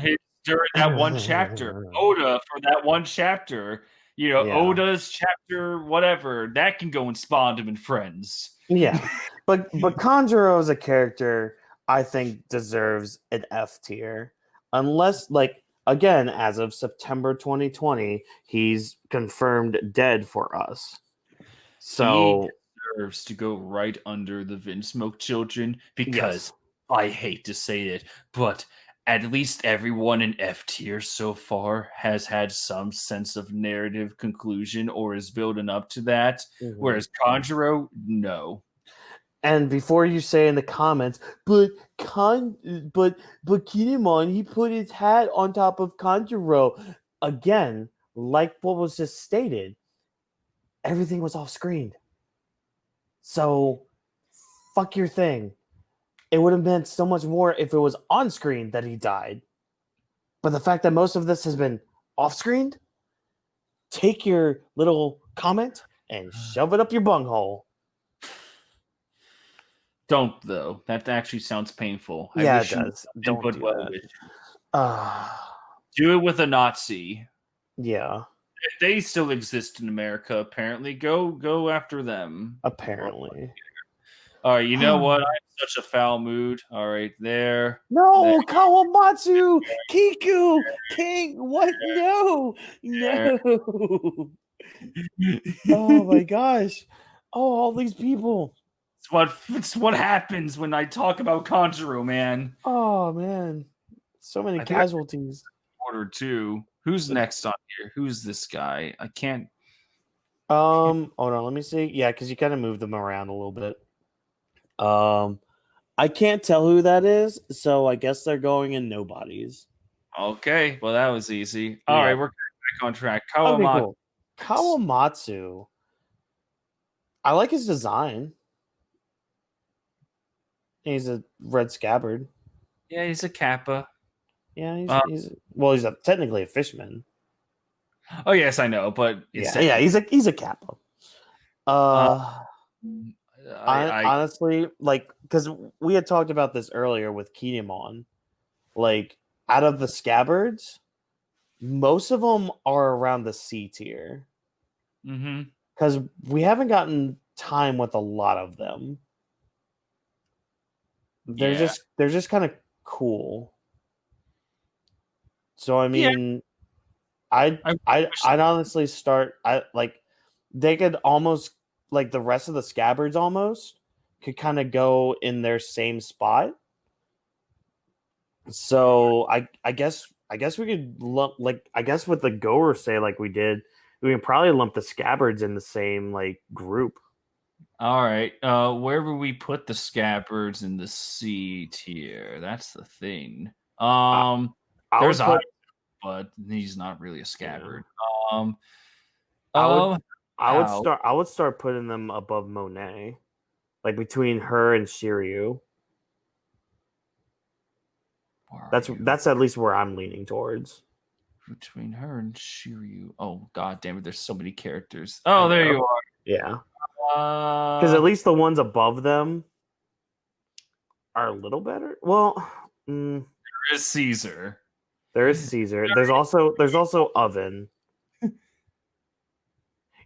that one chapter. Oda for that one chapter. Oda's chapter, whatever, that can go in Spondum and Friends. Yeah. But Kanjuro as a character, I think, deserves an F tier. Unless, again, as of September 2020, he's confirmed dead for us. So he deserves to go right under the Vinsmoke children because I hate to say it, but at least everyone in F tier so far has had some sense of narrative conclusion or is building up to that. Mm-hmm. Whereas Kanjuro, no. And before you say in the comments, but Kinemon, he put his hat on top of Kanjuro. Again, like what was just stated, everything was off screen. So, fuck your thing. It would have meant so much more if it was on screen that he died. But the fact that most of this has been off screen, take your little comment and shove it up your bunghole. Don't, though. That actually sounds painful. Yeah, it does. Don't do that. Do it with a Nazi. Yeah. They still exist in America, apparently. Go after them. Apparently. All right, you know what? I'm in such a foul mood. All right, there. No, there. Kawamatsu, Kiku, King. What? No. Oh my gosh. Oh, all these people. It's what happens when I talk about Kanjuro, man. Oh man, so many casualties. Order 2. Who's next on here? Who's this guy? I can't. Hold on. Let me see. Yeah, because you kind of moved them around a little bit. I can't tell who that is, so I guess they're going in nobodies. Okay, well that was easy. All right, we're back on track. Kawamatsu. Okay, cool. Kawamatsu. I like his design. He's a red scabbard. Yeah, he's a Kappa. Yeah, he's technically a fishman. Oh yes, I know, but he's a Kappa. Honestly, because we had talked about this earlier with Kinemon, out of the scabbards, most of them are around the C tier. Mm-hmm. Because we haven't gotten time with a lot of them. They're just kind of cool. So I mean, I'd honestly start. They could almost, the rest of the scabbards almost could kind of go in their same spot. So I guess we could lump, I guess with the Goer say we did, we can probably lump the scabbards in the same group. All right. Where would we put the scabbards in the C tier? That's the thing. There's but he's not really a scabbard. Yeah. I would start putting them above Monet, between her and Shiryu. That's at least where I'm leaning towards. Between her and Shiryu. Oh god damn it! There's so many characters. Oh, there you are. Yeah. Because at least the ones above them are a little better. Well, there is Caesar. There's also Oven.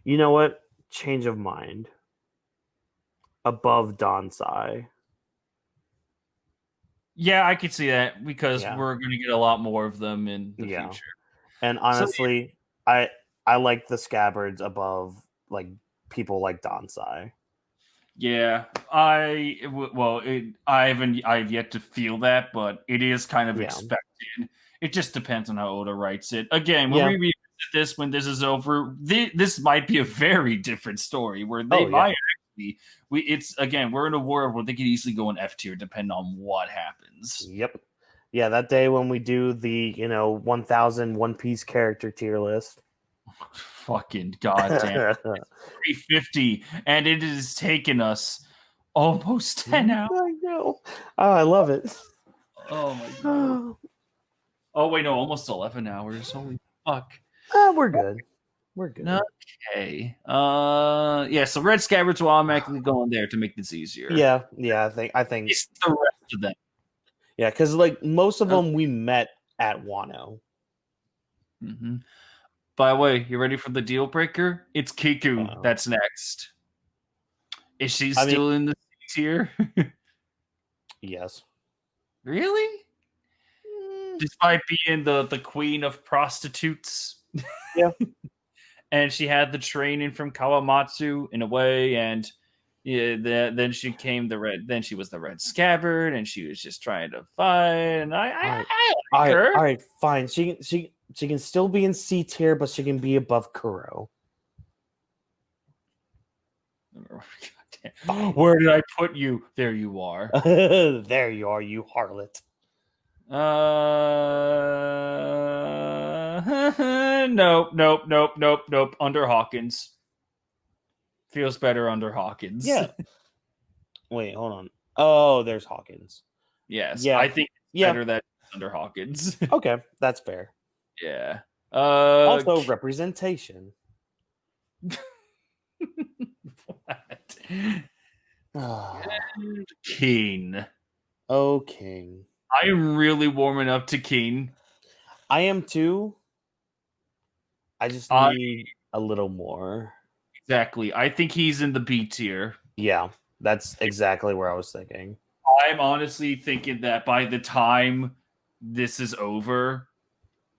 You know what? Change of mind. Above Donsai. Yeah, I could see that because we're going to get a lot more of them in the future. And honestly, I like the scabbards above people like Donsai. Yeah, I've yet to feel that, but it is kind of expected. It just depends on how Oda writes it. Again, when we read this when this is over, this might be a very different story where they might actually. We're in a world where they could easily go in F tier depending on what happens. Yep. Yeah, that day when we do the 1,000 One Piece character tier list. Fucking goddamn. 350, and it has taken us almost 10 hours. I know. Oh, I love it. Oh my god. Oh wait, no, almost 11 hours. Holy fuck. We're good. We're good. Okay. Yeah, so Red Scabbards will automatically go in there to make this easier. Yeah, I think It's the rest of them. Yeah, because like most of them we met at Wano. Mm-hmm. By the way, you ready for the deal breaker? It's Kiku that's next. Is she still in the C tier? Yes. Really? Despite being the queen of prostitutes. Yeah. And she had the training from Kawamatsu in a way, and then she came then she was the Red Scabbard, and she was just trying to fight. And I like her. All right, fine. She can still be in C tier, but she can be above Kuro. Where did I put you? There you are. There you are, you harlot. Nope. Under Hawkins. Feels better under Hawkins. Yeah. Wait, hold on. Oh, there's Hawkins. Yes. Yeah. I think it's better that under Hawkins. Okay, that's fair. Yeah. Also, representation. What? King. Oh, King. I am really warming up to King. I am too. I just need a little more. Exactly. I think he's in the B tier. Yeah, that's exactly where I was thinking. I'm honestly thinking that by the time this is over,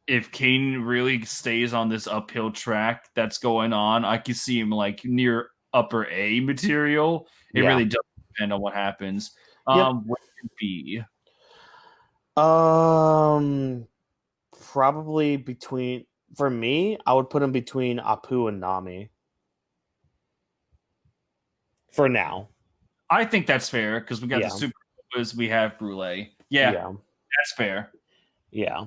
if King really stays on this uphill track that's going on, I could see him like near upper A material. It really does depend on what happens. What would it be? Probably between, for me, I would put him between Apu and Nami. For now. I think that's fair because we got the Super Novas, we have Brule. Yeah, that's fair. Yeah.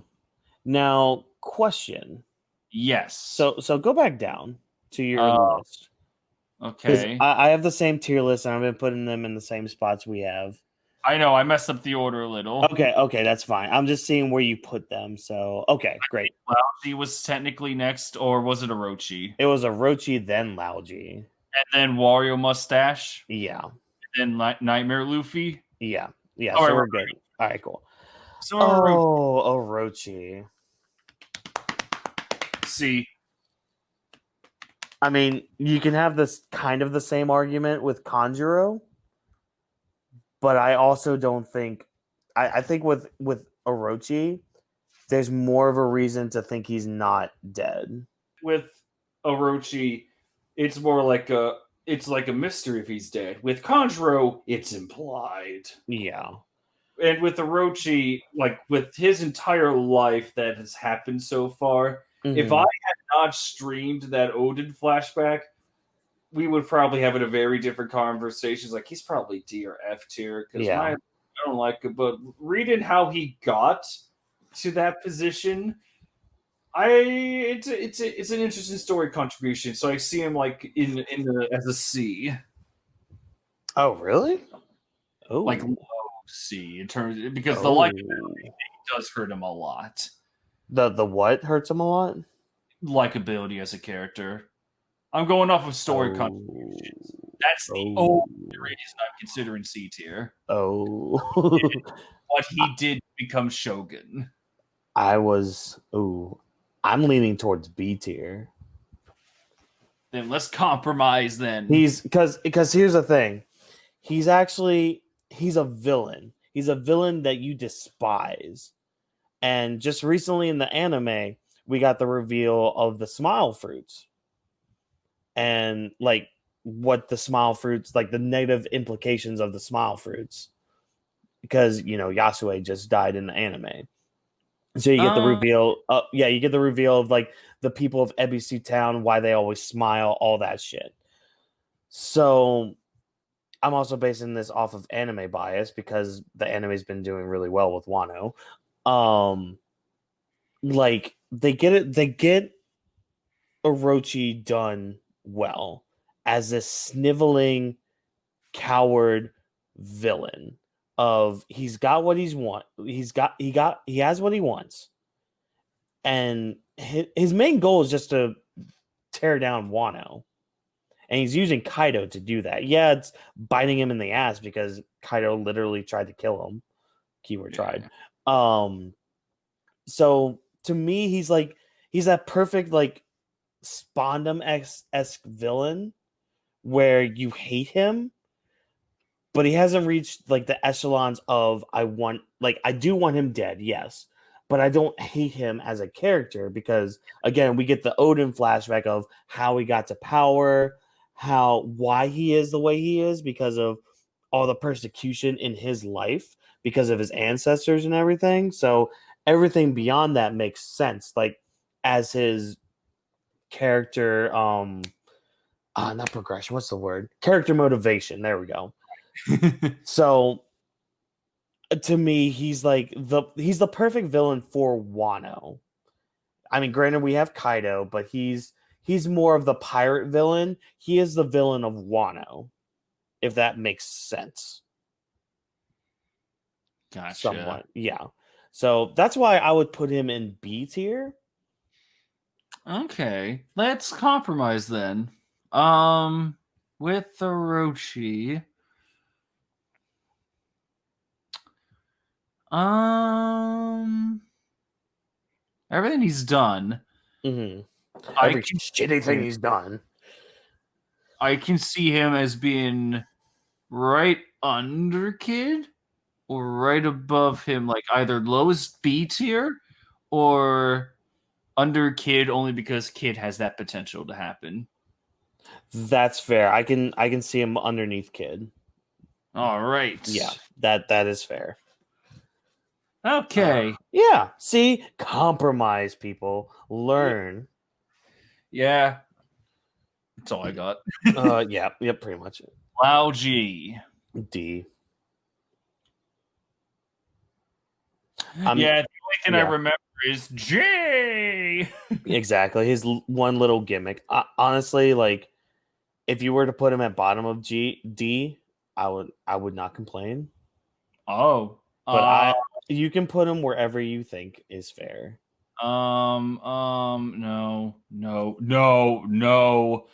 Now, question. Yes. So go back down to your list. Okay. I have the same tier list, and I've been putting them in the same spots we have. I know, I messed up the order a little. Okay, that's fine. I'm just seeing where you put them. So, okay, great. Laoji was technically next, or was it Orochi? It was Orochi, then Laoji. And then Wario Mustache? Yeah. And then Nightmare Luffy? Yeah, so we're good. All right, cool. So Orochi. See. I mean, you can have this kind of the same argument with Kanjuro, but I also don't think I think with Orochi, there's more of a reason to think he's not dead. With Orochi, it's more like a mystery if he's dead. With Kanjuro, it's implied. Yeah. And with Orochi, like with his entire life that has happened so far, if I had not streamed that Odin flashback, we would probably have a very different conversation. Like, he's probably D or F tier because I don't like it. But reading how he got to that position, it's an interesting story contribution. So I see him like as a C. Oh, really? Oh, like low C in terms because the likability does hurt him a lot. The what hurts him a lot? Likability as a character. I'm going off of story contributions. That's the only reason I'm considering C tier. But he did become Shogun. I'm leaning towards B tier. Then let's compromise then. He's because here's the thing. He's a villain. He's a villain that you despise. And just recently in the anime, we got the reveal of the smile fruits. And like what the smile fruits, like the negative implications of the smile fruits. Because, Yasue just died in the anime. So you get the Uh, reveal. Yeah, you get the reveal of like the people of EBC Town, why they always smile, all that shit. So I'm also basing this off of anime bias because the anime's been doing really well with Wano. Um, like they get Orochi done well as this sniveling coward villain of he's got what he has what he wants, and his main goal is just to tear down Wano, and he's using Kaido to do that. Yeah, it's biting him in the ass because Kaido literally tried to kill him. Keyword tried. Um, so to me, he's that perfect like Spondum esque villain where you hate him, but he hasn't reached like the echelons of I do want him dead, yes, but I don't hate him as a character because again, we get the Odin flashback of how he got to power, why he is the way he is because of all the persecution in his life because of his ancestors and everything. So everything beyond that makes sense. Like as his character, not progression. What's the word? Character motivation. There we go. So to me, he's the perfect villain for Wano. I mean, granted, we have Kaido, but he's more of the pirate villain. He is the villain of Wano, if that makes sense. Gotcha. Somewhat, yeah. So that's why I would put him in B tier. Okay, let's compromise then. With Orochi. Everything he's done. Mm-hmm. I Every can shitty thing he's done. I can see him as being right under Kid or right above him, like either lowest B tier or under Kid, only because Kid has that potential to happen. That's fair. I can see him underneath Kid. All right. Yeah, that is fair. Okay. Yeah. See, compromise, people. Learn. Yeah. That's all I got. Yeah, pretty much. Lao G. D. Yeah, the only thing I remember is J. Exactly. His one little gimmick. Honestly, like if you were to put him at bottom of D, I would not complain. Oh. But you can put him wherever you think is fair. No. No. No. No. No.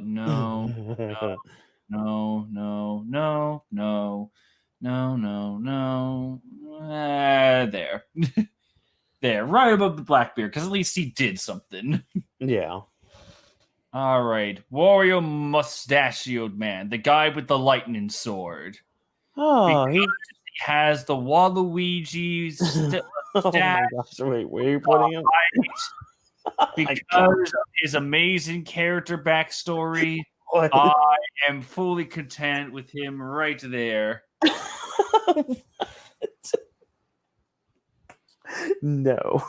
No. No. No. There. There. Right above the Blackbeard, because at least he did something. Yeah. All right. Warrior Mustachioed Man, the guy with the lightning sword. Oh, Because he has the Waluigi oh my gosh! Wait, where are you putting him? Because of his amazing character backstory, What? I am fully content with him right there. No.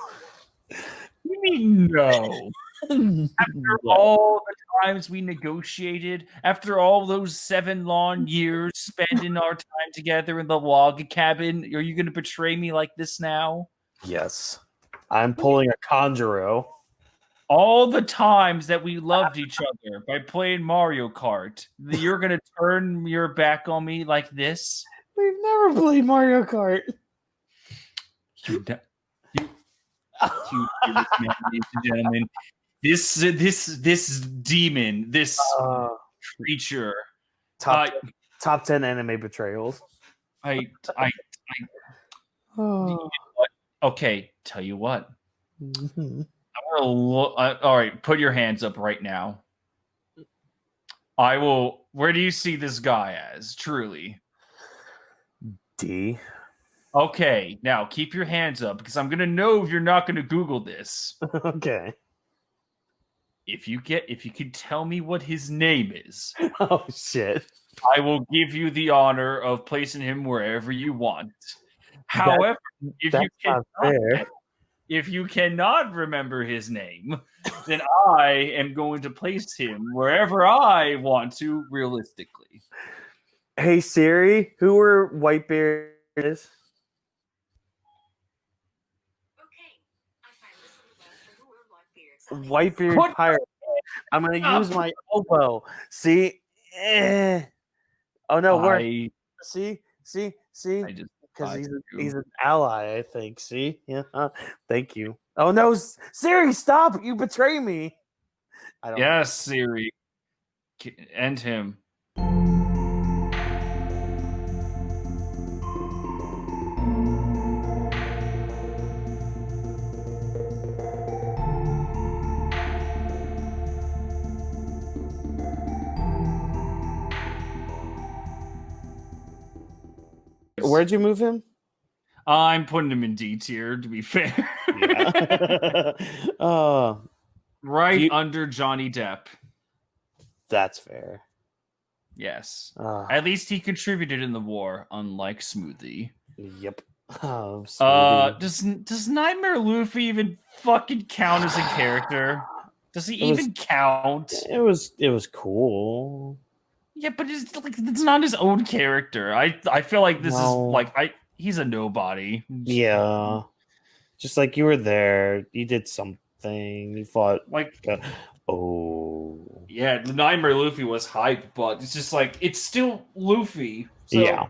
You mean no? After all the times we negotiated, after all those 7 long years spending our time together in the log cabin, are you going to betray me like this now? Yes. I'm pulling a Conjuro. All the times that we loved each other by playing Mario Kart, you're going to turn your back on me like this? We've never played Mario Kart. You ladies and gentlemen, this demon, this creature, top 10 anime betrayals. Okay, tell you what. All right, put your hands up right now. I will. Where do you see this guy as? Truly. D. Okay, now keep your hands up because I'm gonna know if you're not gonna Google this. Okay. If you can tell me what his name is, oh shit, I will give you the honor of placing him wherever you want. However, if you That's not cannot, fair. if you cannot remember his name, then I am going to place him wherever I want to realistically. Hey Siri, who are Whitebeard is? Whitebeard Put pirate. I'm gonna use my elbow. See? Oh no, we're I see, just because lied he's to you. he's an ally, I think. See, yeah. Thank you. Oh no, Siri, stop! You betray me. I don't. Yes, Siri. End him. Where'd you move him? I'm putting him in D tier, to be fair. Yeah. Right You- under Johnny Depp. That's fair. Yes. Uh, At least he contributed in the war, unlike Smoothie. yep. Oh, Smoothie. Does Nightmare Luffy even fucking count as a character? Does he It was- even count? It was cool. Yeah, but it's not his own character. I feel like this No. is he's a nobody. Yeah. Just like you were there, you did something. You fought. Like Oh. yeah, the Nightmare Luffy was hype, but it's just like it's still Luffy. So Yeah.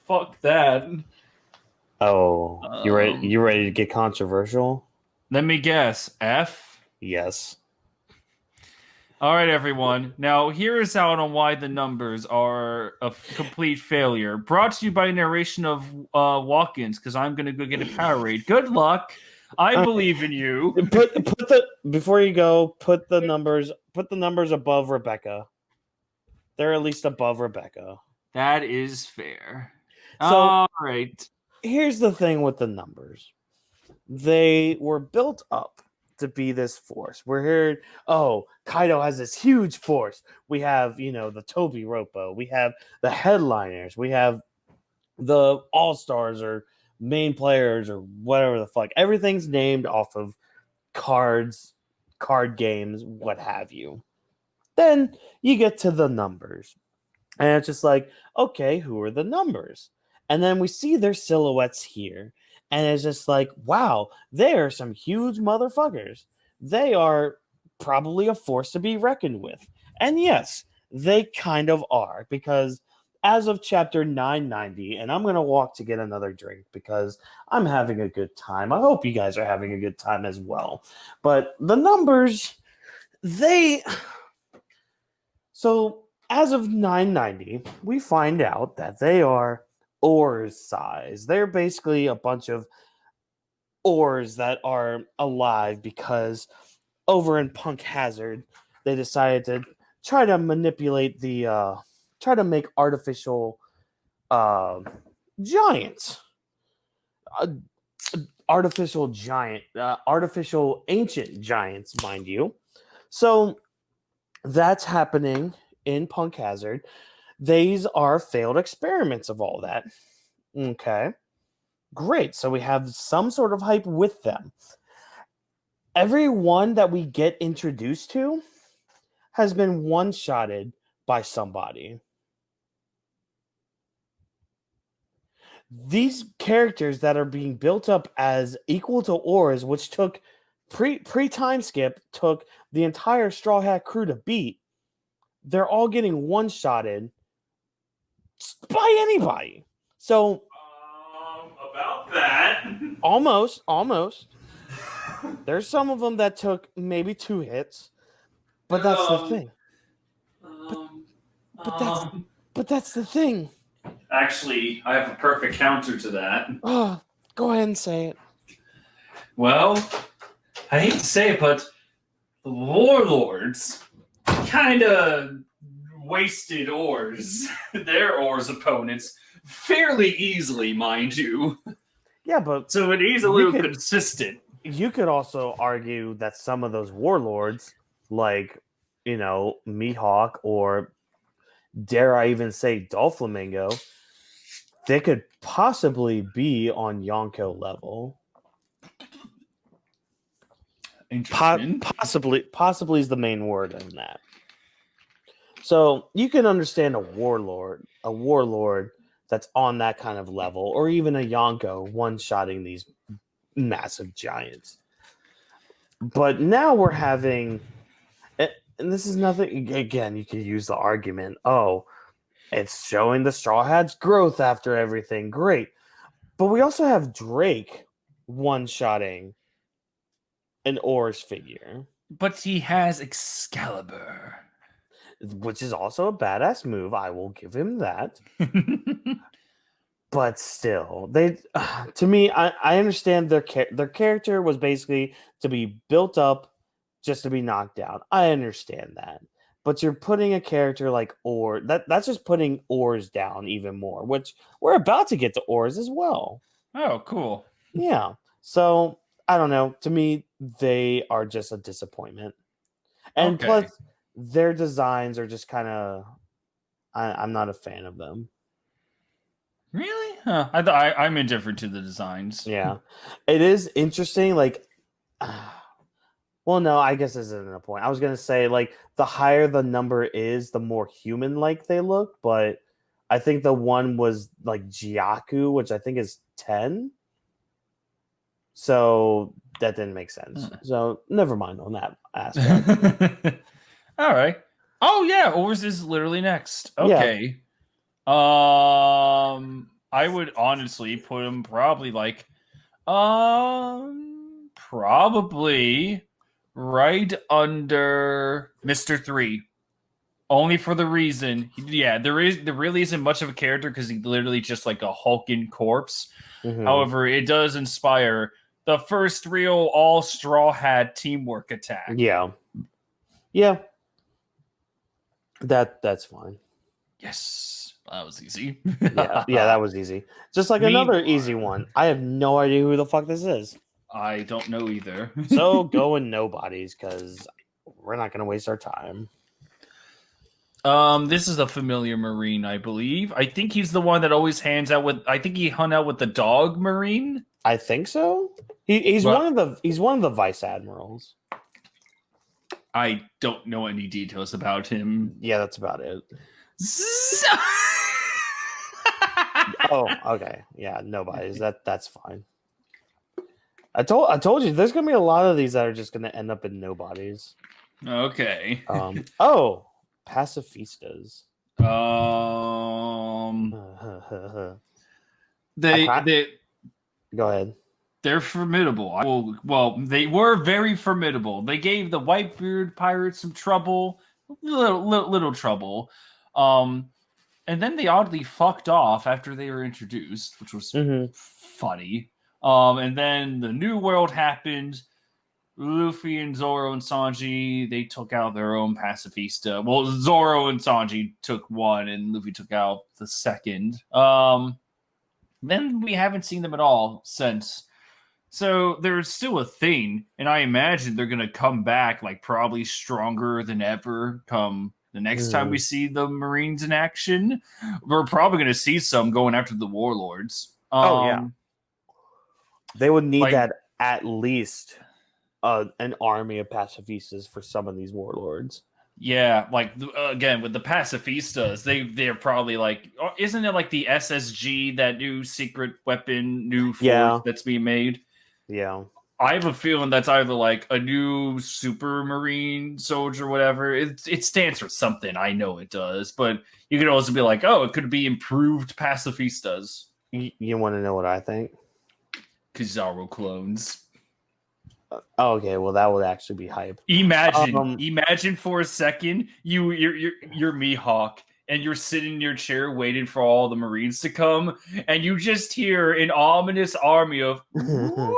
fuck that. Oh. You ready? Um, You ready to get controversial? Let me guess. F. Yes. All right, everyone. Now, here is out on why the numbers are a complete failure. Brought to you by narration of Whawkins, because I'm going to go get a Powerade. Good luck. I believe in you. Put the before you go. Put the numbers above Rebecca. They're at least above Rebecca. That is fair. So- All right. Here's the thing with the numbers. They were built up to be this force. We're here. Oh, Kaido has this huge force. We have, the Toby Roppo. We have the headliners. We have the all-stars or main players or whatever the fuck. Everything's named off of cards, card games, what have you. Then you get to the numbers. And it's just like, okay, who are the numbers? And then we see their silhouettes here. And it's just like, wow, they are some huge motherfuckers. They are probably a force to be reckoned with. And yes, they kind of are. Because as of chapter 990, and I'm going to walk to get another drink because I'm having a good time. I hope you guys are having a good time as well. But the numbers, So as of 990, we find out that they are oars size. They're basically a bunch of oars that are alive because over in Punk Hazard, they decided to try to manipulate try to make artificial giants. Artificial ancient giants, mind you. So that's happening in Punk Hazard. These are failed experiments of all that. Okay. Great. So we have some sort of hype with them. Every one that we get introduced to has been one-shotted by somebody. These characters that are being built up as equal to oars, which took pre-time skip, took the entire Straw Hat crew to beat, they're all getting one-shotted by anybody. So About that. almost. There's some of them that took maybe 2 hits, but that's the thing. But that's the thing. Actually, I have a perfect counter to that. Oh, go ahead and say it. Well, I hate to say it, but the warlords kind of wasted oars, their oars opponents, fairly easily, mind you. Yeah, but So it is a little consistent. You could also argue that some of those warlords, like, Mihawk or dare I even say Doflamingo, They could possibly be on Yonko level. Interesting. Possibly is the main word in that. So you can understand a warlord that's on that kind of level, or even a Yonko one-shotting these massive giants. But now we're having, and this is nothing. Again, you could use the argument, oh, it's showing the Straw Hat's growth after everything. Great. But we also have Drake one-shotting an Oars figure. But he has Excalibur. Which is also a badass move. I will give him that. But still, to me, I understand their character was basically to be built up just to be knocked down. I understand that. But you're putting a character like that's just putting Oars down even more, which we're about to get to Oars as well. Oh, cool. Yeah. So I don't know. To me, they are just a disappointment. And Okay. plus, their designs are just kind of. I'm not a fan of them. Really? Huh. I'm indifferent to the designs. Yeah, it is interesting. Like, well, no, I guess this isn't a point. I was gonna say like the higher the number is, the more human-like they look. But I think the one was like Jiaku, which I think is 10. So that didn't make sense. So never mind on that aspect. All right. Oh yeah, Oars is literally next. Okay. Yeah. I would honestly put him probably like probably right under Mr. 3. Only for the reason, there really isn't much of a character because he's literally just like a hulking corpse. Mm-hmm. However, it does inspire the first real all Straw Hat teamwork attack. Yeah. That's fine. Yes, that was easy. yeah, that was easy. Just like another easy one. I have no idea who the fuck this is. I don't know either. So go in nobodies because we're not going to waste our time. This is a familiar Marine, I believe. I think he's the one that always hands out with. I think he hung out with the dog Marine. I think so. He's one of the vice admirals. I don't know any details about him. Yeah, that's about it. Oh, okay. Yeah, nobody's. That's fine. I told you there's gonna be a lot of these that are just gonna end up in nobodies. Okay. Oh, pacifistas. They go ahead. They're formidable. Well, they were very formidable. They gave the Whitebeard pirates some trouble, little trouble. And then they oddly fucked off after they were introduced, which was funny. And then the New World happened. Luffy and Zoro and Sanji, they took out their own pacifista. Well, Zoro and Sanji took one, and Luffy took out the second. Then we haven't seen them at all since. So there's still a thing, and I imagine they're going to come back like probably stronger than ever come the next time we see the Marines in action. We're probably going to see some going after the warlords. Yeah. They would need that at least an army of pacifistas for some of these warlords. Yeah, like again with the pacifistas, they're probably like, isn't it like the SSG, that new secret weapon, new force that's being made? Yeah, I have a feeling that's either like a new super marine soldier, whatever. It stands for something. I know it does, but you could also be like, oh, it could be improved pacifistas. You want to know what I think? Kizaru clones. Okay, well that would actually be hype. Imagine for a second you're Mihawk and you're sitting in your chair waiting for all the Marines to come, and you just hear an ominous army of ooh,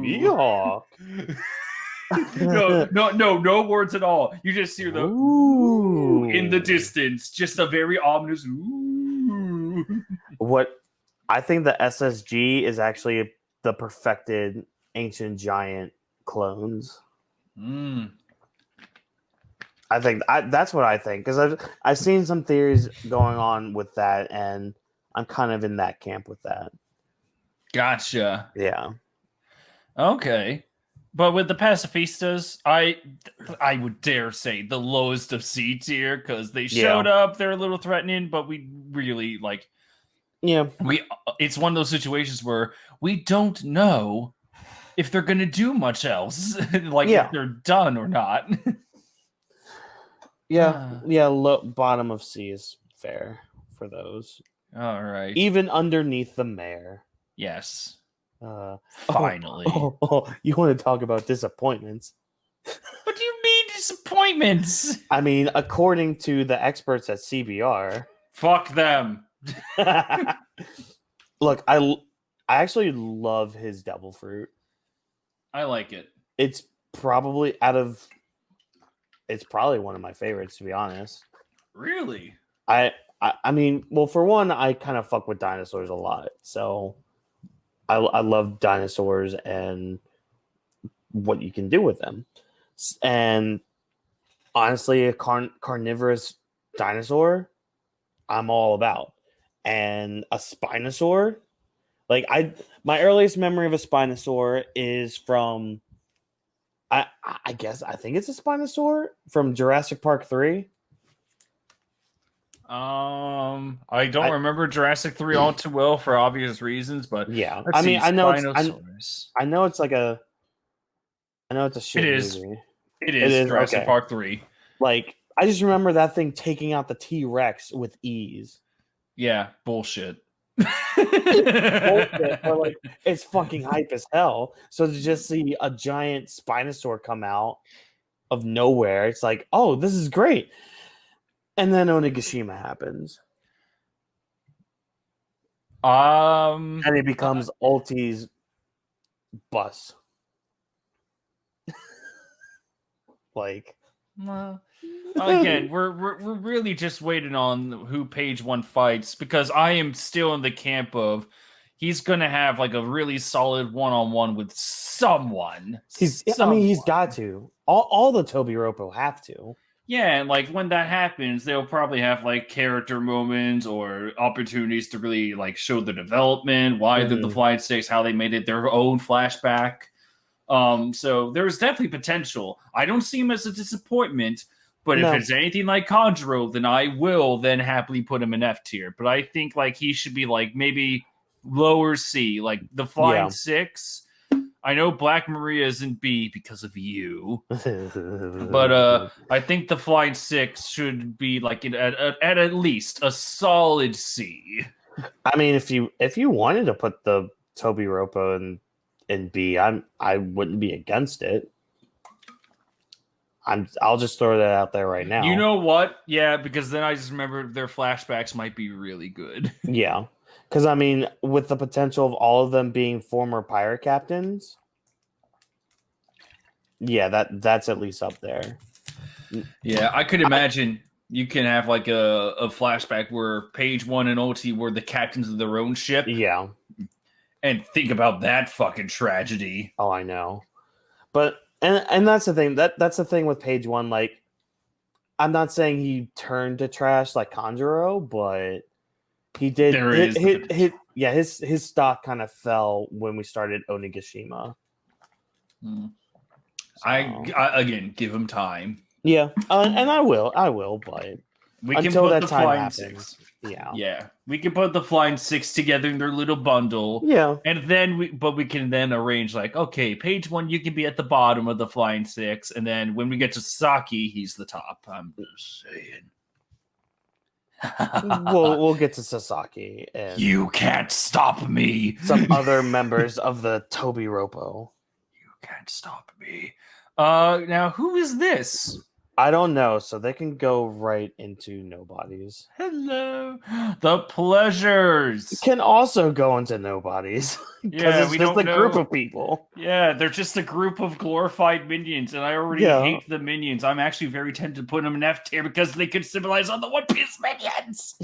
Mihawk. No words at all. You just hear the ooh in the distance, just a very ominous ooh. What I think the SSG is actually the perfected ancient giant clones. I think that's what I think because I've seen some theories going on with that, and I'm kind of in that camp with that. Gotcha. Yeah, Okay. But with the pacifistas, I would dare say the lowest of C tier because they showed up, they're a little threatening, but we really like it's one of those situations where we don't know if they're gonna do much else, like if they're done or not. Bottom of C is fair for those. All right. Even underneath the mayor. Yes. Finally. You want to talk about disappointments? What do you mean disappointments? I mean, according to the experts at CBR. Fuck them. Look, I actually love his devil fruit. I like it. It's probably one of my favorites, to be honest. Really? I mean, well, for one, I kind of fuck with dinosaurs a lot, so I love dinosaurs and what you can do with them. And honestly, a carnivorous dinosaur, I'm all about. And a Spinosaur, like my earliest memory of a Spinosaur is from I think it's a Spinosaur from Jurassic Park 3. I don't remember Jurassic 3 all too well for obvious reasons, but yeah, I know it's a shit movie. It is Jurassic Park 3. Like, I just remember that thing taking out the T-Rex with ease. Yeah, bullshit. Bullshit, but like, it's fucking hype as hell. So to just see a giant Spinosaur come out of nowhere, it's like, oh, this is great. And then Onigashima happens. And it becomes Ulti's bus. Like, again, we're really just waiting on who Page One fights, because I am still in the camp of he's gonna have like a really solid one-on-one with someone. He's got to. All the Toby Roppo have to. Yeah, and like when that happens, they'll probably have like character moments or opportunities to really like show the development, why they're the Flying Six, how they made it their own flashback. So there's definitely potential. I don't see him as a disappointment, but if it's anything like Conjuro, then I will then happily put him in F tier. But I think like he should be like maybe lower C, like the Flying Six. I know Black Maria is in B because of you, but I think the Flying Six should be like at least a solid C. I mean, if you wanted to put the Toby Roppo in B, I wouldn't be against it. I'll just throw that out there right now. You know what? Yeah, because then I just remember their flashbacks might be really good. Yeah. Because, I mean, with the potential of all of them being former pirate captains, yeah, that's at least up there. Yeah, I could imagine you can have like a flashback where Page One and Ulti were the captains of their own ship. Yeah. And think about that fucking tragedy. Oh, I know. But, and that's the thing. That's the thing with Page One. Like, I'm not saying he turned to trash like Conjuro, but he did. His stock kind of fell when we started Onigashima. So. I again give him time. Yeah, and I will, but we can until put that the time Flying happens, Six. Yeah, we can put the Flying Six together in their little bundle. Yeah, and then we can then arrange like, okay, Page One, you can be at the bottom of the Flying Six, and then when we get to Sasaki, he's the top. I'm just saying. we'll get to Sasaki, and you can't stop me. Some other members of the Toby Roppo. You can't stop me. Now who is this? I don't know, so they can go right into nobodies. Hello, the Pleasures can also go into nobodies. Yeah, it's just a group of people. Yeah, they're just a group of glorified minions, and I already hate the minions. I'm actually very tempted to put them in F tier because they could symbolize all the One Piece minions.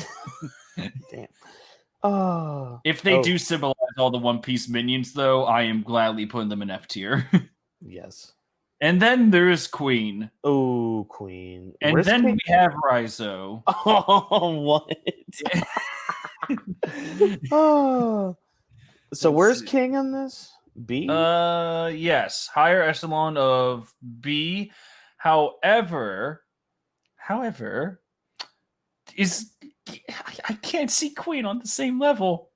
Damn. Oh, if they do symbolize all the One Piece minions, though, I am gladly putting them in F tier. Yes. And then there's Queen. Oh, Queen. And Where's then King? we have Raizo. Oh, what? Oh. So where's King on this? B? Yes, higher echelon of B. However, is I can't see Queen on the same level.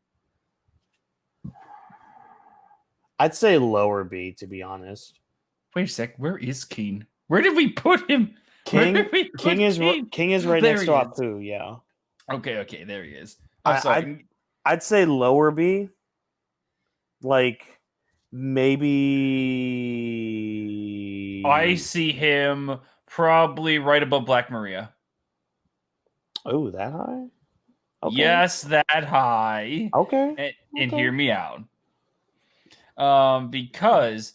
I'd say lower B, to be honest. Wait a sec, where is King? Where did we put him? King is right There next he to is. Apu, yeah. Okay, there he is. I'm sorry. I'd say lower B. Like maybe I see him probably right above Black Maria. Oh, that high? Okay. Yes, that high. Okay. And hear me out. Because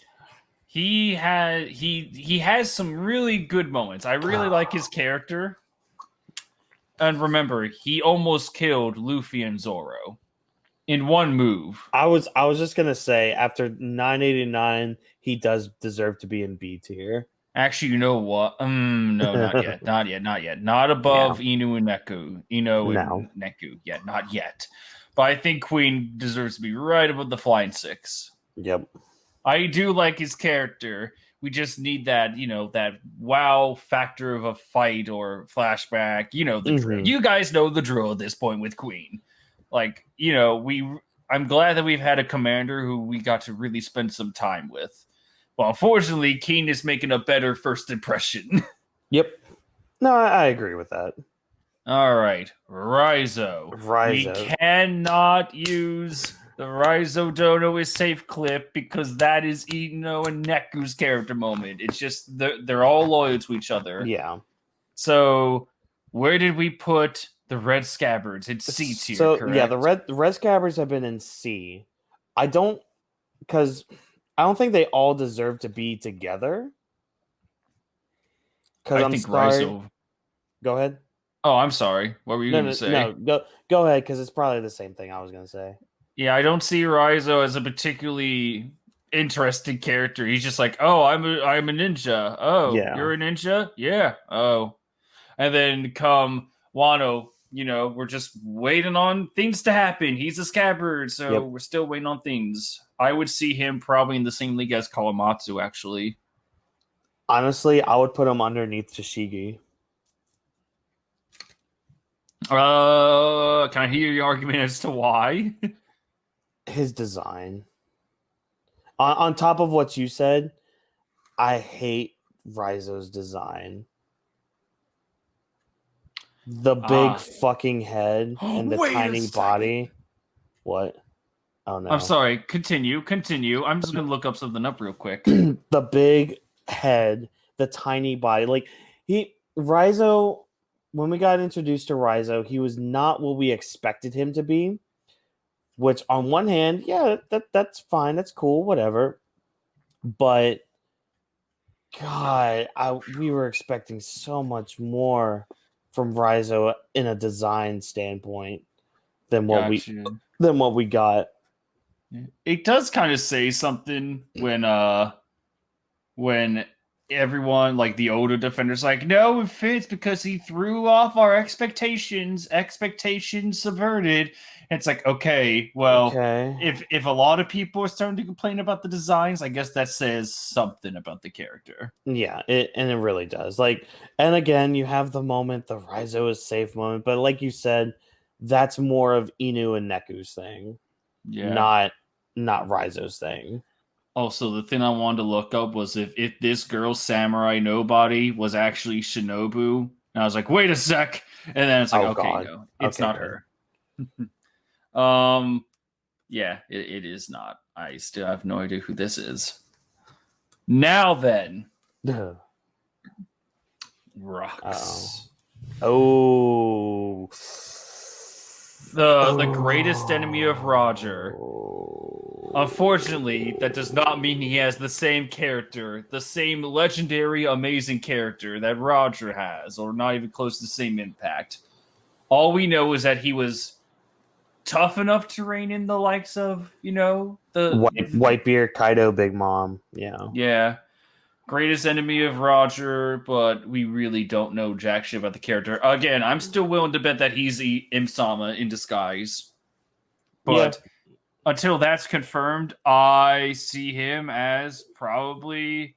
he has some really good moments. I really like his character. And remember, he almost killed Luffy and Zoro in one move. I was just gonna say after 989, he does deserve to be in B tier. Actually, you know what? No, not yet. Not above Inu and Neku. Neku. Yeah, not yet. But I think Queen deserves to be right above the Flying Six. Yep. I do like his character. We just need that, that wow factor of a fight or flashback. You know the drill. You guys know the drill at this point with Queen. Like, I'm glad that we've had a commander who we got to really spend some time with. Well, unfortunately, Keen is making a better first impression. Yep. No, I agree with that. All right. Raizo. We cannot use the Raizo Dono is safe clip because that is Ino and Neku's character moment. It's just they're all loyal to each other. Yeah. So where did we put the Red Scabbards? It's C tier, correct? Yeah, the Red Scabbards have been in C. I don't think they all deserve to be together. Because I'm sorry. Raizo... Go ahead. Oh, I'm sorry. What were you going to say? No, go ahead, because it's probably the same thing I was going to say. Yeah, I don't see Raizo as a particularly interesting character. He's just like, oh, I'm a ninja. Oh, yeah. You're a ninja? Yeah. Oh. And then come Wano, we're just waiting on things to happen. He's a scabbard, so we're still waiting on things. I would see him probably in the same league as Kawamatsu, actually. Honestly, I would put him underneath Tashigi. Can I hear your argument as to why? His design. On top of what you said, I hate Raizo's design. The big fucking head and the tiny body. What? Oh no. I'm sorry. Continue. I'm just gonna look up something up real quick. The big head, the tiny body. Like Raizo, when we got introduced to Raizo, he was not what we expected him to be. Which on one hand, yeah, that's fine, that's cool, whatever. But God, we were expecting so much more from Raizo in a design standpoint than what we got. It does kind of say something when everyone, like the older defenders, like, no, it fits because he threw off our expectations subverted. And it's like, okay, well, if a lot of people are starting to complain about the designs, I guess that says something about the character. Yeah, it really does. Like, and again, you have the moment, the Raizo is safe moment, but like you said, that's more of Inu and Neku's thing. Yeah. Not Raizo's thing. Also, the thing I wanted to look up was if this girl Samurai Nobody was actually Shinobu. And I was like, wait a sec. And then it's like, no, it's not her. Yeah, it is not. I still have no idea who this is. Now then. Rocks. Oh. The greatest enemy of Roger. Unfortunately, that does not mean he has the same character, the same legendary, amazing character that Roger has, or not even close to the same impact. All we know is that he was tough enough to rein in the likes of, the Whitebeard, Kaido, Big Mom. Yeah. Yeah. greatest enemy of Roger, but we really don't know jack shit about the character. Again, I'm still willing to bet that he's Im-sama in disguise. But until that's confirmed, I see him as probably...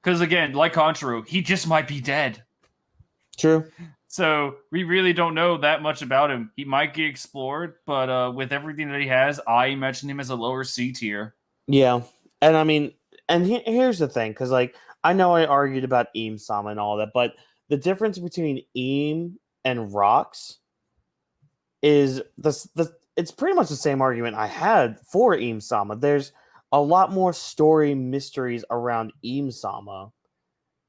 Because again, like Conchero, he just might be dead. True. So we really don't know that much about him. He might get explored, but with everything that he has, I imagine him as a lower C tier. Yeah. And I mean, and here's the thing, because like I know I argued about Im-sama and all that, but the difference between Im and Rocks is it's pretty much the same argument I had for Im-sama. There's a lot more story mysteries around Im-sama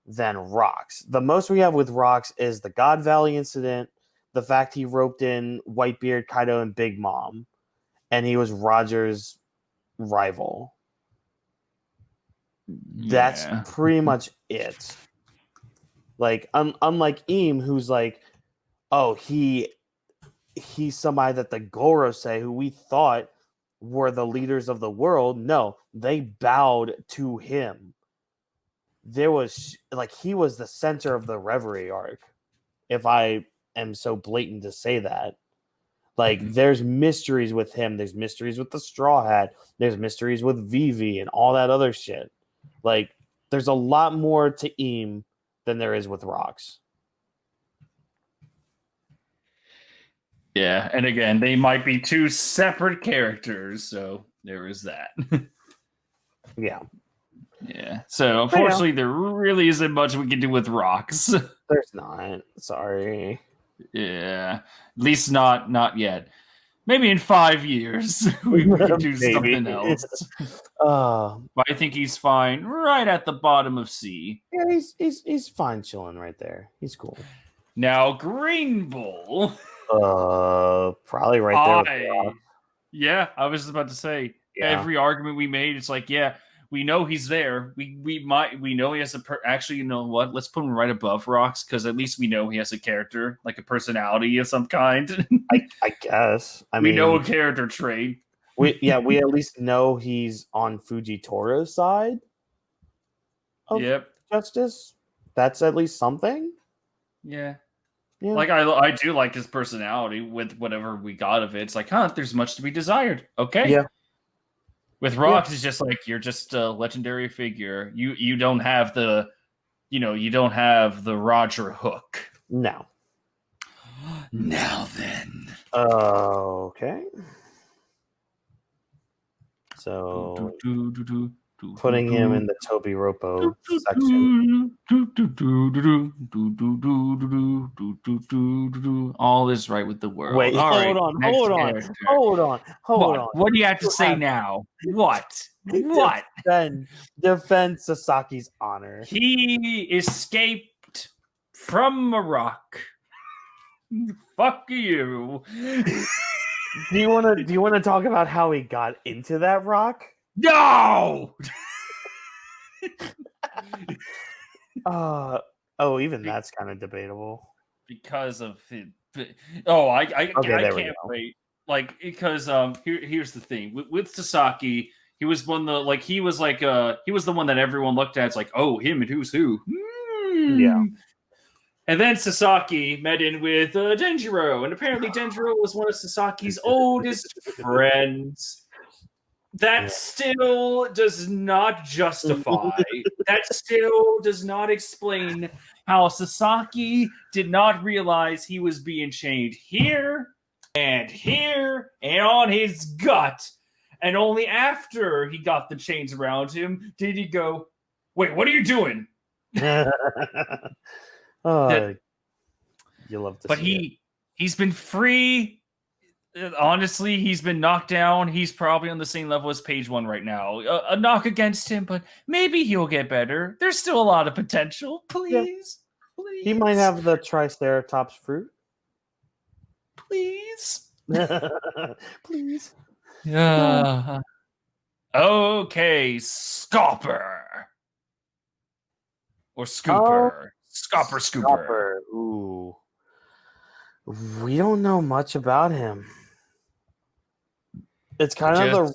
than Rocks. The most we have with Rocks is the God Valley incident, the fact he roped in Whitebeard, Kaido, and Big Mom, and he was Roger's rival. That's pretty much it. Like, unlike Im, who's like, oh, he's somebody that the Gorosei, who we thought were the leaders of the world, no, they bowed to him. There was, like, he was the center of the Reverie arc, if I am so blatant to say that. Like, there's mysteries with him. There's mysteries with the Straw Hat. There's mysteries with Vivi and all that other shit. Like, there's a lot more to Im than there is with Rocks. Yeah, and again, they might be two separate characters, so there is that. Yeah. Yeah. So unfortunately, there really isn't much we can do with Rocks. There's not. Sorry. Yeah. At least not yet. Maybe in 5 years we can do something else. But I think he's fine right at the bottom of C. Yeah, he's fine chilling right there. He's cool. Now Green Bull. Probably right there. Yeah, I was about to say every argument we made, it's like, yeah, we know he's there. We know he has actually, you know what? Let's put him right above Rocks, because at least we know he has a character, like a personality of some kind. I guess. We know a character trait. We at least know he's on Fujitoro's side of justice. That's at least something. Yeah. Like I do like his personality with whatever we got of it. It's like, there's much to be desired. Okay. Yeah. With Rocks, it's just like you're just a legendary figure. You don't have the, you don't have the Roger hook. No. Now then. Okay. So putting him in the Toby Ropo section. All is right with the world. Wait, hold on. What do you have to say now? What? Defend Sasaki's honor. He escaped from a rock. Fuck you. Do you want to talk about how he got into that rock? No. Even that's kind of debatable because of it. I can't wait. Like, because here's the thing with Sasaki, he was one of the he was the one that everyone looked at. It's like, oh, him and who's who. Yeah. And then Sasaki met in with Denjiro, and apparently Denjiro was one of Sasaki's oldest friends. That still does not justify. That still does not explain how Sasaki did not realize he was being chained here and on his gut. And only after he got the chains around him did he go, wait, what are you doing? You love to but see he's been free. Honestly, he's been knocked down. He's probably on the same level as Page One right now. A knock against him, but maybe he'll get better. There's still a lot of potential. Please. He might have the Triceratops fruit. Please. Please. Yeah. Okay, Scopper. Or Scooper. Scooper. Ooh. We don't know much about him. It's kind of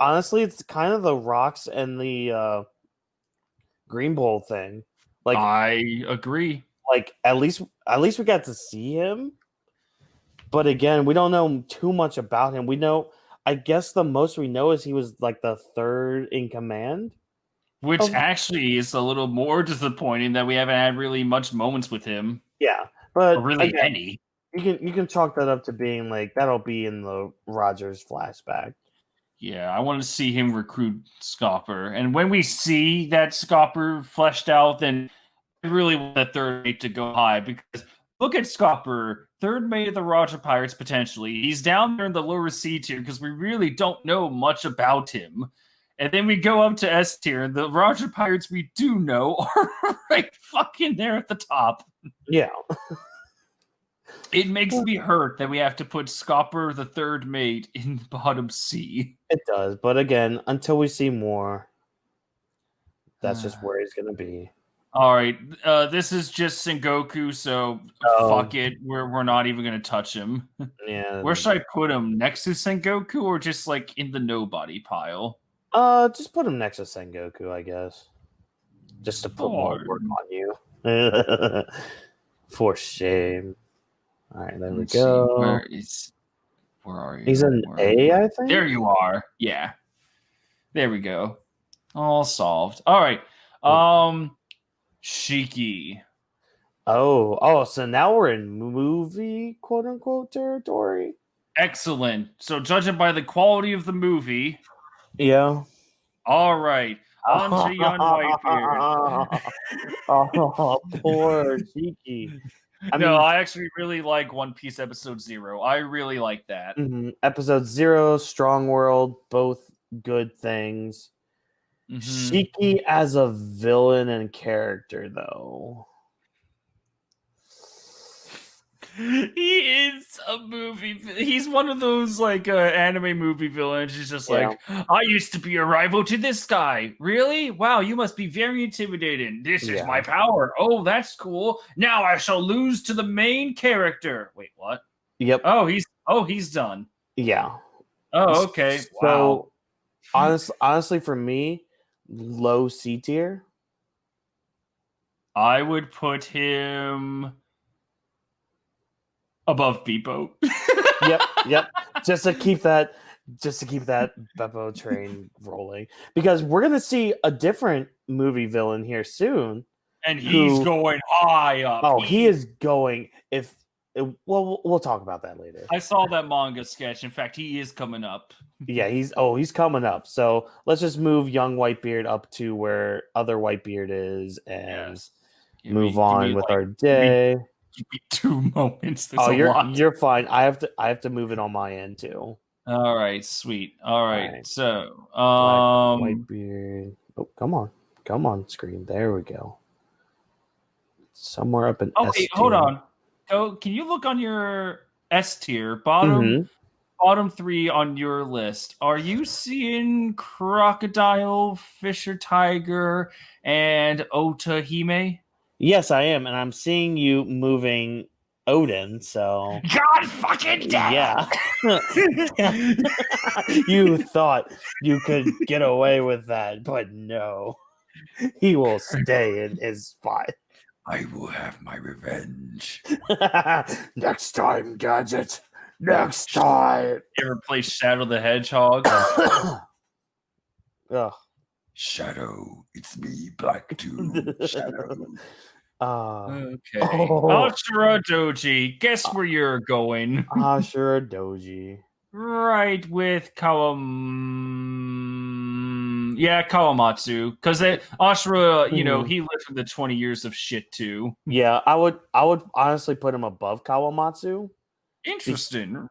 it's kind of the Rocks and the Green Bull thing. Like I agree. at least we got to see him. But again, we don't know too much about him. We know, I guess the most we know is he was like the third in command. Which actually is a little more disappointing that we haven't had really much moments with him. Yeah, but Or really again, any. you can chalk that up to being like that'll be in the Rogers flashback. Yeah, I want to see him recruit Scopper. And when we see that Scopper fleshed out, then I really want that third mate to go high because look at Scopper, third mate of the Roger Pirates potentially. He's down there in the lower C tier because we really don't know much about him. And then we go up to S tier, and the Roger Pirates we do know are right fucking there at the top. Yeah. It makes me hurt that we have to put Scopper, the third mate, in the bottom C. It does, but again, until we see more, that's just where he's gonna be. All right, this is just Sengoku, so fuck it. We're not even gonna touch him. Yeah. Where should I put him? Next to Sengoku, or just like in the nobody pile? Just put him next to Sengoku, I guess. Just to put more work on you. For shame. All right, there we go. Where are you? He's an A, I think. There you are. Yeah. There we go. All solved. All right. Shiki. Oh, so now we're in movie quote unquote territory. Excellent. So judging by the quality of the movie. Yeah. All right. On to Young Whitebeard. Oh, poor Shiki. I actually really like One Piece Episode 0. I really like that. Episode 0, Strong World, both good things. Shiki as a villain and character, though. He is a movie. He's one of those like anime movie villains. He's just like, I used to be a rival to this guy. Really? Wow, you must be very intimidating. This is my power. Oh, that's cool. Now I shall lose to the main character. Wait, what? Yep. Oh, he's done. Yeah. Oh, okay. Wow. So, honestly, for me, low C tier. I would put him above Bebo. Yep. Just to keep that Beppo train rolling, because we're gonna see a different movie villain here soon, and he's going high up. Oh, he is going. We'll talk about that later. I saw that manga sketch. In fact, he is coming up. Yeah, he's coming up. So let's just move young Whitebeard up to where other Whitebeard is, and move on with our day. Give me 2 moments. You're fine. I have to move it on my end too. All right, sweet. All right. So, Whitebeard. Oh, come on, screen. There we go. Somewhere up in S tier. Hold on. Can you look on your S tier bottom 3 on your list? Are you seeing Crocodile, Fisher Tiger, and Otahime? Yes, I am, and I'm seeing you moving Odin, so God fucking damn! Yeah. You thought you could get away with that, but no. He will stay in his spot. I will have my revenge. Next time, Gadget. Next time. You ever play Shadow the Hedgehog? Ugh. Shadow, it's me, Black Tube. Shadow. Okay. Oh. Ashura Doji, guess where you're going? Ashura Doji. Right with Kawamatsu. Because Ashura, he lived through the 20 years of shit too. Yeah, I would honestly put him above Kawamatsu. Interesting.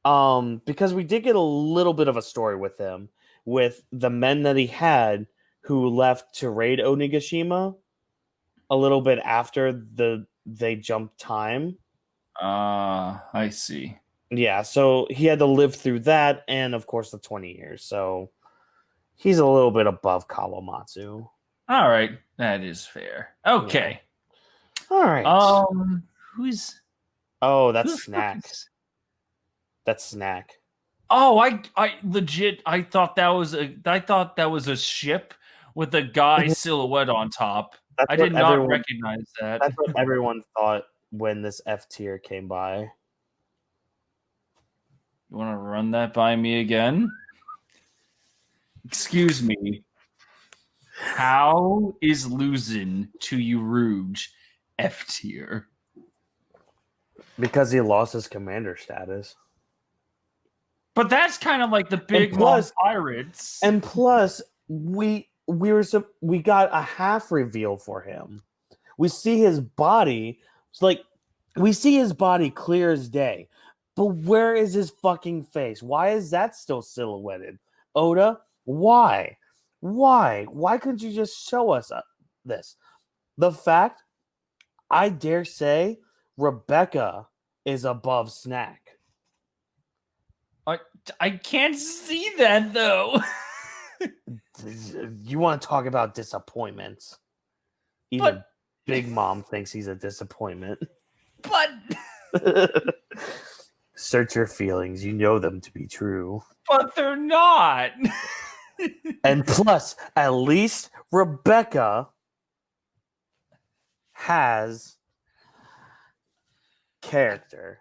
Because we did get a little bit of a story with him, with the men that he had who left to raid Onigashima a little bit after they jumped time. I see. Yeah, so he had to live through that, and of course the 20 years. So he's a little bit above Kawamatsu. All right, that is fair. Okay. Yeah. All right. Who's? Oh, that's Snack. That's Snack. Oh, I legit. I thought that was a ship with a guy silhouette on top. I did not recognize that. That's what everyone thought when this F tier came by. You want to run that by me again? Excuse me. How is losing to Urouge F tier? Because he lost his commander status. But that's kind of like the big pirates. And plus, we got a half reveal for him. We see his body. It's like we see his body clear as day. But where is his fucking face? Why is that still silhouetted? Oda, why? Why couldn't you just show us this? The fact, I dare say, Rebecca is above Snack. I can't see that, though. You want to talk about disappointments? Even Big Mom thinks he's a disappointment. But... Search your feelings. You know them to be true. But they're not. And plus, at least Rebecca has character.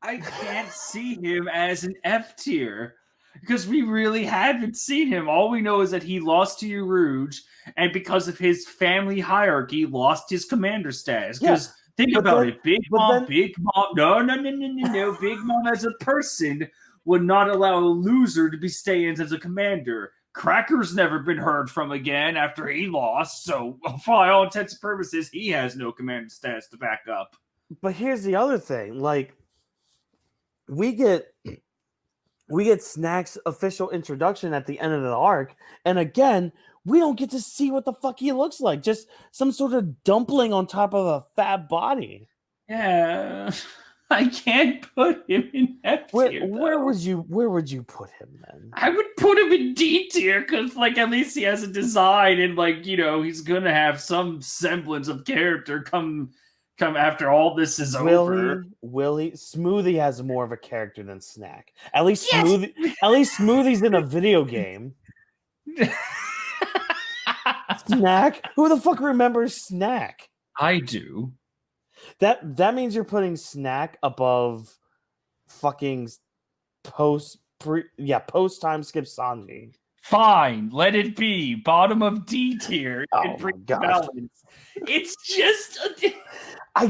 I can't see him as an F tier because we really haven't seen him. All we know is that he lost to Urouge, and because of his family hierarchy, lost his commander status. Because think about it, Big Mom. No. Big Mom as a person would not allow a loser to be staying as a commander. Cracker's never been heard from again after he lost, so for all intents and purposes, he has no commander status to back up. But here's the other thing, like, we get Snack's official introduction at the end of the arc, and again, we don't get to see what the fuck he looks like. Just some sort of dumpling on top of a fat body. Yeah, I can't put him in F tier. Where would you put him then? I would put him in D tier because, like, at least he has a design and, like, you know, he's gonna have some semblance of character come after all this is over. Smoothie has more of a character than Snack. At least Smoothie's in a video game. Snack? Who the fuck remembers Snack? I do. That means you're putting Snack above fucking post time skip Sanji. Fine, let it be. Bottom of D tier. Oh my God. It's just I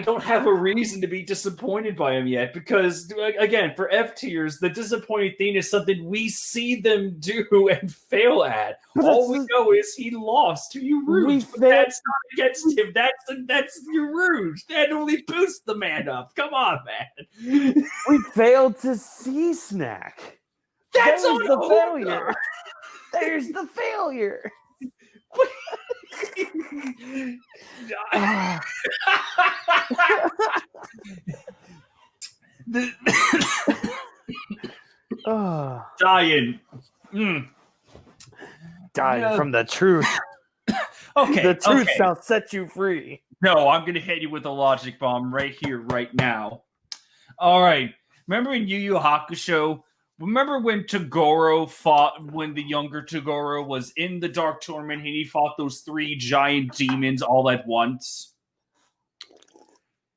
don't have a reason to be disappointed by him yet because, again, for F tiers, the disappointing thing is something we see them do and fail at. All we know is he lost to Urouge, but that's not against him. That's Urouge. That only boosts the man up. Come on, man. We failed to see Snack. That's the failure. There's the failure. Dying. Dying from the truth. Okay. The truth shall set you free. No, I'm gonna hit you with a logic bomb right here, right now. All right. Remember in Yu Yu Hakusho? Remember when when the younger Toguro was in the Dark Tournament and he fought those 3 giant demons all at once?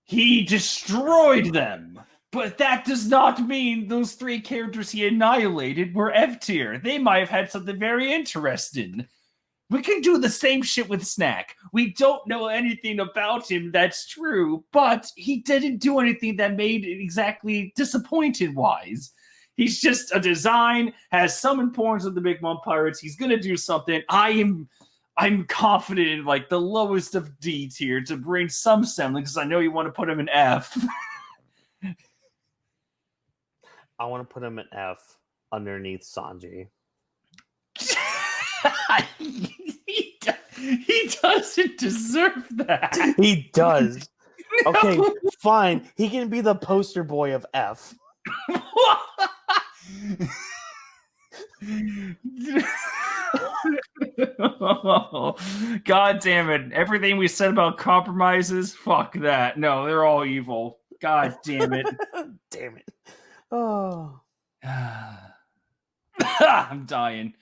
He destroyed them. But that does not mean those 3 characters he annihilated were F tier. They might have had something very interesting. We can do the same shit with Snack. We don't know anything about him that's true, but he didn't do anything that made it exactly disappointing-wise. He's just a design, has some importance with the Big Mom Pirates. He's going to do something. I'm confident in, like, the lowest of D tier to bring some semblance because I know you want to put him in F. I want to put him in F underneath Sanji. He doesn't deserve that. He does. No. Okay, fine. He can be the poster boy of F. God damn it. Everything we said about compromises, fuck that. No, they're all evil. God damn it. Damn it. Oh. I'm dying.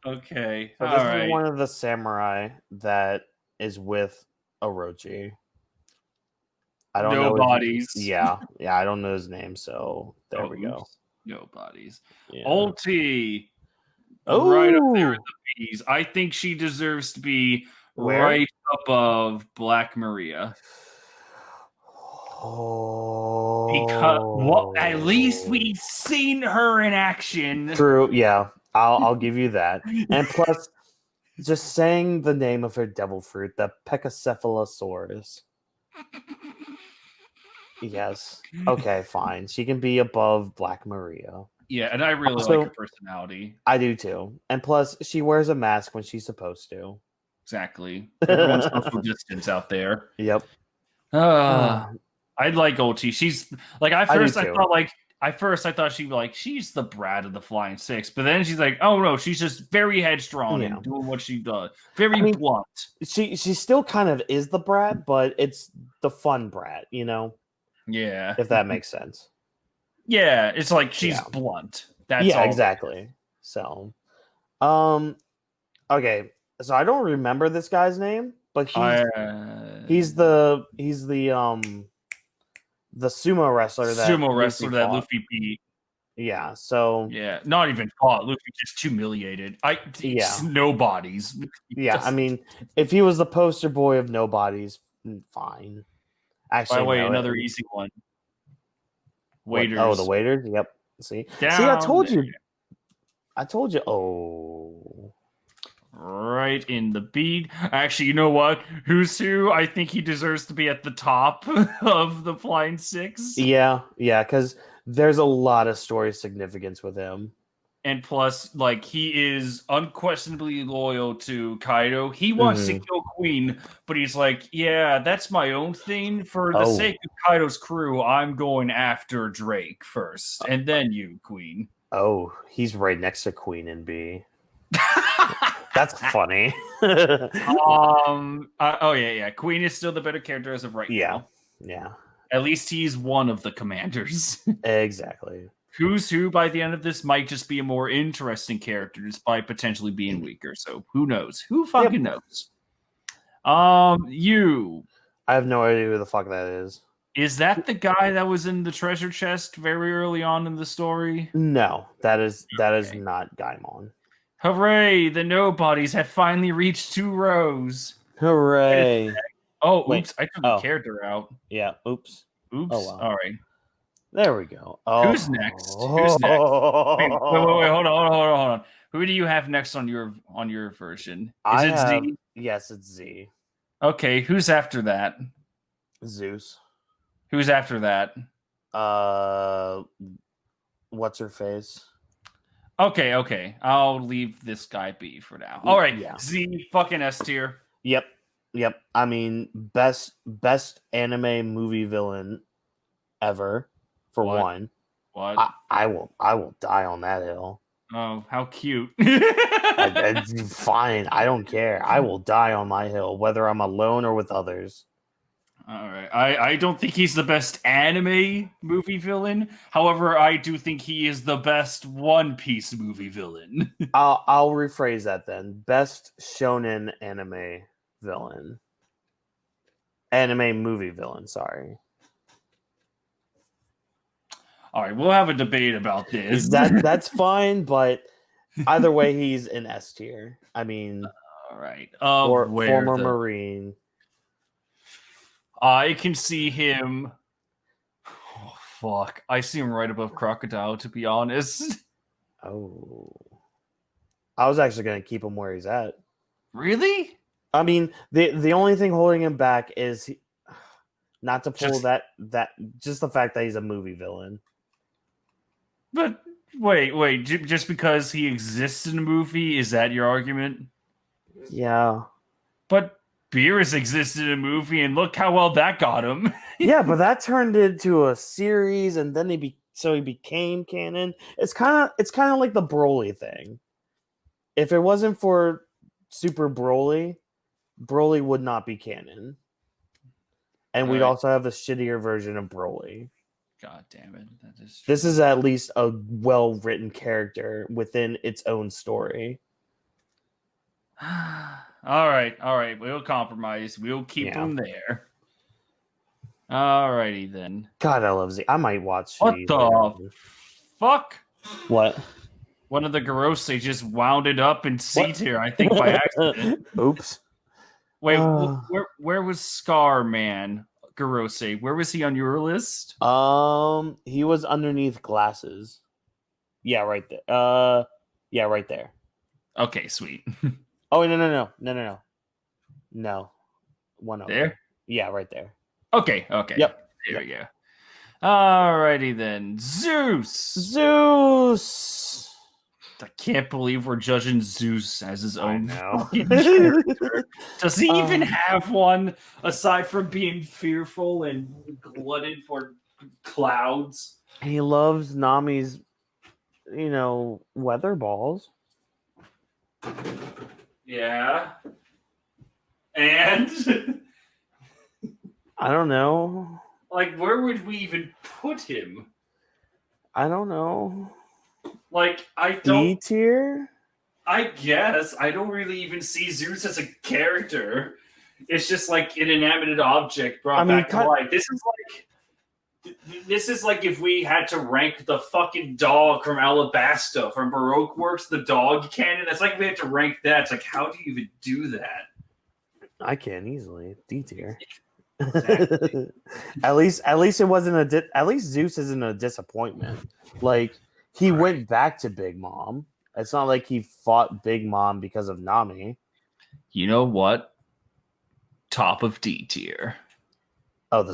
Okay. So All this is right. one of the samurai that is with Orochi. I don't No know bodies. yeah, I don't know his name, so there Oh, we go. oops. No bodies. Yeah. Ulti. Right up there with Oh, the bees. I think she deserves to be where? right above Black Maria. Because well, at least Oh, we've seen her in action. true. Yeah, I'll give you that. And plus, just saying the name of her devil fruit, the Peccacephalosaurus. Yes. Okay, fine. She can be above Black Maria. Yeah, and I really like her Also, personality. I do too. And plus, she wears a mask when she's supposed to. Exactly. Everyone's social distance out there. Yep. Uh, I like Ulti. She's like I do too. at first I thought she'd be like she's the brat of the Flying Six, but then she's like, oh no, she's just very headstrong Yeah. and doing what she does. I Very mean, blunt. she still kind of is the brat, but it's the fun brat, Yeah. if that makes sense. Yeah, it's like she's Yeah. blunt. That's Yeah, all. exactly. So, um, okay. So I don't remember this guy's name, but I he's the sumo wrestler that sumo Luffy wrestler that fought. Luffy beat. Yeah. So Yeah, not even fought. Luffy just humiliated. yeah, No bodies. yeah. I mean, if he was the poster boy of nobodies, fine. By the Actually, way, no. another easy one. What? Oh, the Waiters waiters. Yep. See. I down told there. you. I told you. Oh. Right in the beat. Actually, you know what? Who's who? I think he deserves to be at the top of the Flying Six. Yeah. Yeah. Because there's a lot of story significance with him. And plus, like, he is unquestionably loyal to Kaido. He wants to Hmm. kill Queen, but he's like, yeah, that's my own thing. For the sake Oh. of Kaido's crew, I'm going after Drake first, and then you, Queen. Oh. He's right next to Queen and B. That's funny. Oh yeah. Queen is still the better character as of right Yeah. now. Yeah. At least he's one of the commanders. Exactly. Who's who by the end of this might just be a more interesting character despite potentially being weaker. So who knows? Who fucking knows? You I have no idea who the fuck that is. is that the guy that was in the treasure chest very early on in the story? No, that is Okay. not Gaimon. Hooray! The nobodies have finally reached 2 rows. Hooray! Oh, Wait. oops! I took Oh. a character out. Yeah. Oops. Oops. Oh well. All right. There we go. Oh. Who's next? Who's next? Wait. Hold on. Who do you have next on your version? Is I it have. Z? Yes, it's Z. Okay. Who's after that? Zeus. Who's after that? What's her face? Okay. I'll leave this guy be for now. All right. Yeah. Z fucking S tier. Yep. I mean, best anime movie villain ever. For What? one, What? I will die on that hill. Oh, how cute. It's fine. I don't care. I will die on my hill, whether I'm alone or with others. All right. I don't think he's the best anime movie villain. However, I do think he is the best One Piece movie villain. I'll rephrase that then. Best shonen anime villain. Anime movie villain, sorry. All right, we'll have a debate about this. That's fine, but either way, he's in S tier. I mean, all right. Former Marine. I can see him. Oh, fuck. I see him right above Crocodile, to be honest. Oh. I was actually going to keep him where he's at. Really? I mean, the only thing holding him back is not to pull Just- that just the fact that he's a movie villain. But wait. Just because he exists in a movie, is that your argument? Yeah. But Beerus existed in a movie, and look how well that got him. Yeah, but that turned into a series, and then he became canon. It's kind of like the Broly thing. If it wasn't for Super Broly would not be canon, and we'd Right. also have the shittier version of Broly. God damn it. That is true. This is at least a well-written character within its own story. All right. We'll compromise. We'll keep him there. All righty then. God, I love Z. I might watch. What the fuck? What? One of the Garose just wound it up in C tier, I think, by accident. Oops. Wait, where was Scar Man Garose? Where was he on your list? He was underneath glasses. Yeah, right there. Yeah, right there. Okay, sweet. Oh, no. No. One over. There? Yeah, right there. Okay. Yep. There we go. Alrighty then. Zeus! I can't believe we're judging Zeus as his own fucking character. Does he even have one aside from being fearful and glutted for clouds? He loves Nami's, weather balls. Yeah. And I don't know. Like, where would we even put him? I don't know. Like, I don't. E tier? I guess. I don't really even see Zeus as a character. It's just like an inanimate object brought back to life. This is like if we had to rank the fucking dog from Alabasta, from Baroque Works, the dog canon. It's like we had to rank that. It's like, how do you even do that? I can easily. D tier. Exactly. At least it wasn't at least Zeus isn't a disappointment. Like, he went back to Big Mom. It's not like he fought Big Mom because of Nami. You know what? Top of D tier. Oh,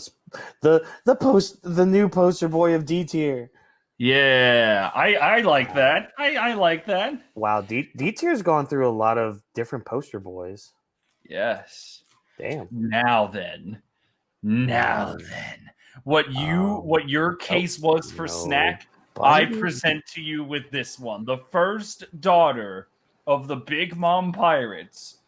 the new poster boy of D tier. Yeah, I like that. I like that. Wow, D tier's gone through a lot of different poster boys. Yes. Damn. Now then, what your case was for Snack, I present to you with this one. The first daughter of the Big Mom Pirates,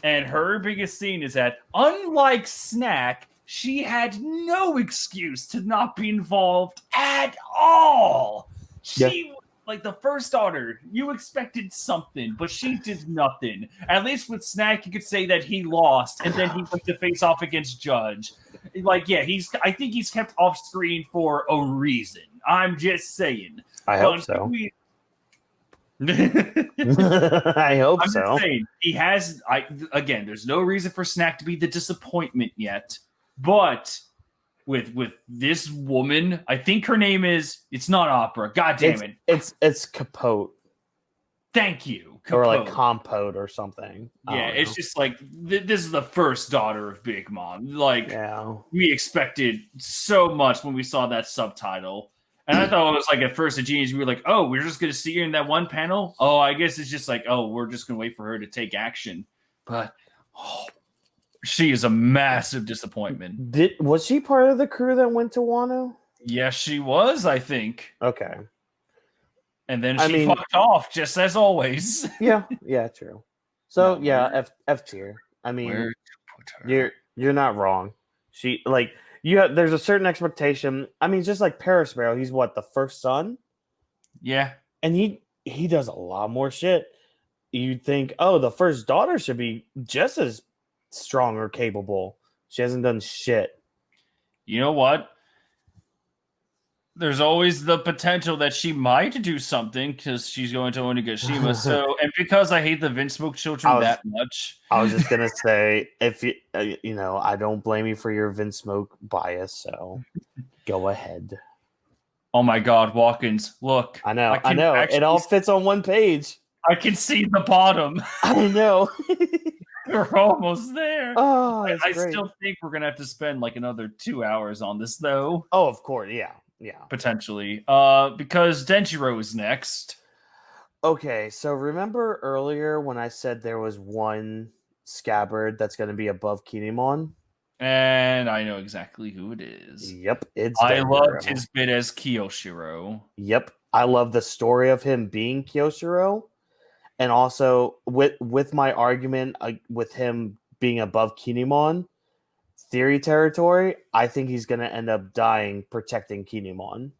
and her biggest scene is that, unlike Snack, she had no excuse to not be involved at all. She, like the first daughter, you expected something, but she did nothing. At least with Snack, you could say that he lost, and then he went to face off against Judge. Like, yeah, I think he's kept off screen for a reason. I'm just saying. I hope so. I hope I'm so. just saying, he has. Again, there's no reason for Snack to be the disappointment yet, but with this woman, I think her name is. It's not Opera. God damn it! It's Capote. Thank you, Capote. Or like Compote or something. Yeah, it's just like this is the first daughter of Big Mom. Like, we expected so much when we saw that subtitle. And I thought it was like at first a genius. We were like, oh, we're just going to see her in that one panel. Oh, I guess it's just like, oh, we're just going to wait for her to take action. But she is a massive disappointment. Was she part of the crew that went to Wano? Yes, she was, I think. Okay. And then she fucked off, just as always. Yeah, true. So F tier. I mean, where to put her? You're not wrong. She there's a certain expectation. I mean, just like Paris Sparrow, he's what, the first son? Yeah. And he does a lot more shit. You'd think, oh, the first daughter should be just as strong or capable. She hasn't done shit. You know what? There's always the potential that she might do something because she's going to Onigashima. And because I hate the Vince Smoke children that much. I was just gonna say, if you, I don't blame you for your Vince Smoke bias. So go ahead. Oh my God, Whawkins! Look, I know. It all fits on one page. I can see the bottom. I know. We're almost there. Oh, I still think we're gonna have to spend like another 2 hours on this, though. Oh, of course, yeah. Potentially. Because Denjiro is next. Okay, so remember earlier when I said there was one scabbard that's going to be above Kinemon? And I know exactly who it is. Yep, it's I loved his bit as Kyoshiro. Yep, I love the story of him being Kyoshiro. And also, with my argument with him being above Kinemon, theory territory, I think he's going to end up dying protecting Kinemon.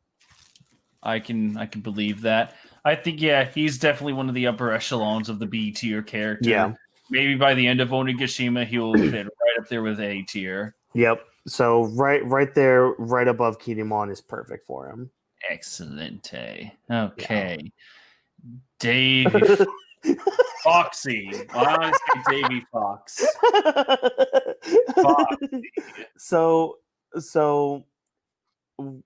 I can believe that. I think he's definitely one of the upper echelons of the B tier character. Yeah. Maybe by the end of Onigashima, he'll fit right up there with A tier. Yep. So right there, right above Kinemon is perfect for him. Excellent. Okay. Yeah. Davy Foxy. I want to say Davy Fox. Foxy. So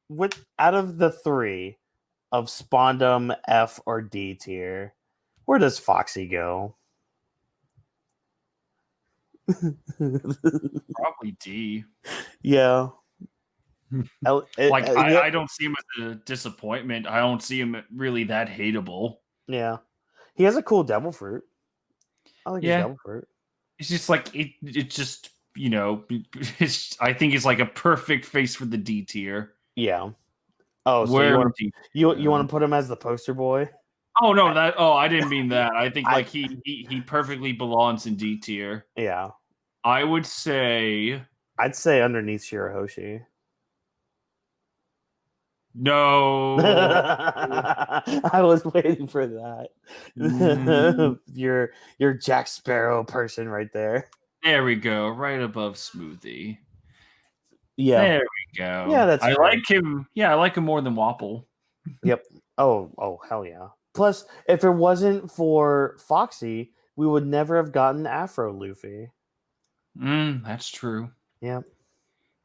with out of the three of Spondum, F or D tier, where does Foxy go? Probably D. Yeah. I don't see him as a disappointment. I don't see him really that hateable. Yeah. He has a cool devil fruit. I like his devil fruit. It's just like it just, I think it's like a perfect face for the D tier. Yeah. Oh, so you want to put him as the poster boy? Oh no, I didn't mean that. I think like he perfectly belongs in D tier. Yeah. I would say I'd say underneath Shirahoshi. No. I was waiting for that. Your Jack Sparrow person right there. There we go. Right above Smoothie. Yeah. There we go. Yeah, that's fair. like him. Yeah, I like him more than Wapple. Yep. Oh, hell yeah. Plus, if it wasn't for Foxy, we would never have gotten Afro Luffy. That's true. Yep.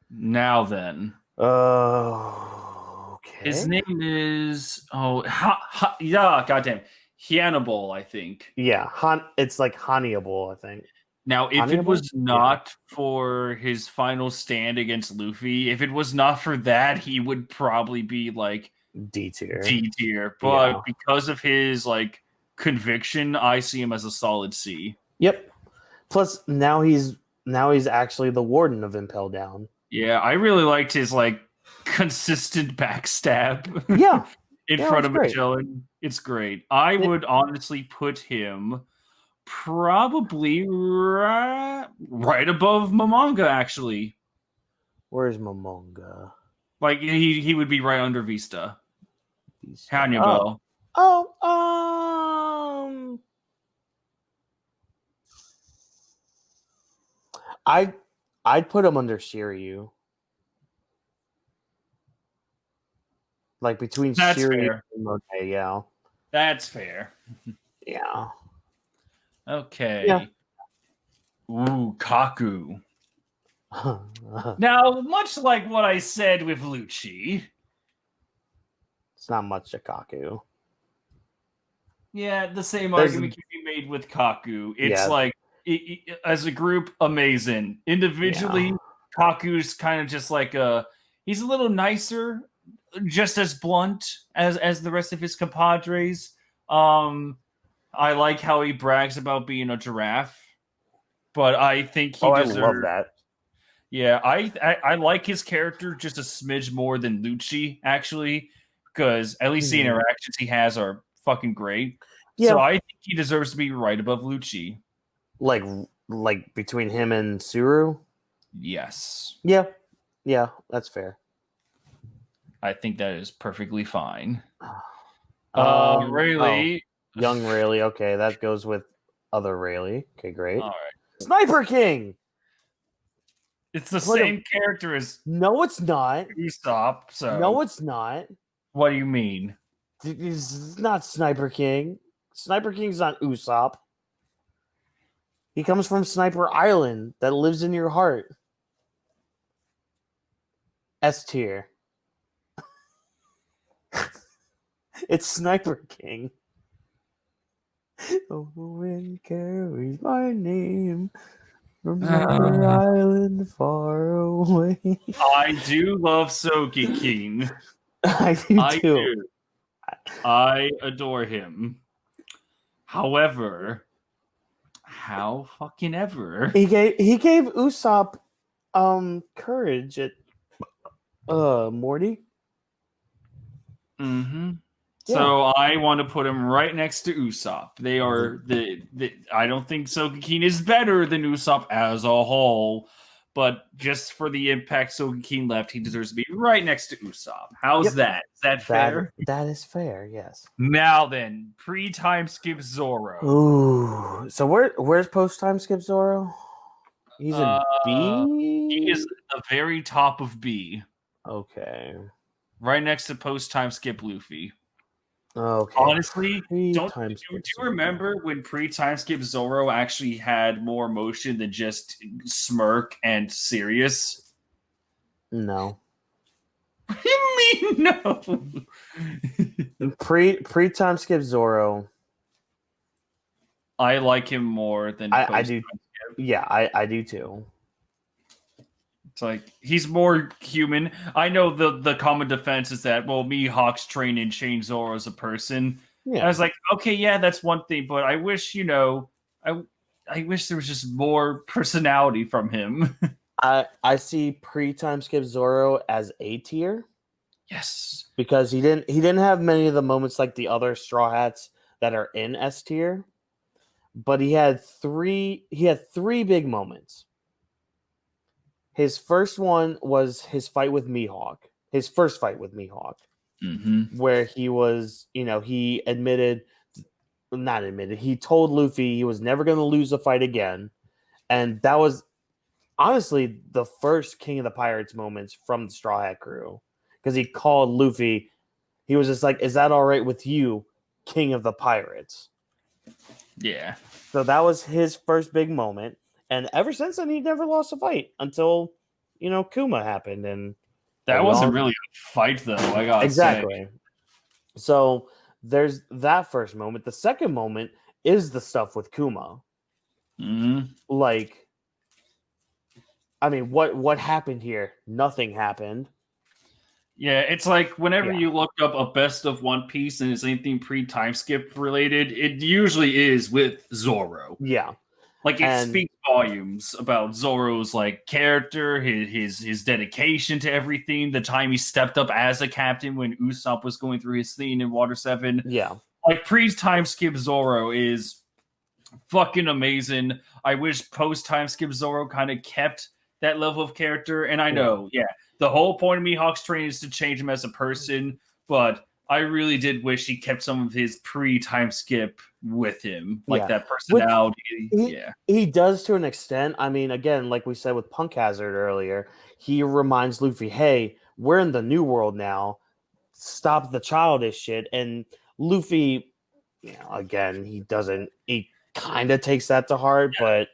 Now then. Okay. His name is goddamn Hannibal, I think. Yeah, it's like Hannibal, I think. Now, if it was not for his final stand against Luffy, if it was not for that, he would probably be like D tier. But because of his like conviction, I see him as a solid C. Yep. Plus, now he's actually the warden of Impel Down. Yeah, I really liked his like consistent backstab. Yeah. in front of Magellan. It's great. I would honestly put him probably right above Momonga, actually. Where's Momonga? Like he would be right under Vista. Hannibal. I'd put him under Shiryu. Like between Shiryu and Mote, yeah. That's fair. Yeah. Okay. Yeah. Ooh, Kaku. Now, much like what I said with Lucci. It's not much to Kaku. Yeah, the same argument can be made with Kaku. It's like, as a group, amazing. Individually, Kaku's kind of just like he's a little nicer, just as blunt as the rest of his compadres. I like how he brags about being a giraffe, but I think he deserves... I love that. Yeah, I like his character just a smidge more than Lucci, actually, because at least the interactions he has are fucking great. Yeah. So I think he deserves to be right above Lucci. Like between him and Tsuru? Yes. Yeah, that's fair. I think that is perfectly fine. Rayleigh. Young Rayleigh. Okay, that goes with other Rayleigh. Okay, great. All right. Sniper King! It's the same character as... No, it's not. Usopp, so... No, it's not. What do you mean? It's not Sniper King. Sniper King's not Usopp. He comes from Sniper Island that lives in your heart. S tier. It's Sniper King. Oh, the wind carries my name from Sniper Island far away. I do love Sogeking. I do. I adore him. However, how fucking ever he gave Usopp courage at Morty. Mm-hmm. Yeah. So I want to put him right next to Usopp. They are I don't think Sogeking is better than Usopp as a whole, but just for the impact Sogeking left, he deserves to be right next to Usopp. How's that? Is that fair? That is fair, yes. Now then, pre-time skip Zoro. Ooh. So where's post-time skip Zoro? He's in B? He is at the very top of B. Okay. Right next to post-time skip Luffy. Okay. Honestly, do you remember when pre-time skip Zoro actually had more emotion than just smirk and serious? No. What do you mean no? Pre-time skip Zoro. I like him more than I do. Yeah, I do too. It's like he's more human. I know the common defense is that Mihawk's trained and changed Zoro as a person. Yeah. I was like, okay, yeah, that's one thing, but I wish I wish there was just more personality from him. I see pre-time skip Zoro as A tier. Yes, because he didn't have many of the moments like the other Straw Hats that are in S tier, but he had three big moments. His first one was his fight with Mihawk. His first fight with Mihawk, where he was, he he told Luffy he was never going to lose a fight again, and that was honestly the first King of the Pirates moments from the Straw Hat crew, because he called Luffy. He was just like, "Is that all right with you, King of the Pirates?" Yeah. So that was his first big moment. And ever since then, he never lost a fight until, Kuma happened. And that wasn't really a fight, though. I gotta say. So there's that first moment. The second moment is the stuff with Kuma. Like, I mean, what happened here? Nothing happened. Yeah, it's like whenever you look up a best of One Piece and it's anything pre-time skip related, it usually is with Zoro. Yeah. Like it speaks volumes about Zoro's like character, his dedication to everything, the time he stepped up as a captain when Usopp was going through his thing in Water 7. Yeah. Like pre-time skip Zoro is fucking amazing. I wish post-time skip Zoro kind of kept that level of character. And I know, the whole point of Mihawk's training is to change him as a person, but I really did wish he kept some of his pre-time skip with him, like that personality. He does to an extent. I mean, again, like we said with Punk Hazard earlier, he reminds Luffy, "Hey, we're in the new world now. Stop the childish shit." And Luffy, again, he kind of takes that to heart, but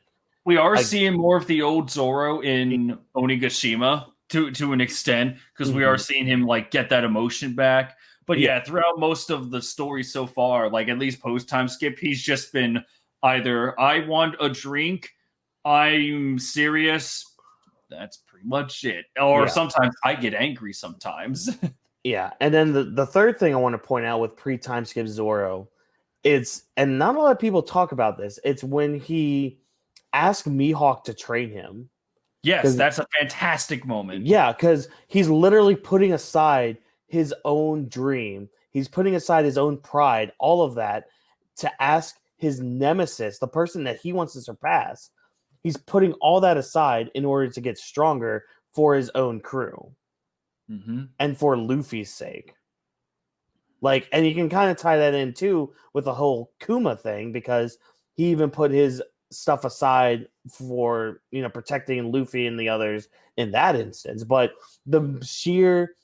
we are seeing more of the old Zoro in Onigashima to an extent, because we are seeing him like get that emotion back. But throughout most of the story so far, like at least post-time skip, he's just been either I want a drink, I'm serious, that's pretty much it. Or sometimes I get angry sometimes. Yeah, and then the third thing I want to point out with pre-time skip Zoro, and not a lot of people talk about this, it's when he asked Mihawk to train him. Yes, that's a fantastic moment. Yeah, because he's literally putting aside his own dream. He's putting aside his own pride, all of that, to ask his nemesis, the person that he wants to surpass. He's putting all that aside in order to get stronger for his own crew. And for Luffy's sake. Like, and you can kind of tie that in too with the whole Kuma thing, because he even put his stuff aside for protecting Luffy and the others in that instance. But the sheer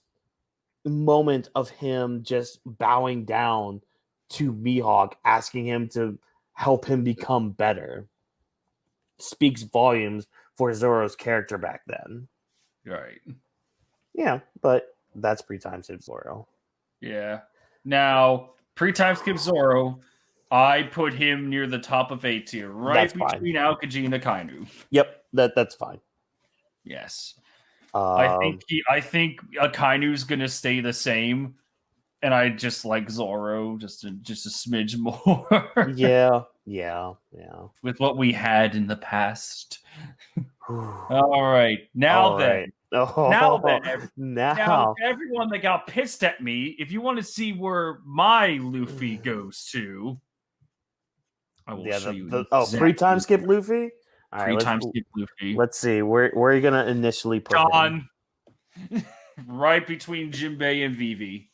moment of him just bowing down to Mihawk, asking him to help him become better, speaks volumes for Zoro's character back then. Right. Yeah, but that's pre-time skip Zoro. Yeah. Now, pre-time skip Zoro, I put him near the top of A tier, right between Aokiji and Akainu. Yep, that's fine. Yes. I think Akainu's gonna stay the same, and I just like Zoro just a smidge more. Yeah. With what we had in the past. All right. Now then, everyone that got pissed at me, if you want to see where my Luffy goes to, I will show you. Pre-time skip Luffy? All right, Pre-time skip Luffy. let's see. Where are you gonna initially put him? John. Right between Jinbei and Vivi.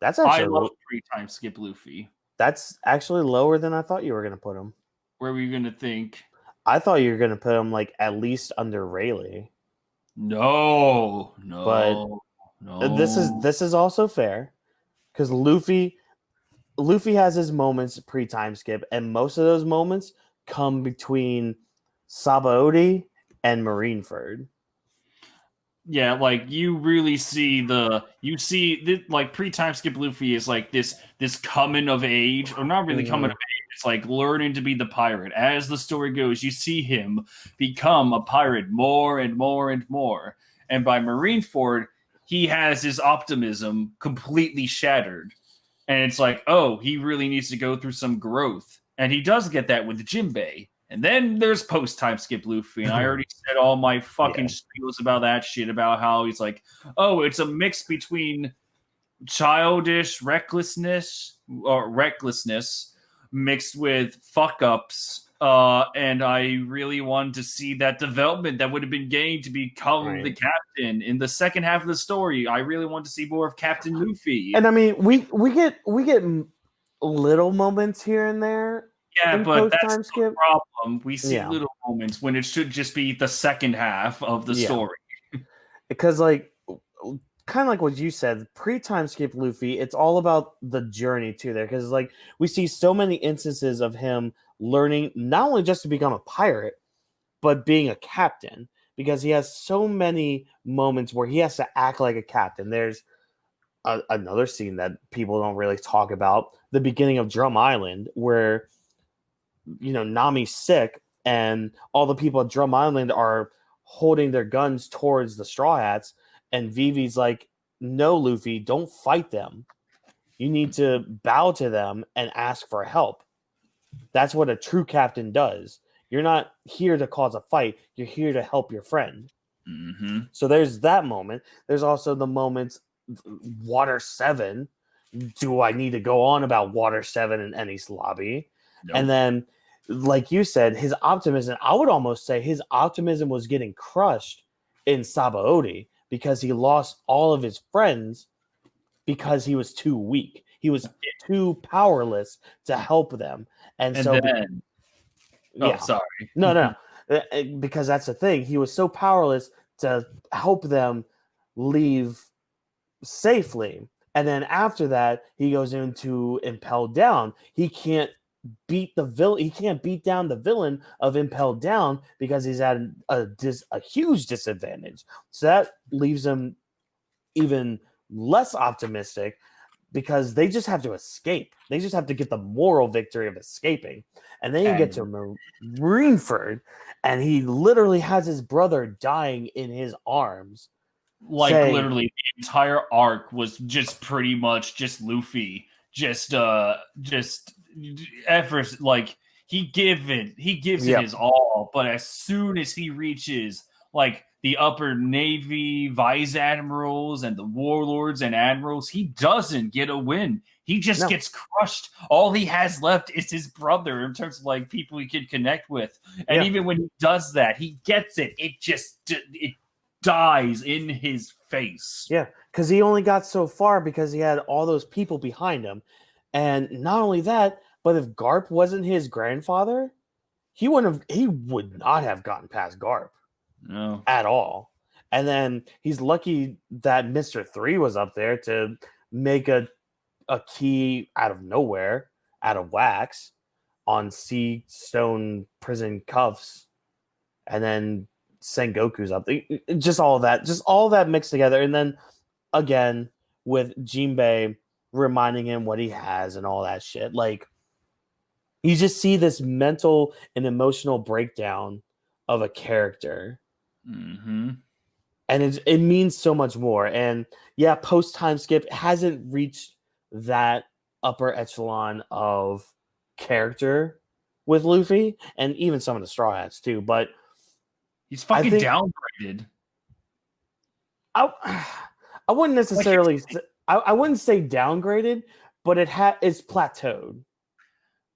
That's I actually love pre-time skip Luffy. that's actually lower than I thought you were gonna put him. Where were you gonna think? I thought you were gonna put him like at least under Rayleigh. No. But this is also fair because Luffy has his moments pre-time skip, and most of those moments come between Sabaody and Marineford. Yeah, like you really see like pre-time skip Luffy is like this coming of age, or not really coming of age. It's like learning to be the pirate. As the story goes, you see him become a pirate more and more and more. And by Marineford, he has his optimism completely shattered. And it's like, oh, he really needs to go through some growth. And he does get that with Jinbei. And then there's post-time skip Luffy. And I already said all my fucking spiels about that shit, about how he's like, oh, it's a mix between childish recklessness mixed with fuck-ups. And I really wanted to see that development that would have been gained to become the captain in the second half of the story. I really want to see more of Captain Luffy. And I mean, we get little moments here and there. Yeah, but that's the problem. We see little moments when it should just be the second half of the story. Because, like, kind of like what you said, pre-time skip Luffy, it's all about the journey to there. Because, like, we see so many instances of him learning not only just to become a pirate, but being a captain. Because he has so many moments where he has to act like a captain. There's another scene that people don't really talk about, the beginning of Drum Island, where Nami's sick and all the people at Drum Island are holding their guns towards the Straw Hats, and Vivi's like, no, Luffy, don't fight them. You need to bow to them and ask for help. That's what a true captain does. You're not here to cause a fight. You're here to help your friend. Mm-hmm. So there's that moment. There's also the moments, Water 7. Do I need to go on about Water 7 in Eni's lobby? Nope. And then, like you said, his optimism, I would almost say his optimism was getting crushed in Sabaody because he lost all of his friends because he was too weak. He was too powerless to help them. And so then, sorry. No. Because that's the thing. He was so powerless to help them leave safely. And then after that, he goes into Impelled Down. He can't beat the villain. He can't beat down the villain of Impelled Down because he's at a huge disadvantage. So that leaves him even less optimistic because they just have to escape. They just have to get the moral victory of escaping. And then you get to Marineford, and he literally has his brother dying in his arms. Like, literally, the entire arc was just pretty much just Luffy. Just efforts, like, he gives it his all, but as soon as he reaches, like, the upper navy vice admirals and the warlords and admirals, he doesn't get a win. He just gets crushed. All he has left is his brother in terms of, like, people he can connect with. And even when he does that, he gets it. It dies in his face. Yeah, because he only got so far because he had all those people behind him. And not only that, but if Garp wasn't his grandfather, he would not have gotten past Garp. No. At all. And then he's lucky that Mr. 3 was up there to make a key out of nowhere, out of wax, on Sea Stone prison cuffs. And then Sengoku's up there. Just all that mixed together. And then again with Jinbei reminding him what he has and all that shit. Like, you just see this mental and emotional breakdown of a character. Mm-hmm. And it means so much more. And yeah, post time skip hasn't reached that upper echelon of character with Luffy, and even some of the Straw Hats too. But he's fucking downgraded. I wouldn't necessarily. I wouldn't say downgraded, but it's plateaued.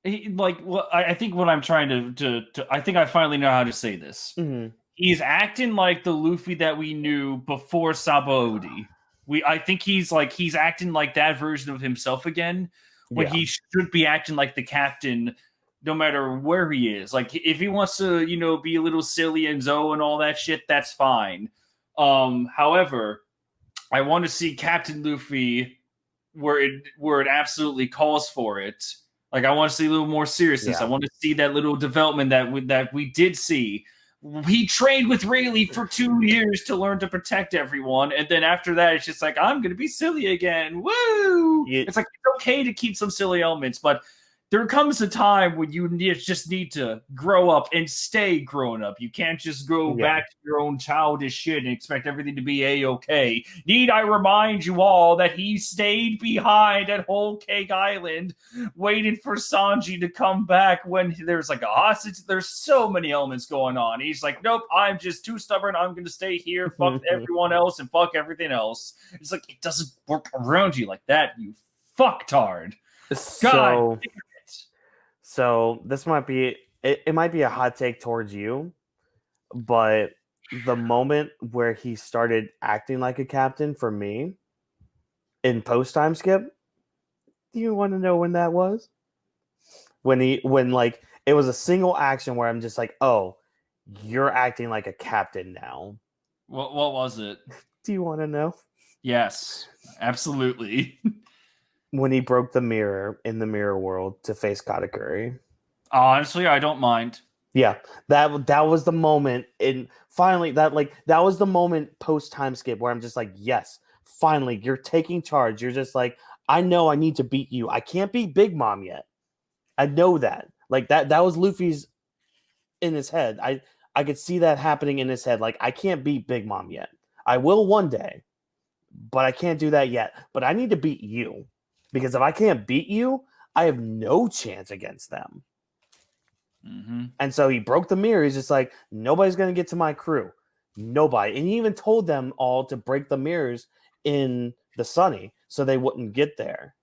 I think what I'm trying to I think I finally know how to say this. Mm-hmm. He's acting like the Luffy that we knew before Sabaody. I think he's acting like that version of himself again when Yeah. he should be acting like the captain no matter where he is. Like if he wants to, be a little silly and Zoe and all that shit, that's fine. However, I want to see Captain Luffy where it absolutely calls for it. Like I want to see a little more seriousness. I Yeah. want to see that little development that we did see. He trained with Rayleigh for 2 years to learn to protect everyone, and then after that, it's just like I'm gonna be silly again. Woo! You, It's like it's okay to keep some silly elements, but there comes a time when you just need to grow up and stay grown up. You can't just go yeah. back to your own childish shit and expect everything to be a-okay. Need I remind you all that he stayed behind at Whole Cake Island, waiting for Sanji to come back when there's like a hostage. There's so many elements going on. He's like, nope, I'm just too stubborn. I'm going to stay here. Fuck everyone else and fuck everything else. It's like, it doesn't work around you like that, you fucktard. God. So this might be it might be a hot take towards you, but the moment where he started acting like a captain for me in post time skip, do you want to know when that was? When like it was a single action where I'm just like, oh, you're acting like a captain now. What was it? Do you want to know? Yes, absolutely. When he broke the mirror in the mirror world to face Katakuri. Honestly, I don't mind. Yeah, that was the moment, and finally that was the moment post time skip where I'm just like, yes, finally you're taking charge. You're just like, I know I need to beat you. I can't beat Big Mom yet. I know that. Like that was Luffy's in his head. I could see that happening in his head. Like I can't beat Big Mom yet. I will one day, but I can't do that yet. But I need to beat you because if I can't beat you, I have no chance against them. Mm-hmm. And so he broke the mirror. He's just like, nobody's going to get to my crew. Nobody. And he even told them all to break the mirrors in the Sunny so they wouldn't get there.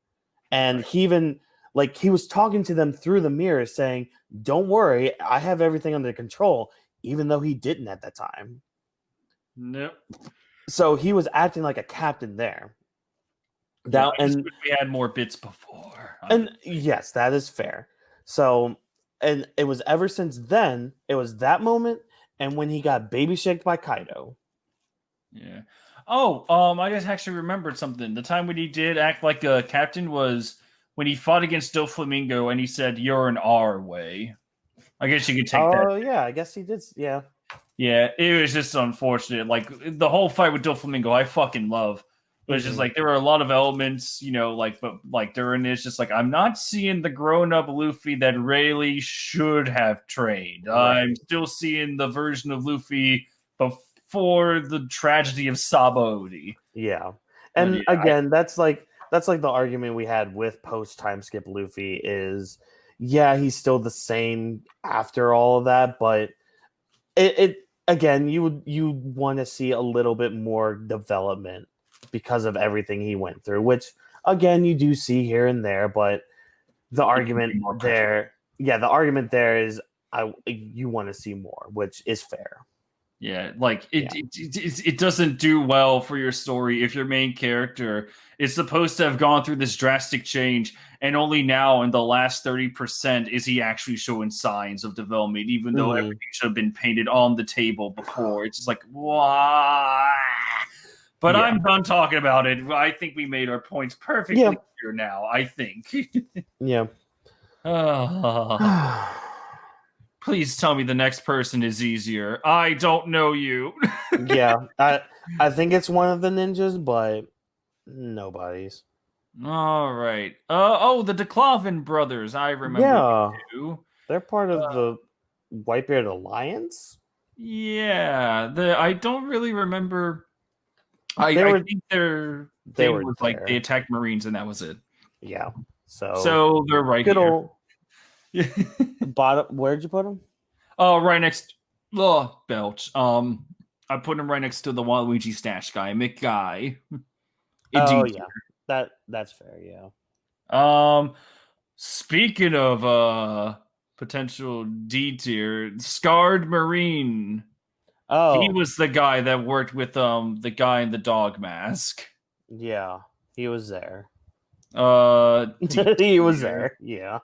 And he even, like, he was talking to them through the mirror saying, don't worry, I have everything under control, even though he didn't at that time. Nope. So he was acting like a captain there. That, yeah, and we had more bits before. And yes, that is fair. So, and it was ever since then, it was that moment and when he got baby shaked by Kaido. Yeah. Oh, I just actually remembered something. The time when he did act like a captain was when he fought against Doflamingo and he said, "You're an R way." I guess you could take that. Oh, yeah, I guess he did. Yeah. Yeah, it was just unfortunate. Like the whole fight with Doflamingo, I fucking love. But it's just like there were a lot of elements, but during this, just like I'm not seeing the grown-up Luffy that Rayleigh should have trained. Right. I'm still seeing the version of Luffy before the tragedy of Sabaody. Yeah, and yeah, again, that's like the argument we had with post time skip Luffy is, yeah, he's still the same after all of that, but it again, you want to see a little bit more development because of everything he went through, which again you do see here and there, but the argument there is you want to see more, which is fair. Yeah, like it doesn't do well for your story if your main character is supposed to have gone through this drastic change, and only now in the last 30% is he actually showing signs of development, even though everything should have been painted on the table before. It's just like, why? But yeah. I'm done talking about it. I think we made our points perfectly clear now, I think. Yeah. Please tell me the next person is easier. I don't know you. Yeah, I think it's one of the ninjas, but nobody's. All right. The DeClavin brothers. I remember. Yeah, you. They're part of the Whitebeard Alliance. Yeah, I don't really remember. I think they were like they attacked Marines and that was it. Yeah. So they're right here. Old bottom. Where'd you put them? Oh, right next. Oh, Belch. I put him right next to the Waluigi stash guy, McGuy. Oh yeah, that's fair. Yeah. Speaking of potential D tier, Scarred Marine. He Oh, was the guy that worked with the guy in the dog mask. yeah, he was there. D He was tier. there. Yeah.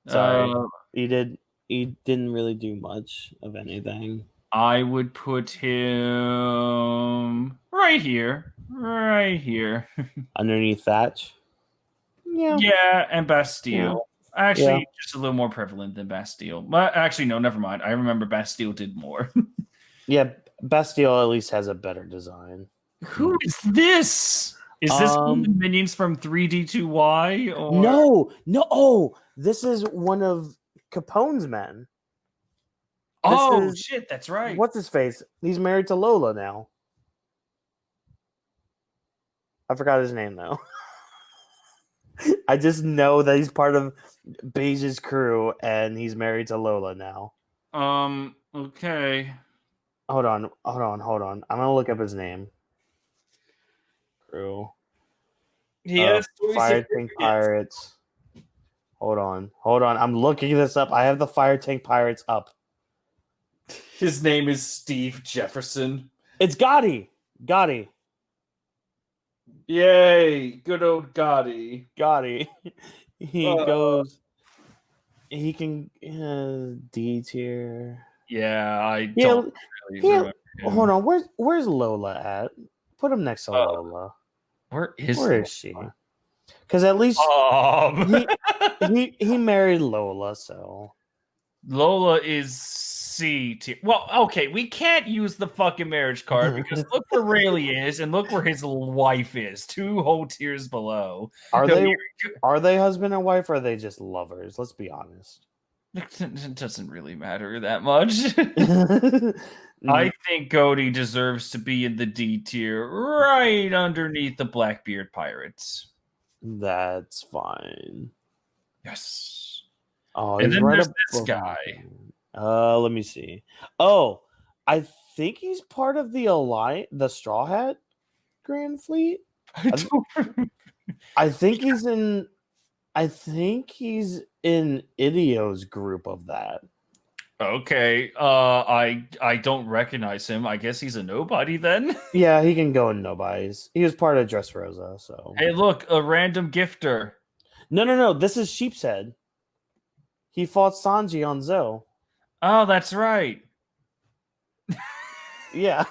Sorry, Uh, he did. He didn't really do much of anything. I would put him right here. Right here. Underneath Thatch. Yeah. Yeah, and Yeah. Bastille. Yeah. Actually, just a little more prevalent than Bastille. But actually, no, never mind. I remember Bastille did more. Yeah. Bastille at least has a better design. Who is this? Is this one of the minions from 3D2Y? Or No. Oh, this is one of Capone's men. oh shit, that's right. What's his face? He's married to Lola now. I forgot his name though. I just know that he's part of Beige's crew and he's married to Lola now. Okay. Hold on. I'm gonna look up his name. Crew. He has Fire Tank Pirates. Hold on. I'm looking this up. I have the Fire Tank Pirates up. His name is Steve Jefferson. It's Gotti. Yay, good old Gotti. He goes. He can D tier. Yeah, I don't really remember him. Hold on. Where's Lola at? Put him next to Lola. Where is she? Because at least he married Lola, so Lola is C tier. Well, okay, we can't use the fucking marriage card because look where Rayleigh is and look where his wife is. 2 whole tiers below. Are they husband and wife or are they just lovers? Let's be honest. It doesn't really matter that much. I think Cody deserves to be in the D tier right underneath the Blackbeard Pirates. That's fine. Yes. Oh, and he's then right there's up this guy. Let me see. Oh, I think he's part of the Straw Hat Grand Fleet. I think he's in Idio's group of that. Okay. I don't recognize him. I guess he's a nobody then. Yeah, he can go in nobodies. He was part of Dressrosa, so. Hey, look, a random gifter. No. This is Sheepshead. He fought Sanji on Zoe. Oh, that's right. Yeah.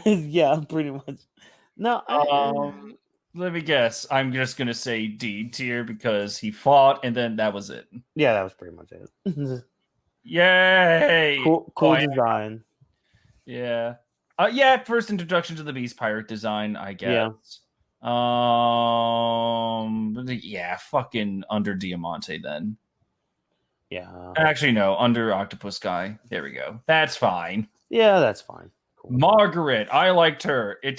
Yeah, pretty much. No. Let me guess. I'm just gonna say D tier because he fought, and then that was it. Yeah, that was pretty much it. Yay! Cool design. Yeah. Yeah. First introduction to the Beast Pirate design, I guess. Yeah. Fucking under Diamante then. Yeah. Actually, no. Under Octopus Guy. There we go. That's fine. Yeah, that's fine. Cool. Margaret, I liked her. I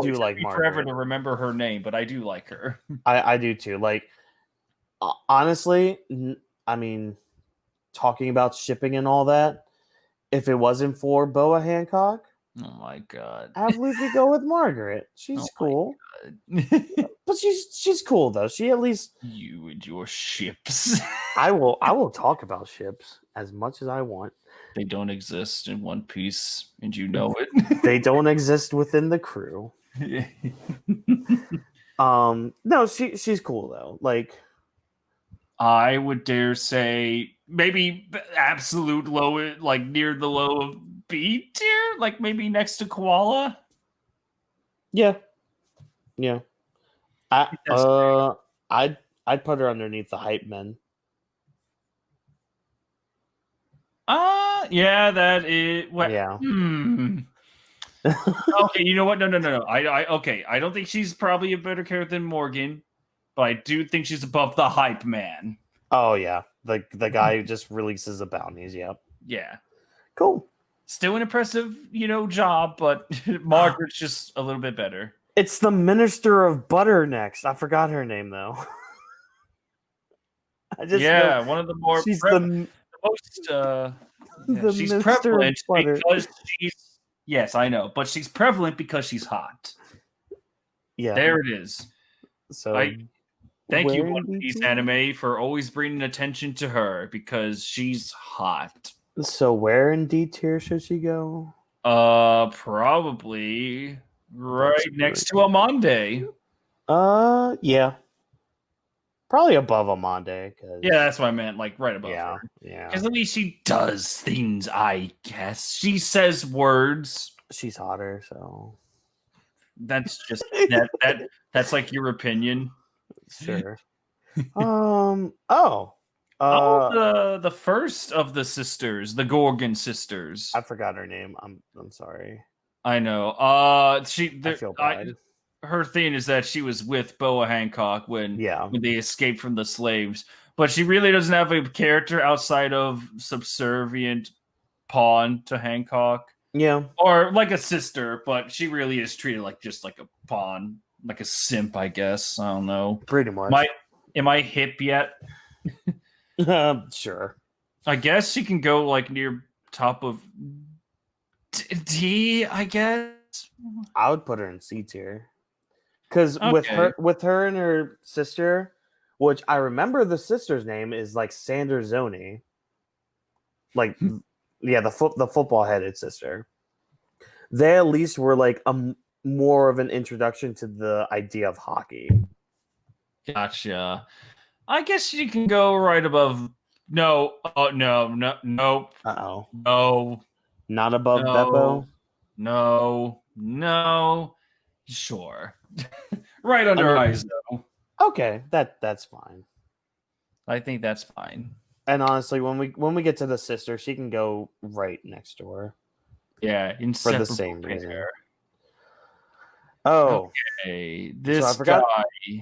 do like me Margaret. forever to remember her name, but I do like her. I do too. Like, honestly, I mean, talking about shipping and all that, if it wasn't for Boa Hancock, oh my god, have Luffy go with Margaret. She's cool, but she's cool though. She at least you and your ships. I will talk about ships as much as I want. They don't exist in One Piece, and you know it. They don't exist within the crew. No, she's cool though. Like, I would dare say maybe absolute low, like near the low of B tier, like maybe next to Koala. Yeah. I'd put her underneath the hype men. Yeah, that is what. Yeah. Okay, you know what? No. I don't think she's probably a better character than Morgan, but I do think she's above the hype man. Oh yeah, the guy who just releases the bounties. Yep. Yeah. Cool. Still an impressive, job, but Margaret's just a little bit better. It's the Minister of Butter next. I forgot her name though. One of the more she's she's prevalent because she's yes, I know, but she's prevalent because she's hot. Yeah, there it is. So Thank you, Where in One Piece D-tier? anime, for always bringing attention to her because she's hot. So where in D tier should she go? Probably right That's next to Amande. Yeah, probably above Amande. Yeah, Cause that's what I meant, like right above yeah, her. yeah, Because at least she does things, I guess. She says words. she's hotter. So That's just that's like your opinion. sure. Oh, Oh, uh, the first of the sisters, the Gorgon sisters. I forgot her name. I'm sorry. I know. I feel bad. Her thing is that she was with Boa Hancock Yeah, when they escaped from the slaves, but she really doesn't have a character outside of subservient pawn to Hancock, yeah. or like a sister, but she really is treated like just like a pawn, like a simp, I guess. I don't know. Pretty much. Am I hip yet? Sure. I guess she can go like near top of D, I guess. I would put her in C tier. Because Okay. with her and her sister, which I remember the sister's name is like Sanders Zoni. Like yeah, the football headed sister. They at least were like more of an introduction to the idea of hockey. Gotcha. I guess you can go right above. No, nope, Uh-oh. no, Not above no, Beppo? no. Sure, right under Under eyes though. Okay, that's fine. I think that's fine. And honestly, when we get to the sister, she can go right next to her Yeah, for the inseparable same reason. pair. Oh, Okay, so this guy.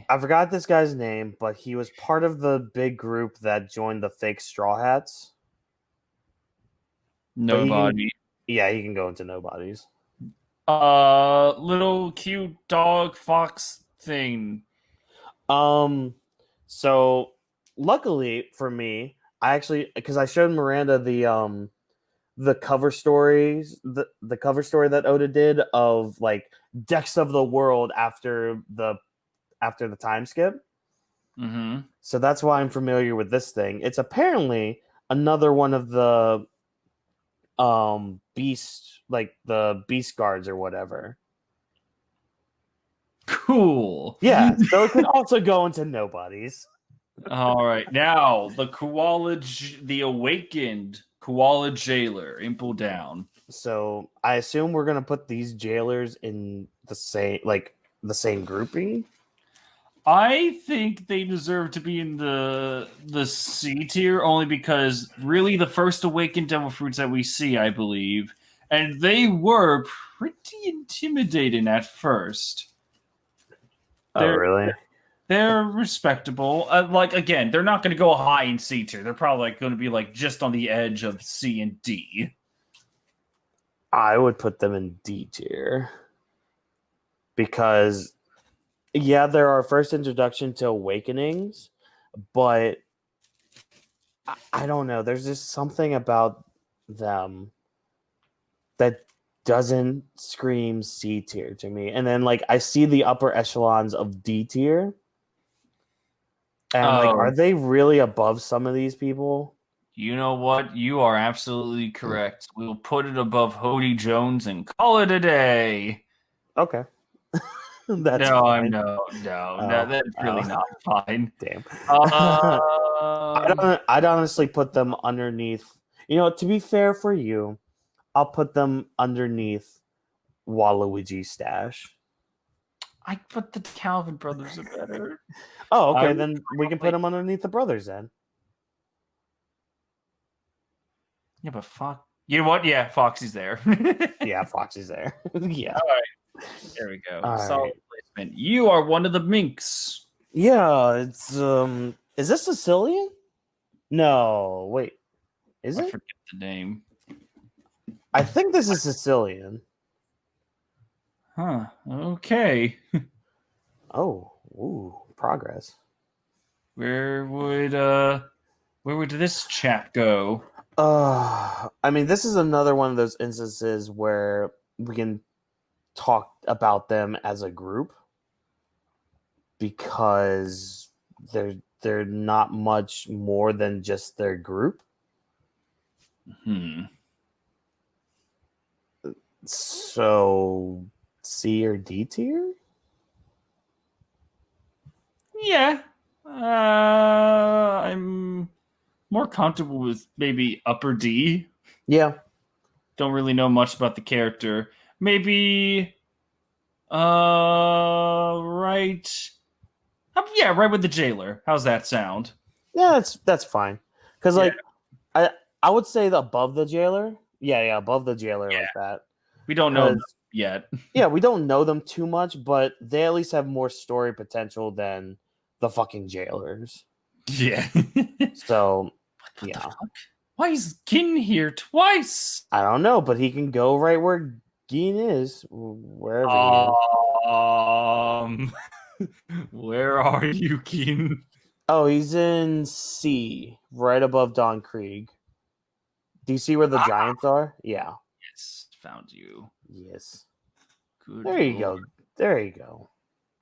I forgot this guy's name, but he was part of the big group that joined the fake Straw Hats. But Nobody. he can go into nobodies. Little cute dog fox thing. So luckily for me, I actually because I showed Miranda the cover stories, the cover story that Oda did of like Decks of the World after the time skip. Mm-hmm. So that's why I'm familiar with this thing. It's apparently another one of the beast, like the beast guards or whatever. Cool. Yeah, so it could also go into nobodies. All right, now the awakened koala jailer, Impel down. So I assume we're gonna put these jailers in the same grouping. I think they deserve to be in the C tier only because really the first awakened devil fruits that we see, I believe, and they were pretty intimidating at first. Really? They're respectable. Like again, they're not going to go high in C tier. They're probably going to be like just on the edge of C and D. I would put them in D tier because yeah, they're our first introduction to awakenings, but I don't know. There's just something about them that doesn't scream C tier to me. And then like I see the upper echelons of D tier. And I'm like, are they really above some of these people? You know what? You are absolutely correct. We'll put it above Hody Jones and call it a day. Okay. That's fine. That's really not fine. Damn. Uh, I'd honestly put them underneath. You know, to be fair for you, I'll put them underneath Waluigi's stash. I put the Calvin brothers are better. Oh, okay. Then we can put them underneath the brothers then. Yeah, but fuck. You know what? Yeah, Foxy's there. Yeah, Foxy's there. Yeah. All right. There we go. All Solid right. placement. You are one of the minks. Yeah, it's is this Sicilian? No, wait. Is I it? forget the name. I think this is Sicilian. Huh. Okay. Oh, ooh, progress. Where would this chap go? I mean, this is another one of those instances where we can talk about them as a group because they're not much more than just their group. So C or D tier? Yeah. I'm more comfortable with maybe upper D. Yeah. Don't really know much about the character. Maybe right. Yeah, right with the jailer. How's that sound? Yeah, that's fine. Because Yeah. like I would say above the jailer. Yeah, above the jailer like that. We don't know them yet. Yeah, we don't know them too much, but they at least have more story potential than the fucking jailers. Yeah. So, What yeah. the fuck? Why is Gin here twice? I don't know, but he can go right where Geen is, wherever he is. Where are you, Gin? Oh, he's in C, right above Don Krieg. Do you see where the giants are? Yeah. Yes, found you. Yes. Good There you Lord. go. There you go.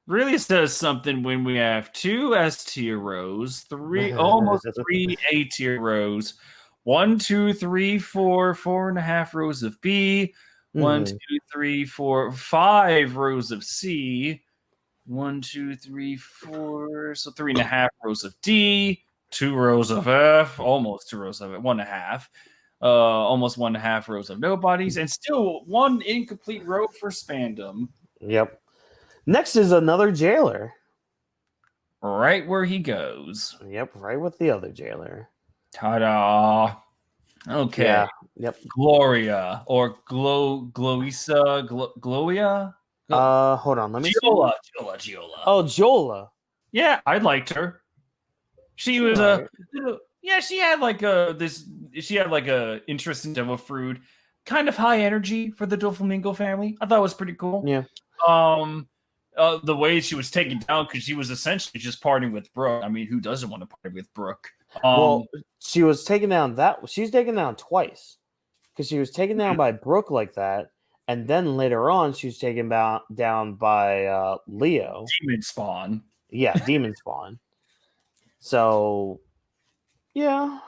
Really says something when we have 2 S tier rows, almost 3 A tier rows, 1, 2, 3, 4, 4.5 rows of B, 1, 2, 3, 4, 5 rows of C, 1, 2, 3, 4, so 3.5 rows of D, 2 rows of F, almost 2 rows of it, 1.5. Almost 1.5 rows of nobodies, and still 1 incomplete row for Spandam. Yep. Next is another jailer. Right where he goes. Yep, right with the other jailer. Ta-da. Okay. Yeah. Yep. Gloria or Gloisa, Gloria? Hold on, let me see. Giola. Oh, Jola. Yeah, I liked her. She was she had like a interesting devil fruit, kind of high energy for the Doflamingo family. I thought it was pretty cool. Yeah. The way she was taken down because she was essentially just partying with Brooke. I mean, who doesn't want to party with Brooke? Well, she was taken down she's taken down twice because she was taken down by Brooke like that, and then later on she was taken down by Leo. Demon Spawn. Yeah, Demon Spawn. So, yeah.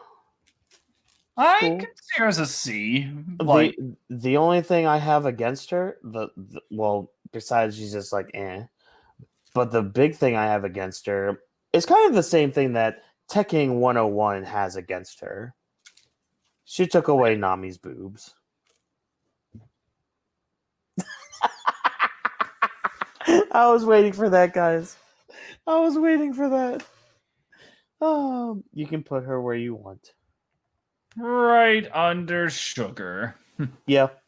I cool. consider her as a C. The only thing I have against her, besides she's just like but the big thing I have against her is kind of the same thing that Tekken 101 has against her. She took away Nami's boobs. I was waiting for that, guys. I was waiting for that. Oh, you can put her where you want. Right under Sugar. Yep.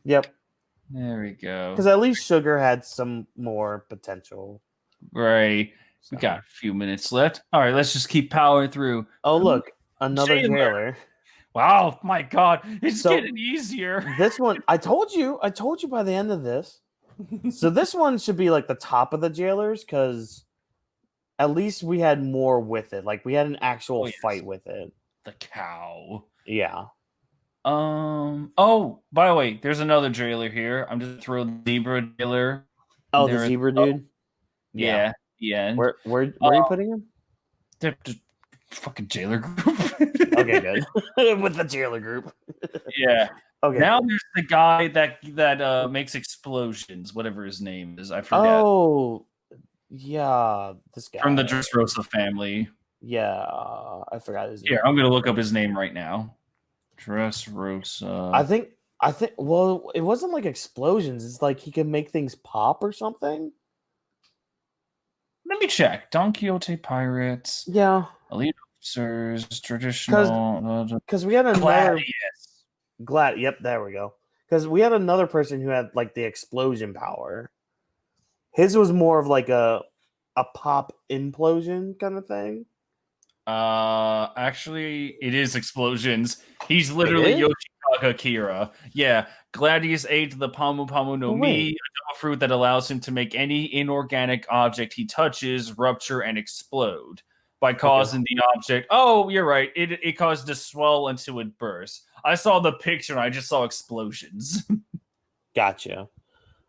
There we go. Because at least Sugar had some more potential. Right. We got a few minutes left. All right, let's just keep powering through. Oh, look, another jailer. Wow, my God, it's getting easier. This one, I told you by the end of this. So this one should be like the top of the jailers because at least we had more with it. Like we had an actual fight with it. The cow. Yeah. Oh, by the way, there's another jailer here. I'm just throwing the zebra jailer. Oh, the zebra dude. Yeah. Where are you putting him? The fucking jailer group. Okay, good. With the jailer group. Yeah. Okay. Now there's the guy that makes explosions, whatever his name is. I forget. Oh, yeah, this guy from the Dressrosa family. Yeah, I forgot his name. Here, I'm gonna look up his name right now. Dressrosa. I think. Well, it wasn't like explosions. It's like he can make things pop or something. Let me check. Don Quixote pirates. Yeah. Elite officers. Traditional. Because we had another. Yep, there we go. Because we had another person who had like the explosion power. His was more of like a pop implosion kind of thing. Actually, it is explosions. He's literally Yoshikage Kira. Yeah, Gladius aid to the Pamu Pamu no Mi, a fruit that allows him to make any inorganic object he touches rupture and explode by causing the object. Oh, you're right. It caused to swell until it bursts. I saw the picture and I just saw explosions. Gotcha.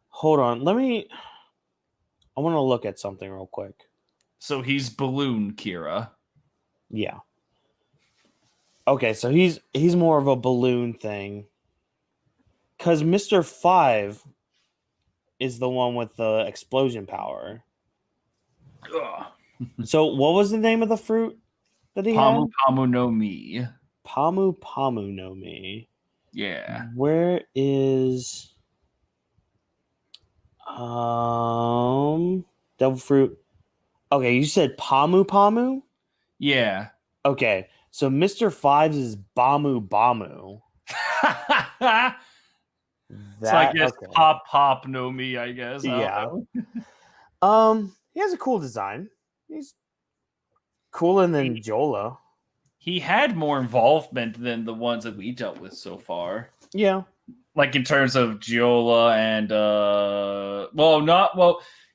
Hold on. I want to look at something real quick. So he's Balloon Kira. Yeah. Okay, so he's more of a balloon thing. Because Mr. 5 is the one with the explosion power. Ugh. So what was the name of the fruit that he Pamu had? Pamu no Mi. Pamu Pamu no Mi. Yeah. Where is devil fruit? Okay, you said Pamu Pamu? Yeah. Okay, so Mr. 5's is Bamu Bamu. So I That guess okay. Pop no Mi, I guess. I Yeah. don't know. He has a cool design. He's cooler than Jola. He had more involvement than the ones that we dealt with so far. Yeah. Like in terms of Giola and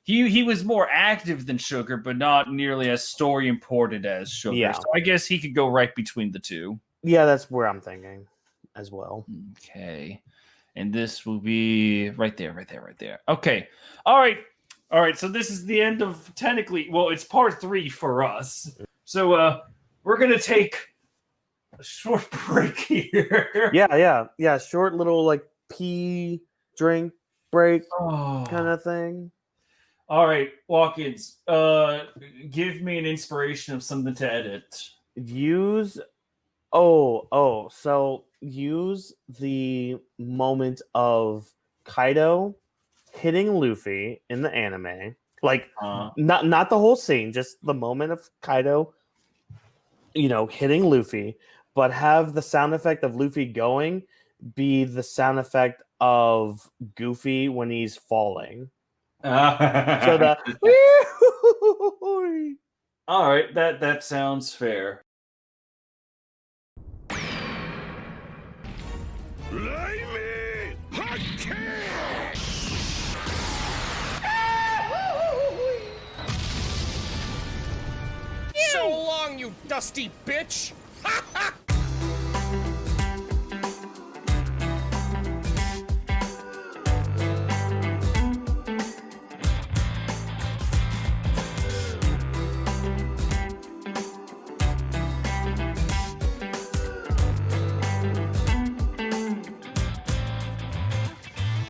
he was more active than Sugar, but not nearly as story important as Sugar. Yeah. So I guess he could go right between the two. Yeah, that's where I'm thinking as well. Okay. And this will be right there. Okay. All right. So this is the end of technically, well, it's part 3 for us. So we're gonna take a short break here. Yeah. Short little like pee drink break kind of thing. All right, Whawkins. Give me an inspiration of something to edit. So use the moment of Kaido hitting Luffy in the anime. Like not the whole scene, just the moment of Kaido, hitting Luffy, but have the sound effect of Luffy going be the sound effect of Goofy when he's falling. So the all right, that sounds fair. So long, you dusty bitch!